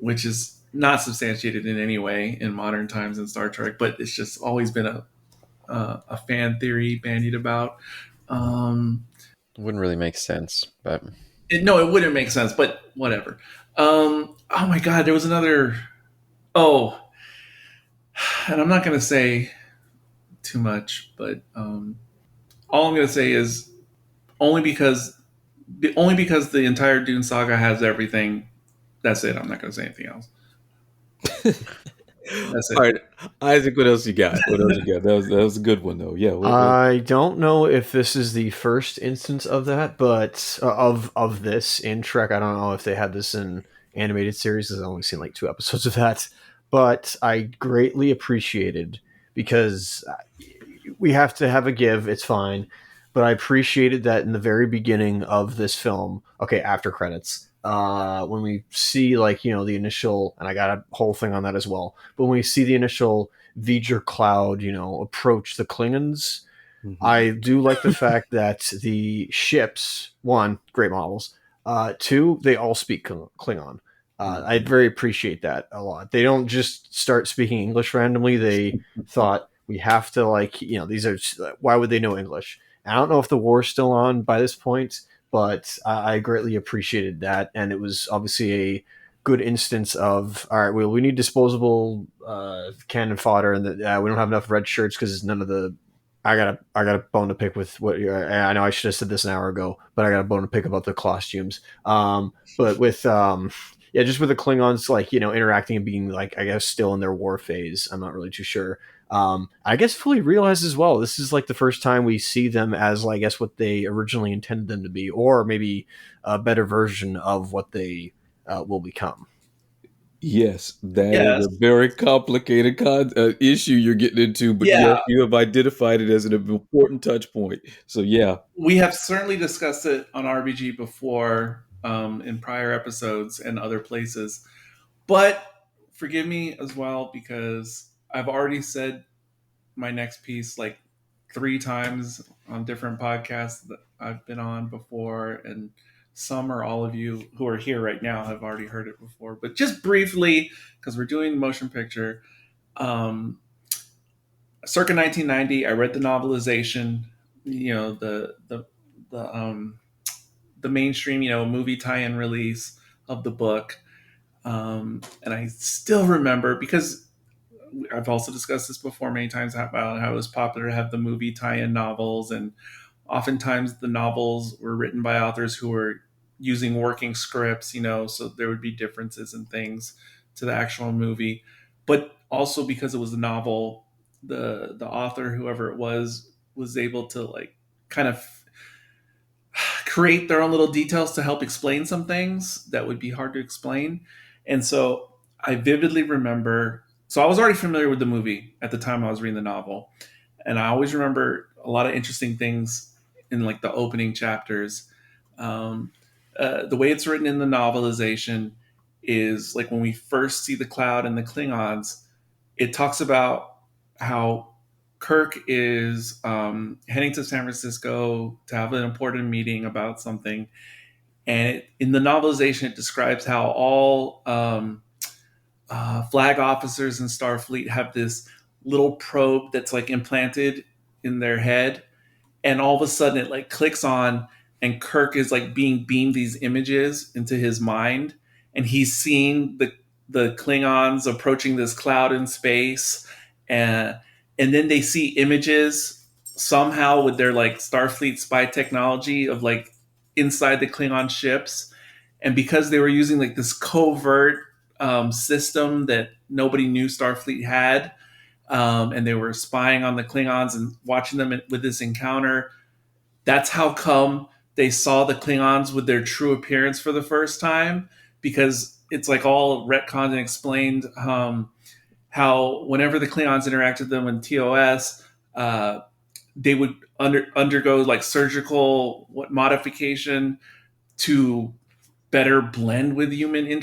Which is not substantiated in any way in modern times in Star Trek, but it's just always been a fan theory bandied about. It wouldn't really make sense, but it wouldn't make sense, but whatever. Oh my God, there was another. Oh, and I'm not going to say too much, but all I'm going to say is only because the entire Dune saga has everything. That's it. I'm not going to say anything else. That's All it. right, Isaac, what else you got? What else you got? That was a good one though. Yeah. I don't know if this is the first instance of that, but of this in Trek. I don't know if they had this in animated series. I've only seen like 2 episodes of that, but I greatly appreciated because we have to have a give. It's fine, but I appreciated that in the very beginning of this film. Okay, after credits. When we see like the initial, and I got a whole thing on that as well. But when we see the initial Voyager cloud, approach the Klingons, I do like the fact that the ships, one, great models, two, they all speak Klingon. I very appreciate that a lot. They don't just start speaking English randomly. They thought we have to these are why would they know English? I don't know if the war's still on by this point, but I greatly appreciated that, and it was obviously a good instance of all right. Well, we need disposable cannon fodder, and we don't have enough red shirts because none of the. I got a bone to pick with what I know. I should have said this an hour ago, but I got a bone to pick about the costumes. But with just with the Klingons, interacting and being I guess still in their war phase. I'm not really too sure. I guess fully realized as well. This is the first time we see them as I guess what they originally intended them to be, or maybe a better version of what they will become. Yes, that is a very complicated issue you're getting into, but yes, you have identified it as an important touch point. So yeah, we have certainly discussed it on RBG before in prior episodes and other places. But forgive me as well because I've already said my next piece 3 times on different podcasts that I've been on before, and some or all of you who are here right now have already heard it before. But just briefly, because we're doing motion picture, circa 1990, I read the novelization, the mainstream, movie tie-in release of the book. And I still remember, because I've also discussed this before many times about how it was popular to have the movie tie-in novels, and oftentimes the novels were written by authors who were using working scripts, so there would be differences in things to the actual movie. But also because it was a novel, the author, whoever it was able to kind of create their own little details to help explain some things that would be hard to explain. And so I vividly remember, so I was already familiar with the movie at the time I was reading the novel. And I always remember a lot of interesting things in the opening chapters. The way it's written in the novelization is when we first see the cloud and the Klingons, it talks about how Kirk is heading to San Francisco to have an important meeting about something. And in the novelization, it describes how all flag officers in Starfleet have this little probe that's implanted in their head. And all of a sudden it clicks on, and Kirk is being beamed these images into his mind. And he's seeing the Klingons approaching this cloud in space. And then they see images somehow with their Starfleet spy technology of inside the Klingon ships. And because they were using this covert system that nobody knew Starfleet had, and they were spying on the Klingons and watching them with this encounter, that's how come they saw the Klingons with their true appearance for the first time, because it's all retconned and explained how whenever the Klingons interacted with them in TOS, they would undergo surgical modification to better blend with human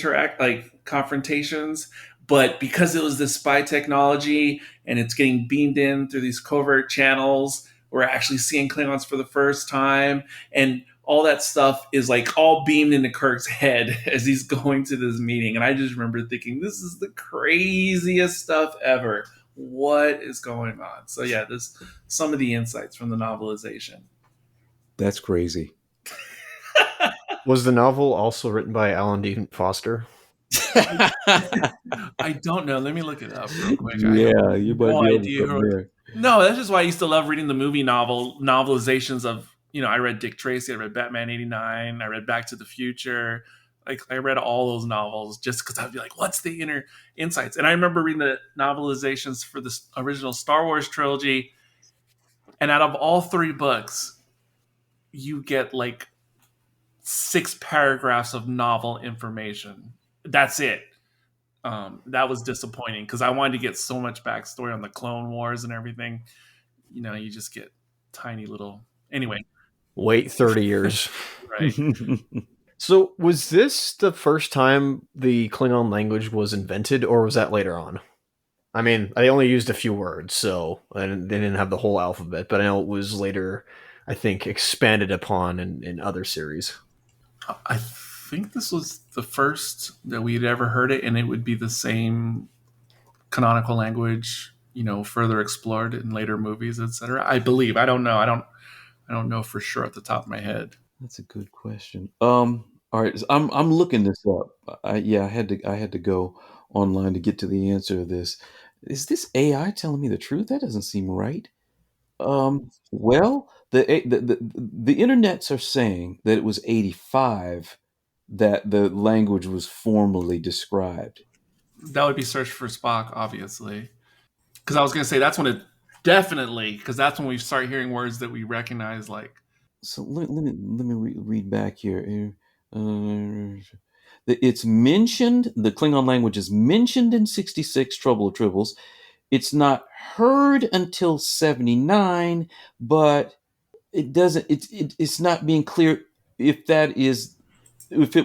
confrontations. But because it was this spy technology and it's getting beamed in through these covert channels, we're actually seeing Klingons for the first time, and all that stuff is all beamed into Kirk's head as he's going to this meeting. And I just remember thinking, this is the craziest stuff ever. What is going on? So yeah, this some of the insights from the novelization. That's crazy. Was the novel also written by Alan D. Foster? I don't know. Let me look it up real quick. Yeah, you might be able to there. No, that's just why I used to love reading the movie novelizations of, I read Dick Tracy, I read Batman '89, I read Back to the Future, Like I read all those novels just because I'd be like, what's the inner insights? And I remember reading the novelizations for the original Star Wars trilogy. And out of all 3 books, you get like 6 paragraphs of novel information. That's it. That was disappointing because I wanted to get so much backstory on the Clone Wars and everything. You know, you just get tiny little. Anyway, Wait 30 years. right. So, was this the first time the Klingon language was invented, or was that later on? I mean, I only used a few words, so they didn't have the whole alphabet, but I know it was later, I think, expanded upon in other series. I think this was the first that we'd ever heard it, and it would be the same canonical language, you know, further explored in later movies, etc. I believe. I don't know. I don't know for sure at the top of my head. That's a good question. All right, so I'm looking this up. I had to go online to get to the answer to this. Is this AI telling me the truth? That doesn't seem right. Well, the internets are saying that it was 85 that the language was formally described. That would be search for Spock, obviously. Because I was going to say that's when it definitely, because that's when we start hearing words that we recognize, like. So let me read back here. It's mentioned, the Klingon language is mentioned in 66, Trouble of Tribbles. It's not heard until 79, but it doesn't. It's not being clear if it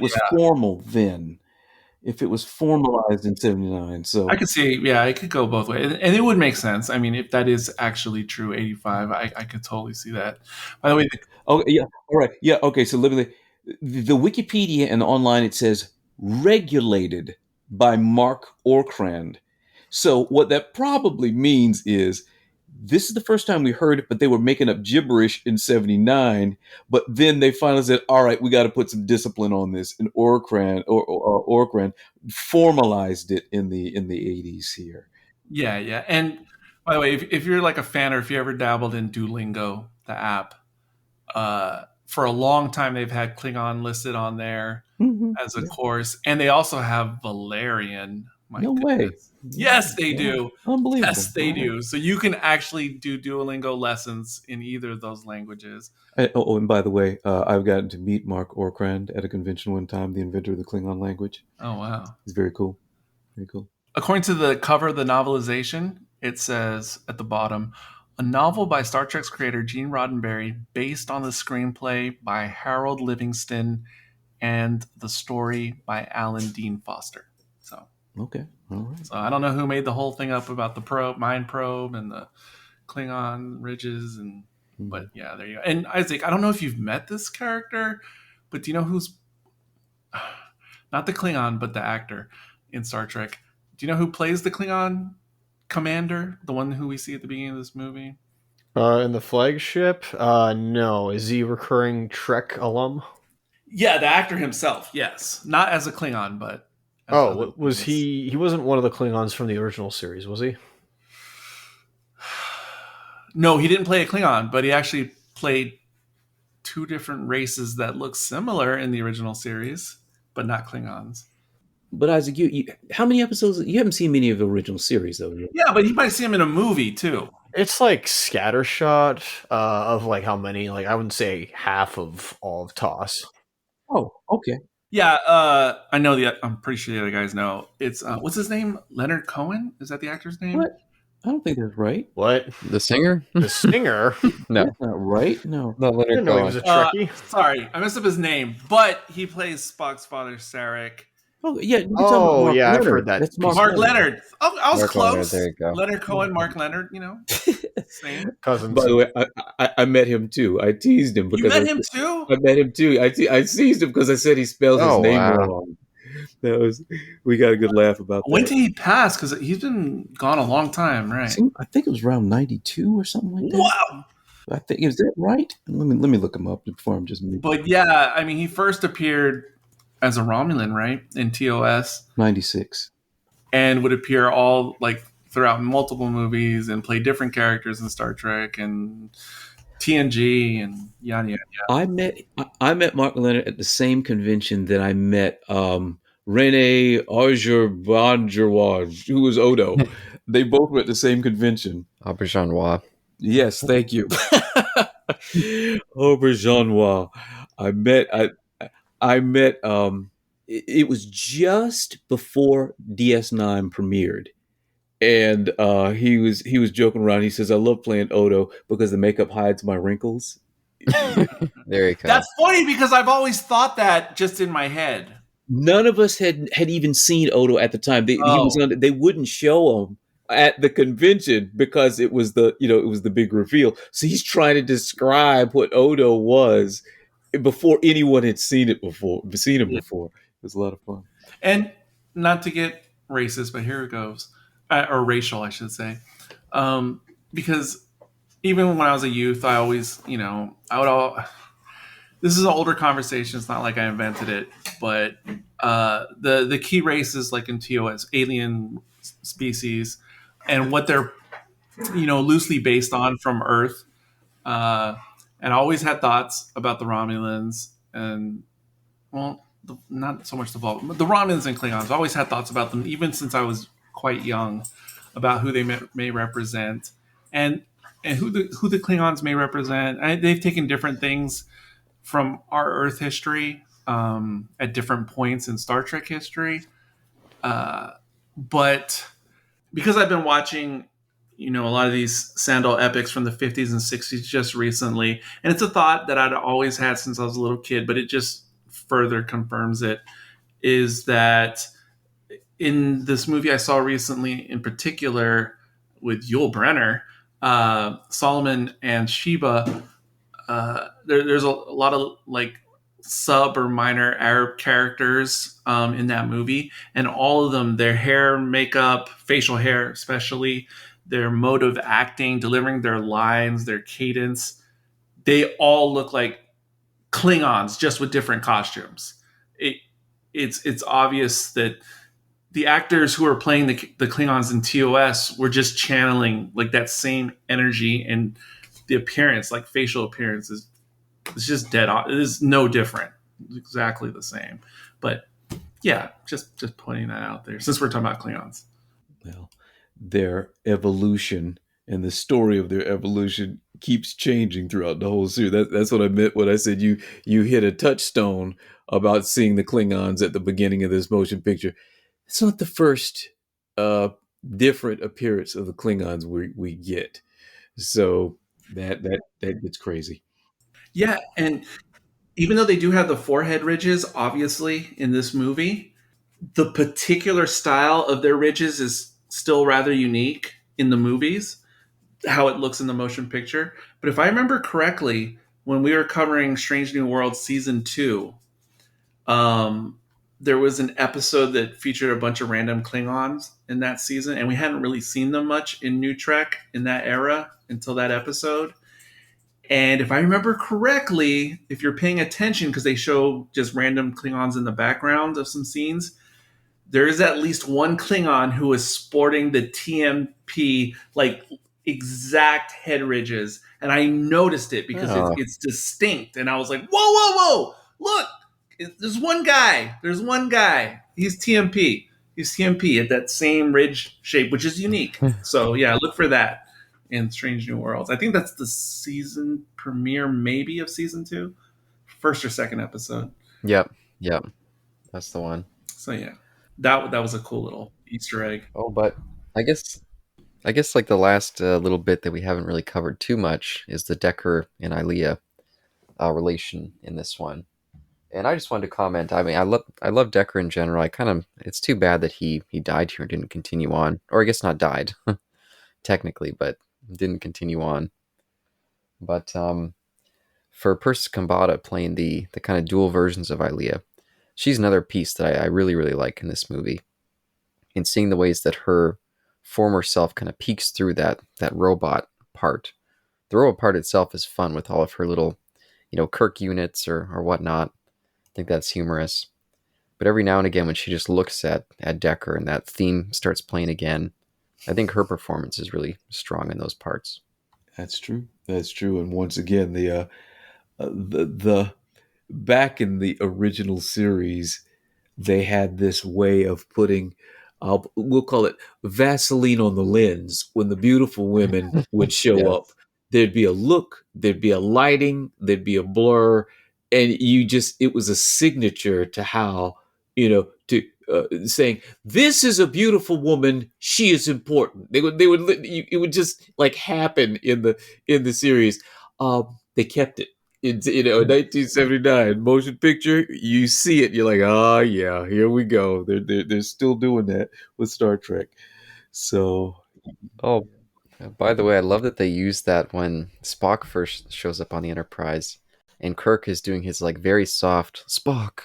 was formal then. If it was formalized in 79. So I could see, it could go both ways. And it would make sense. I mean, if that is actually true, 85, I could totally see that. By the way, all right. Yeah, okay. So the Wikipedia and online, it says regulated by Mark Orkrand. So what that probably means is this is the first time we heard it, but they were making up gibberish in 79. But then they finally said, all right, we got to put some discipline on this. And Orkrand formalized it in the 80s here. Yeah. And by the way, if you're like a fan or if you ever dabbled in Duolingo, the app, for a long time they've had Klingon listed on there as a course. And they also have Valerian. No way. Yes, they do. Unbelievable. Yes, they do. So you can actually do Duolingo lessons in either of those languages. And by the way, I've gotten to meet Mark Orkrand at a convention one time, the inventor of the Klingon language. Oh, wow. He's very cool. Very cool. According to the cover of the novelization, it says at the bottom, a novel by Star Trek's creator Gene Roddenberry based on the screenplay by Harold Livingston and the story by Alan Dean Foster. So okay, all right. So I don't know who made the whole thing up about the mind probe and the Klingon ridges, but yeah, there you go. And Isaac, I don't know if you've met this character, but do you know who's not the Klingon, but the actor in Star Trek? Do you know who plays the Klingon commander, the one who we see at the beginning of this movie? In the flagship? No. Is he a recurring Trek alum? Yeah, the actor himself, yes. Not as a Klingon, but... was he... He wasn't one of the Klingons from the original series, was he? No, he didn't play a Klingon, but he actually played 2 different races that look similar in the original series, but not Klingons. But Isaac, you how many episodes? You haven't seen many of the original series, though. Yeah, but you might see him in a movie too. It's like scattershot of like how many? Like I wouldn't say half of all of TOS. Oh, okay. Yeah, I know I'm pretty sure the other guys know. It's what's his name? Leonard Cohen? Is that the actor's name? What? I don't think that's right. What? The singer? The singer? No, that's not right. No, not Leonard Cohen. He was a Trekkie. Sorry, I messed up his name, but he plays Spock's father, Sarek. Oh yeah. Oh yeah, I've heard that. That's Mark Leonard. Oh, I was Mark close. Leonard, there you go. Leonard Cohen, Mark Leonard. You know, same cousins. By the way, I met him too. I teased him because you met him too. I met him too. I teased him because I said he spelled his name wrong. We got a good laugh about that. When did he pass? Because he's been gone a long time, right? I think it was around 92 or something like that. Wow. I think, is that right? Let me look him up before I'm just. But yeah, I mean, he first appeared as a Romulan, right, in TOS 96, and would appear all like throughout multiple movies and play different characters in Star Trek. And TNG and yada yada. I met Mark Leonard at the same convention that I met Rene Auger-Bangerwaj, who was Odo. They both were at the same convention. Aubergenois. Yes, thank you. Aubergenois. I met it was just before DS9 premiered. And he was joking around. He says, "I love playing Odo because the makeup hides my wrinkles." There you go. That's funny because I've always thought that just in my head. None of us had even seen Odo at the time. They wouldn't show him at the convention because it was the big reveal. So he's trying to describe what Odo was before anyone had seen him before. It was a lot of fun. And not to get racist, but here it goes. Or racial, I should say. Because even when I was a youth, I always, this is an older conversation. It's not like I invented it, but the key races, like in TOS, alien species, and what they're, loosely based on from Earth. And I always had thoughts about the Romulans and, well, not so much the Vulcans, but the Romulans and Klingons. I always had thoughts about them, even since I was quite young, about who they may represent and who the Klingons may represent. They've taken different things from our Earth history at different points in Star Trek history. But because I've been watching, a lot of these Sandal epics from the 50s and 60s just recently, and it's a thought that I'd always had since I was a little kid, but it just further confirms it, is that in this movie I saw recently, in particular with Yul Brynner, Solomon and Sheba, there's a lot of like sub or minor Arab characters in that movie, and all of them, their hair, makeup, facial hair especially, their mode of acting, delivering their lines, their cadence, they all look like Klingons, just with different costumes. It's obvious that the actors who are playing the Klingons in TOS were just channeling like that same energy, and the appearance, like facial appearance, it's just dead on. It is no different. It's exactly the same. But yeah, just pointing that out there since we're talking about Klingons. Well, their evolution and the story of their evolution keeps changing throughout the whole series. That's what I meant when I said you hit a touchstone about seeing the Klingons at the beginning of this motion picture. It's not the first different appearance of the Klingons we get. So that gets crazy. Yeah, and even though they do have the forehead ridges, obviously, in this movie, the particular style of their ridges is still rather unique in the movies, how it looks in the motion picture. But if I remember correctly, when we were covering Strange New Worlds Season 2, there was an episode that featured a bunch of random Klingons in that season, and we hadn't really seen them much in New Trek in that era until that episode. And if I remember correctly, if you're paying attention, because they show just random Klingons in the background of some scenes, there is at least one Klingon who is sporting the TMP, like exact head ridges. And I noticed it because it's distinct. And I was like, whoa, look, there's one guy. He's TMP. He's TMP at that same ridge shape, which is unique. So yeah, look for that in Strange New Worlds. I think that's the season premiere, maybe, of season 2, first or second episode. Yep, that's the one. So yeah, that was a cool little Easter egg. Oh, but I guess like the last little bit that we haven't really covered too much is the Decker and Ilea relation in this one. And I just wanted to comment. I mean, I love Decker in general. It's too bad that he died here and didn't continue on, or I guess not died technically, but didn't continue on. But for Persis Kambata playing the kind of dual versions of Ilea, she's another piece that I really, really like in this movie. And seeing the ways that her former self kind of peeks through that robot part. The robot part itself is fun with all of her little, Kirk units or whatnot. I think that's humorous. But every now and again when she just looks at Decker and that theme starts playing again, I think her performance is really strong in those parts. That's true. That's true. And once again, the back in the original series, they had this way of putting, we'll call it Vaseline on the lens. When the beautiful women would show Yes. up, there'd be a look, there'd be a lighting, there'd be a blur, and it was a signature to how, to saying, this is a beautiful woman, she is important. It would just like happen in the series. They kept it. It's, 1979 motion picture. You see it, you're like, oh yeah, here we go. They're still doing that with Star Trek. So, Oh, by the way, I love that they used that when Spock first shows up on the Enterprise, and Kirk is doing his like very soft Spock,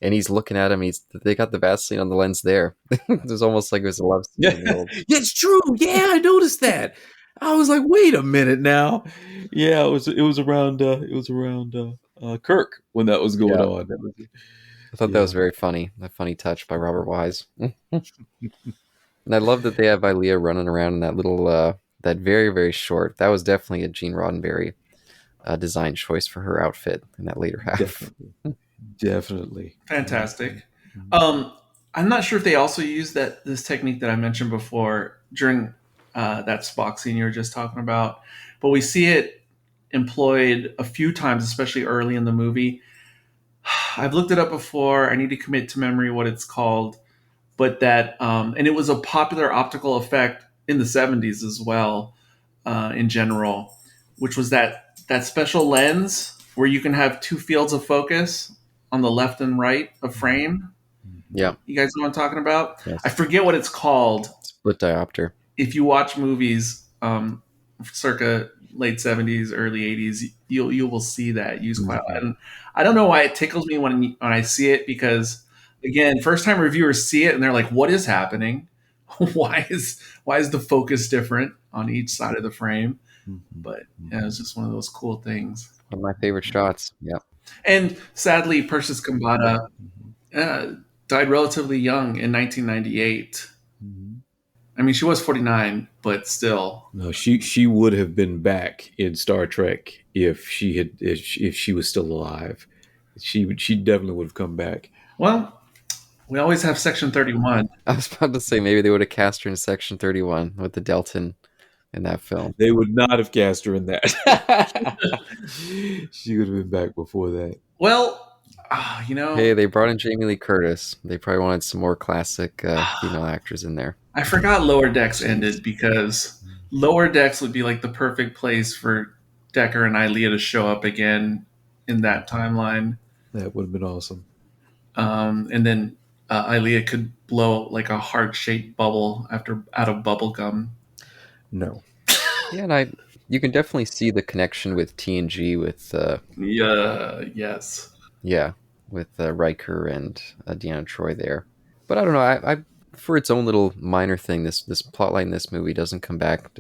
and he's looking at him. They got the Vaseline on the lens there. It was almost like it was a love scene yeah, in the old. it's true. Yeah, I noticed that. I was like, wait a minute now. Yeah, it was around Kirk when that was going Yeah. on. I thought that was very funny. A funny touch by Robert Wise. And I love that they have Ilea running around in that little, that very, very short. That was definitely a Gene Roddenberry design choice for her outfit in that later half. Definitely. Fantastic. I'm not sure if they also use this technique that I mentioned before during that Spock scene you were just talking about, but we see it employed a few times, especially early in the movie. I've looked it up before. I need to commit to memory what it's called, but and it was a popular optical effect in the 70s as well, in general, which was that special lens where you can have two fields of focus on the left and right of frame. Yeah. You guys know what I'm talking about? Yes. I forget what it's called. Split diopter. If you watch movies circa late 70s, early 80s, you will see that used quite a lot. And I don't know why it tickles me when I see it, because again, first time reviewers see it and they're like, what is happening? why is the focus different on each side of the frame? But yeah, it's just one of those cool things. One of my favorite shots. Yeah. And sadly, Persis Kambata died relatively young in 1998. I mean, she was 49, but still. No, she would have been back in Star Trek if she was still alive. She definitely would have come back. Well, we always have Section 31. I was about to say maybe they would have cast her in Section 31 with the Delton in that film. They would not have cast her in that. She would have been back before that. Well, Hey, they brought in Jamie Lee Curtis. They probably wanted some more classic female actors in there. I forgot Lower Decks ended, because Lower Decks would be like the perfect place for Decker and Ilea to show up again in that timeline. That would have been awesome. And then Ilea could blow like a heart-shaped bubble out of bubble gum. No. Yeah, and you can definitely see the connection with TNG with yes. Yeah, with Riker and Deanna Troi there. But I don't know. I for its own little minor thing, this plotline in this movie doesn't come back.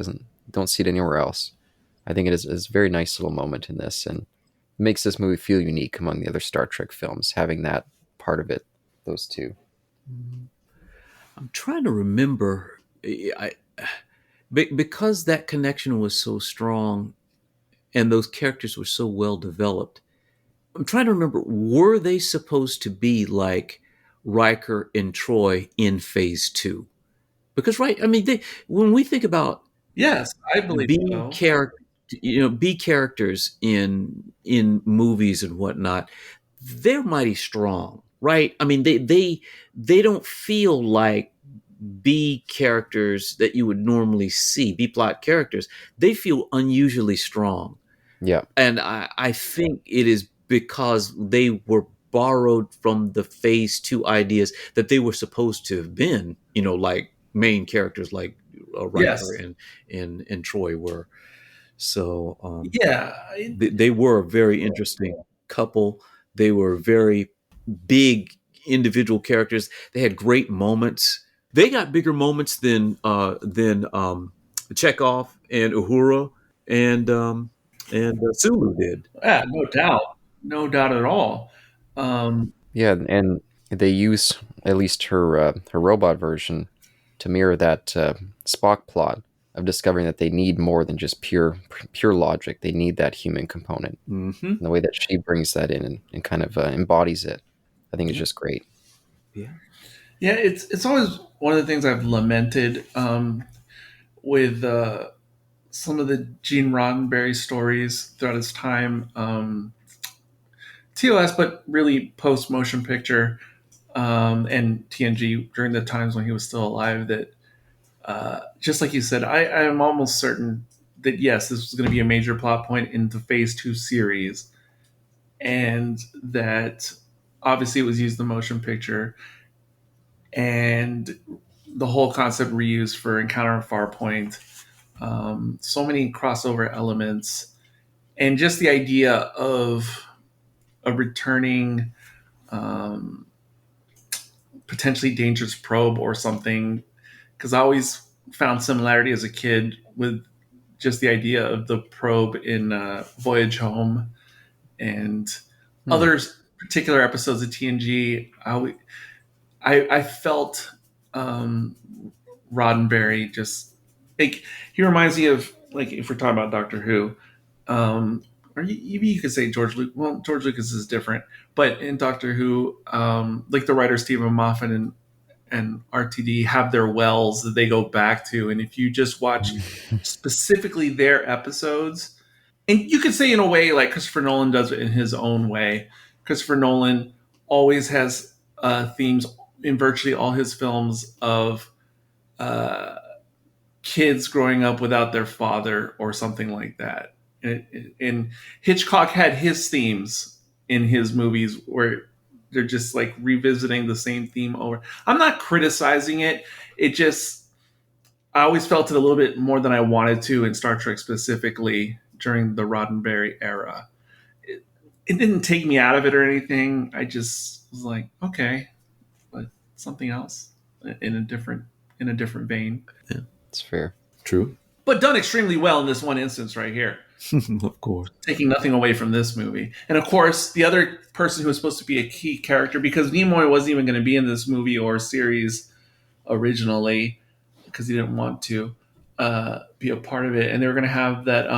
Don't see it anywhere else. I think it is a very nice little moment in this, and makes this movie feel unique among the other Star Trek films, having that part of it. Those two. I'm trying to remember. Because that connection was so strong, and those characters were so well developed. I'm trying to remember, were they supposed to be like Riker and Troy in Phase 2? Because, right, I mean, when we think about yes, I believe B characters in movies and whatnot, they're mighty strong, right? I mean, they don't feel like B characters that you would normally see, B plot characters. They feel unusually strong. Yeah. And I think it is because they were borrowed from the Phase 2 ideas that they were supposed to have been, like main characters like Riker and Troy were. So they were a very interesting couple. They were very big individual characters. They had great moments. They got bigger moments than Chekhov and Uhura and Sulu did. Yeah, no doubt at all. Yeah, and they use at least her robot version to mirror that Spock plot of discovering that they need more than just pure logic. They need that human component. Mm-hmm. And the way that she brings that in and kind of embodies it, I think is just great. Yeah. Yeah, it's always one of the things I've lamented with some of the Gene Roddenberry stories throughout his time, TOS, but really post motion picture and TNG during the times when he was still alive. That just like you said, I am almost certain that yes, this was going to be a major plot point in the Phase 2 series, and that obviously it was used in the motion picture, and the whole concept reused for Encounter at Farpoint. So many crossover elements, and just the idea of a returning, potentially dangerous probe or something. Because I always found similarity as a kid with just the idea of the probe in Voyage Home and other particular episodes of TNG. I felt Roddenberry just like he reminds me of, like, if we're talking about Doctor Who, or you could say George Lucas. Well, George Lucas is different, but in Doctor Who, like the writer Stephen Moffat and RTD have their wells that they go back to, and if you just watch specifically their episodes, and you could say in a way like Christopher Nolan does it in his own way. Christopher Nolan always has themes in virtually all his films of kids growing up without their father or something like that. And Hitchcock had his themes in his movies where they're just like revisiting the same theme over. I'm not criticizing it. It just, I always felt it a little bit more than I wanted to in Star Trek specifically during the Roddenberry era. It didn't take me out of it or anything. I just was like, okay, but something else in a different vein. Yeah, it's fair. True. But done extremely well in this one instance right here. Of course. Taking nothing away from this movie. And of course, the other person who was supposed to be a key character, because Nimoy wasn't even going to be in this movie or series originally, because he didn't want to be a part of it. And they were going to have that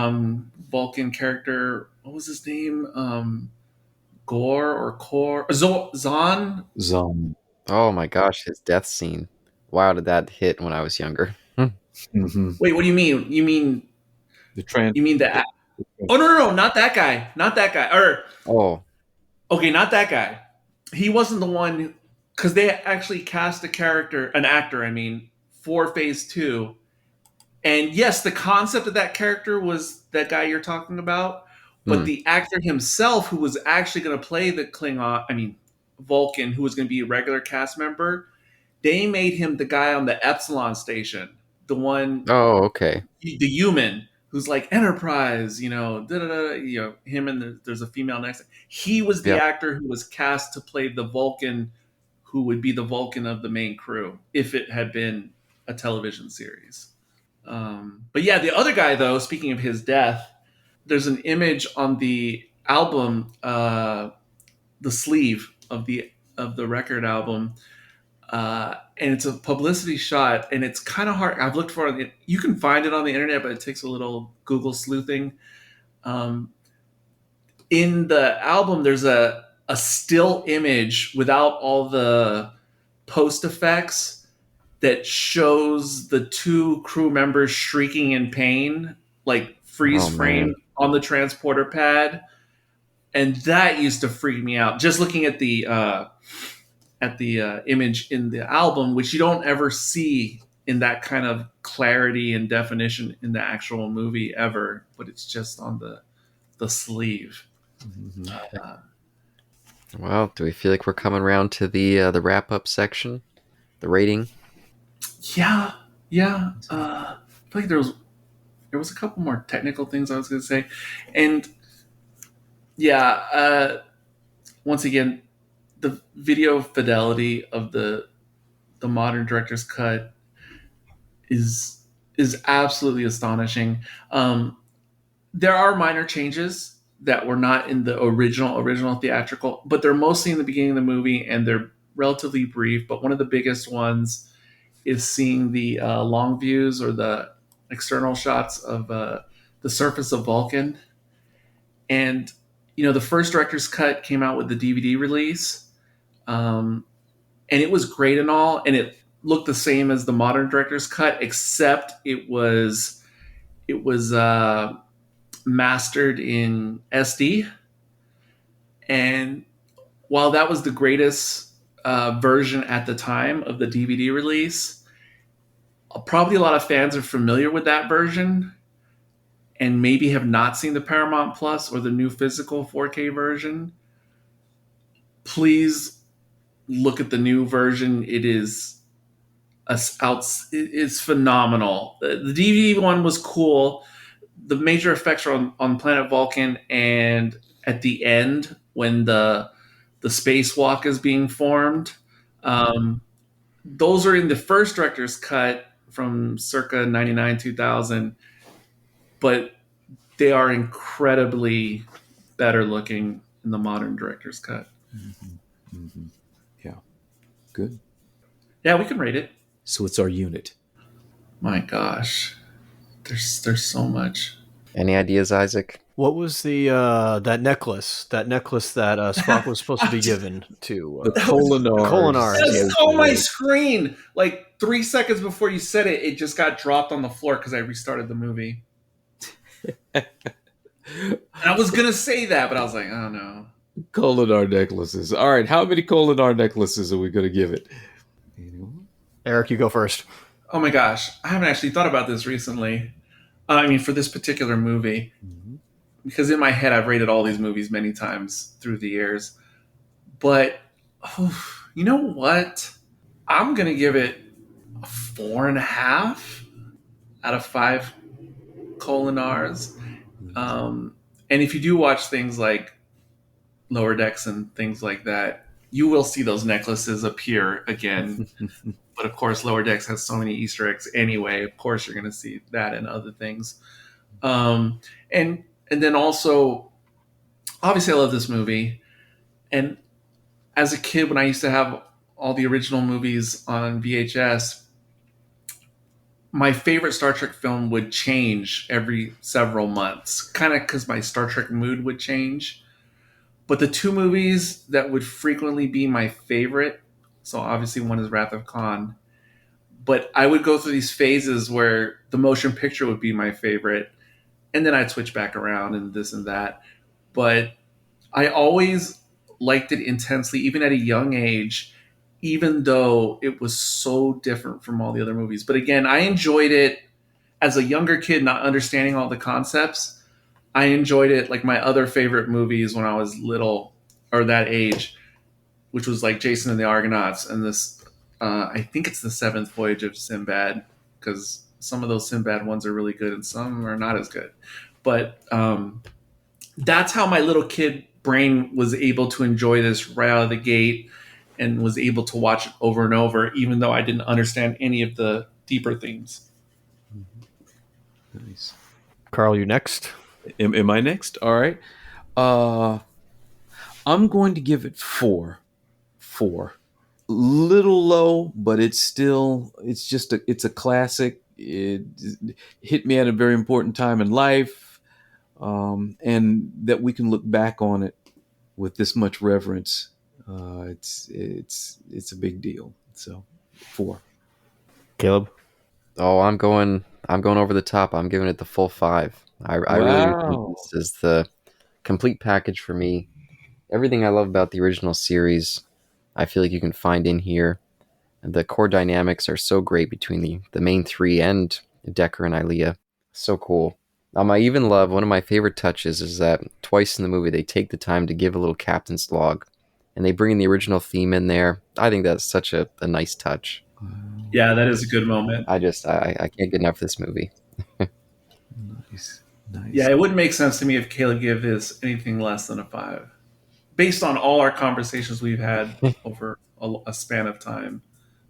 Vulcan character, what was his name? Gore or Core? Zahn? Zahn. Oh my gosh, his death scene. Wow, did that hit when I was younger. Mm-hmm. Wait, what do you mean? You mean the Oh, no, not that guy. Not that guy. Okay, not that guy. He wasn't the one, because they actually cast an actor, for Phase 2. And yes, the concept of that character was that guy you're talking about, but the actor himself, who was actually going to play the Vulcan, who was going to be a regular cast member, they made him the guy on the Epsilon station. The one... Oh, okay. The human who's like Enterprise, him and there's a female next. He was the actor who was cast to play the Vulcan, who would be the Vulcan of the main crew if it had been a television series. But yeah, the other guy, though, speaking of his death, there's an image on the album, the sleeve of the record album, and it's a publicity shot, and it's kind of hard. I've looked for it. You can find it on the internet, but it takes a little Google sleuthing. In the album, there's a still image without all the post effects that shows the two crew members shrieking in pain, like freeze frame on the transporter pad. And that used to freak me out. Just looking at the image in the album, which you don't ever see in that kind of clarity and definition in the actual movie ever, but it's just on the sleeve. Mm-hmm. Well, do we feel like we're coming around to the wrap up section, the rating? Yeah. I feel like there was a couple more technical things I was going to say, and once again, the video fidelity of the modern director's cut is absolutely astonishing. There are minor changes that were not in the original theatrical, but they're mostly in the beginning of the movie, and they're relatively brief. But one of the biggest ones is seeing the long views, or external shots of the surface of Vulcan. And, the first director's cut came out with the DVD release. And it was great and all. And it looked the same as the modern director's cut, except it was mastered in SD. And while that was the greatest version at the time of the DVD release, probably a lot of fans are familiar with that version and maybe have not seen the Paramount Plus or the new physical 4K version. Please look at the new version. It is it's phenomenal. The DVD one was cool. The major effects are on Planet Vulcan, and at the end when the spacewalk is being formed, those are in the first director's cut from circa 99 2000, but they are incredibly better looking in the modern director's cut. Yeah, good. Yeah, we can rate it. So it's our unit. My gosh, there's so much. Any ideas, Isaac? What was the that necklace? That necklace that Spock was supposed to be given to The Colinar. Colinar. It's on my screen. Like 3 seconds before you said it, it just got dropped on the floor because I restarted the movie. I was gonna say that, but I was like, oh no. Colinar necklaces. All right, how many Colinar necklaces are we going to give it? Eric, you go first. Oh my gosh, I haven't actually thought about this recently. For this particular movie, because in my head I've rated all these movies many times through the years. But you know what? I'm gonna give it a 4.5 out of 5 Colinars. And if you do watch things like Lower Decks and things like that, you will see those necklaces appear again. But of course, Lower Decks has so many Easter eggs anyway. Of course, you're going to see that and other things. And then also, obviously, I love this movie. And as a kid, when I used to have all the original movies on VHS, my favorite Star Trek film would change every several months, kind of because my Star Trek mood would change. But the two movies that would frequently be my favorite, so obviously one is Wrath of Khan, but I would go through these phases where the motion picture would be my favorite, and then I'd switch back around and this and that. But I always liked it intensely, even at a young age, even though it was so different from all the other movies. But again, I enjoyed it as a younger kid, not understanding all the concepts. I enjoyed it like my other favorite movies when I was little or that age, which was like Jason and the Argonauts and this, I think it's the 7th Voyage of Sinbad, because some of those Sinbad ones are really good and some are not as good. But that's how my little kid brain was able to enjoy this right out of the gate and was able to watch it over and over, even though I didn't understand any of the deeper themes. Nice. Carl, you next. Am I next? All right. I'm going to give it 4. 4. Little low, but it's a classic. It hit me at a very important time in life, and that we can look back on it with this much reverence. It's a big deal. So 4. Caleb. Oh, I'm going over the top. I'm giving it the full 5. I really think this is the complete package for me. Everything I love about the original series, I feel like you can find in here. The core dynamics are so great between the main three and Decker and Ilea. So cool. I even love, one of my favorite touches is that twice in the movie they take the time to give a little captain's log, and they bring in the original theme in there. I think that's such a nice touch. Yeah, that is a good moment. I can't get enough of this movie. Nice. Yeah, it wouldn't make sense to me if Caleb gave this anything less than a 5. Based on all our conversations we've had over a span of time,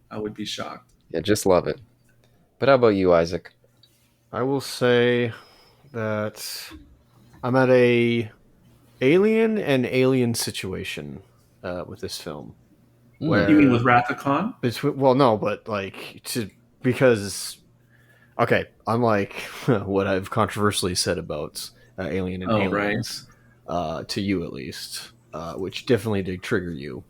I would be shocked. Yeah, just love it. But how about you, Isaac? I will say that I'm at a alien situation with this film. You mean with Wrath of Khan? Well, no, but because Okay, unlike what I've controversially said about Alien and Oh, right. Aliens, to you at least, which definitely did trigger you.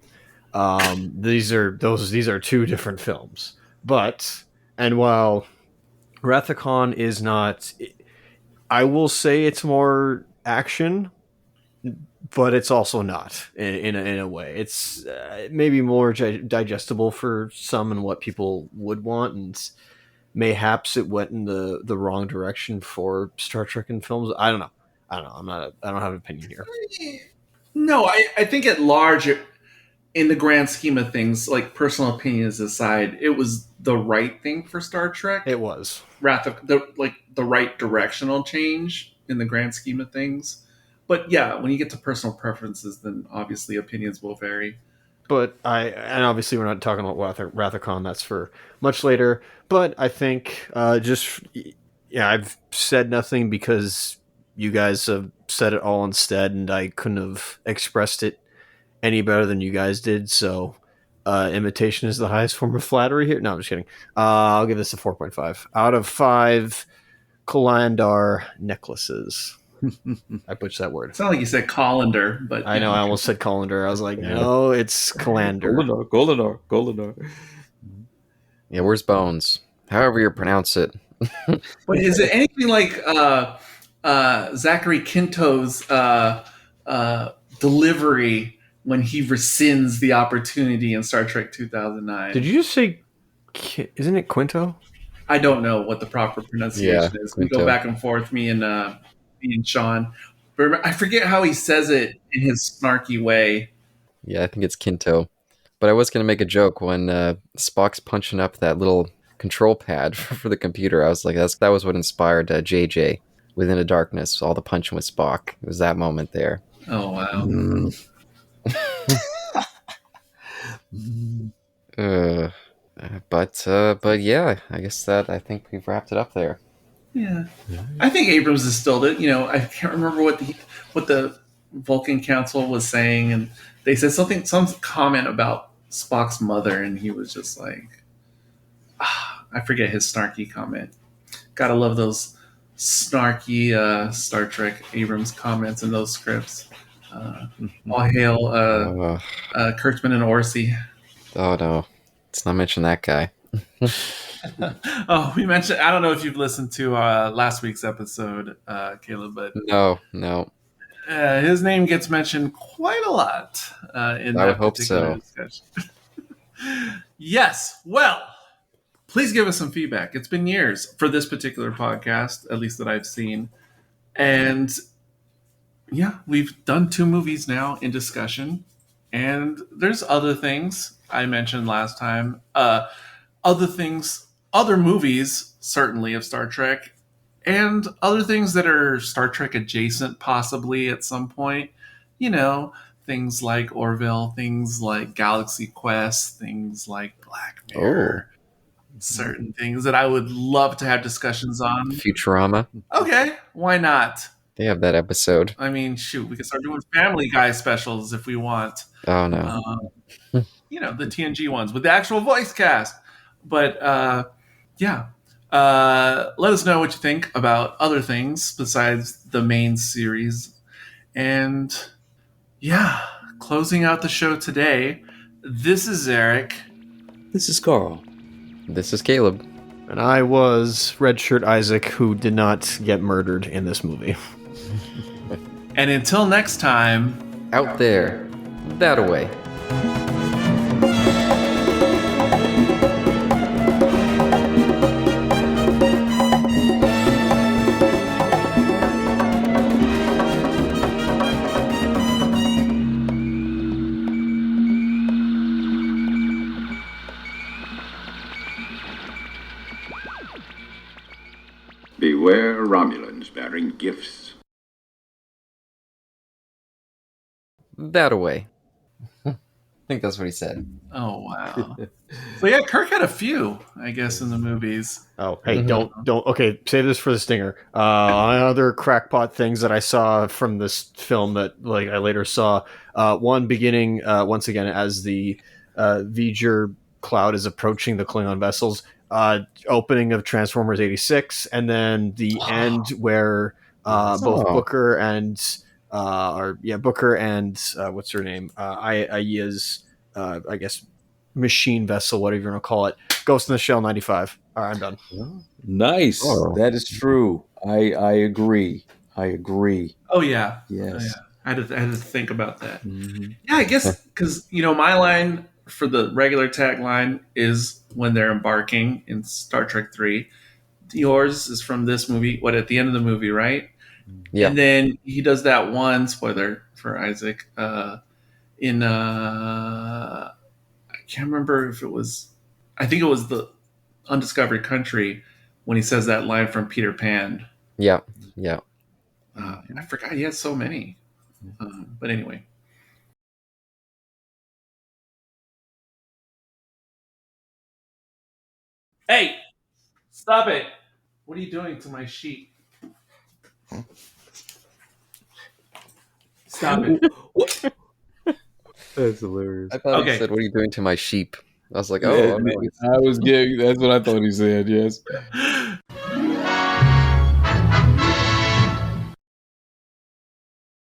These are two different films, but and while Wrath of Khan is not, I will say it's more action, but it's also not in a way. It's maybe more digestible for some and what people would want, and mayhaps it went in the wrong direction for Star Trek and films. I don't know. I don't have an opinion here. No, I think at large, in the grand scheme of things, like personal opinions aside, it was the right thing for Star Trek. It was the right directional change in the grand scheme of things. But yeah, when you get to personal preferences, then obviously opinions will vary. But and obviously we're not talking about Wrath of Khan. That's for much later. But I think I've said nothing because you guys have said it all instead, and I couldn't have expressed it any better than you guys did. So imitation is the highest form of flattery here. No, I'm just kidding. I'll give this a 4.5 out of 5 Kalandar necklaces. I butchered that word. It's not like you said colander, but I know I almost said colander. I was like, no, it's Kalander. Goldenor. Yeah, where's Bones? However you pronounce it. But is it anything like Zachary Quinto's delivery when he rescinds the opportunity in Star Trek 2009? Did you just say? Isn't it Quinto? I don't know what the proper pronunciation is. Quinto. We go back and forth, me and Sean. But I forget how he says it in his snarky way. Yeah, I think it's Quinto. But I was going to make a joke when Spock's punching up that little control pad for the computer. I was like, that was what inspired JJ Within the Darkness, all the punching with Spock. It was that moment there. Oh, wow. But yeah, I guess I think we've wrapped it up there. Yeah. I think Abrams distilled it. I can't remember what the Vulcan Council was saying, and they said some comment about Spock's mother, and he was just like, I forget his snarky comment. Gotta love those snarky Star Trek Abrams comments in those scripts. All hail Kurtzman and Orsi. Oh no, let's not mention that guy. Oh, we mentioned. I don't know if you've listened to last week's episode, Caleb, but No. His name gets mentioned quite a lot in that particular discussion. Yes. Well, please give us some feedback. It's been years for this particular podcast, at least that I've seen, and yeah, we've done 2 movies now in discussion, and there's other things I mentioned last time. Other movies, certainly, of Star Trek, and other things that are Star Trek adjacent, possibly at some point. Things like Orville, things like Galaxy Quest, things like Black Mirror. Certain things that I would love to have discussions on. Futurama. Okay, why not? They have that episode. I mean, shoot, we can start doing Family Guy specials if we want. Oh, no. The TNG ones with the actual voice cast. But, yeah. Let us know what you think about other things besides the main series. And, yeah, closing out the show today, this is Eric. This is Carl. This is Caleb. And I was Redshirt Isaac, who did not get murdered in this movie. And until next time, out there, that away. Beware Romulans bearing gifts. That away. I think that's what he said. Oh, wow. So, yeah, Kirk had a few, I guess, in the movies. Oh, hey, don't. Okay, save this for the stinger. Other crackpot things that I saw from this film that I later saw. One beginning, once again, as the Voyager cloud is approaching the Klingon vessels. Opening of Transformers '86, and then the end where both Booker and Booker and what's her name? Aya's I guess machine vessel, whatever you want to call it. Ghost in the Shell '95. All right, I'm done. Nice. That is true. I agree. Oh yeah. Yes. Oh, yeah. I had to think about that. Mm-hmm. Yeah, I guess because my line for the regular tagline is when they're embarking in Star Trek 3. Yours is from this movie. What, at the end of the movie, right? Yeah. And then he does that one spoiler for Isaac in I can't remember if it was. I think it was the Undiscovered Country when he says that line from Peter Pan. Yeah. And I forgot he had so many. But anyway. Hey, stop it. What are you doing to my sheet? Stop it. What? That's hilarious. I thought he said, "What are you doing to my sheep?" I was like, I was getting. That's what I thought he said. Yes.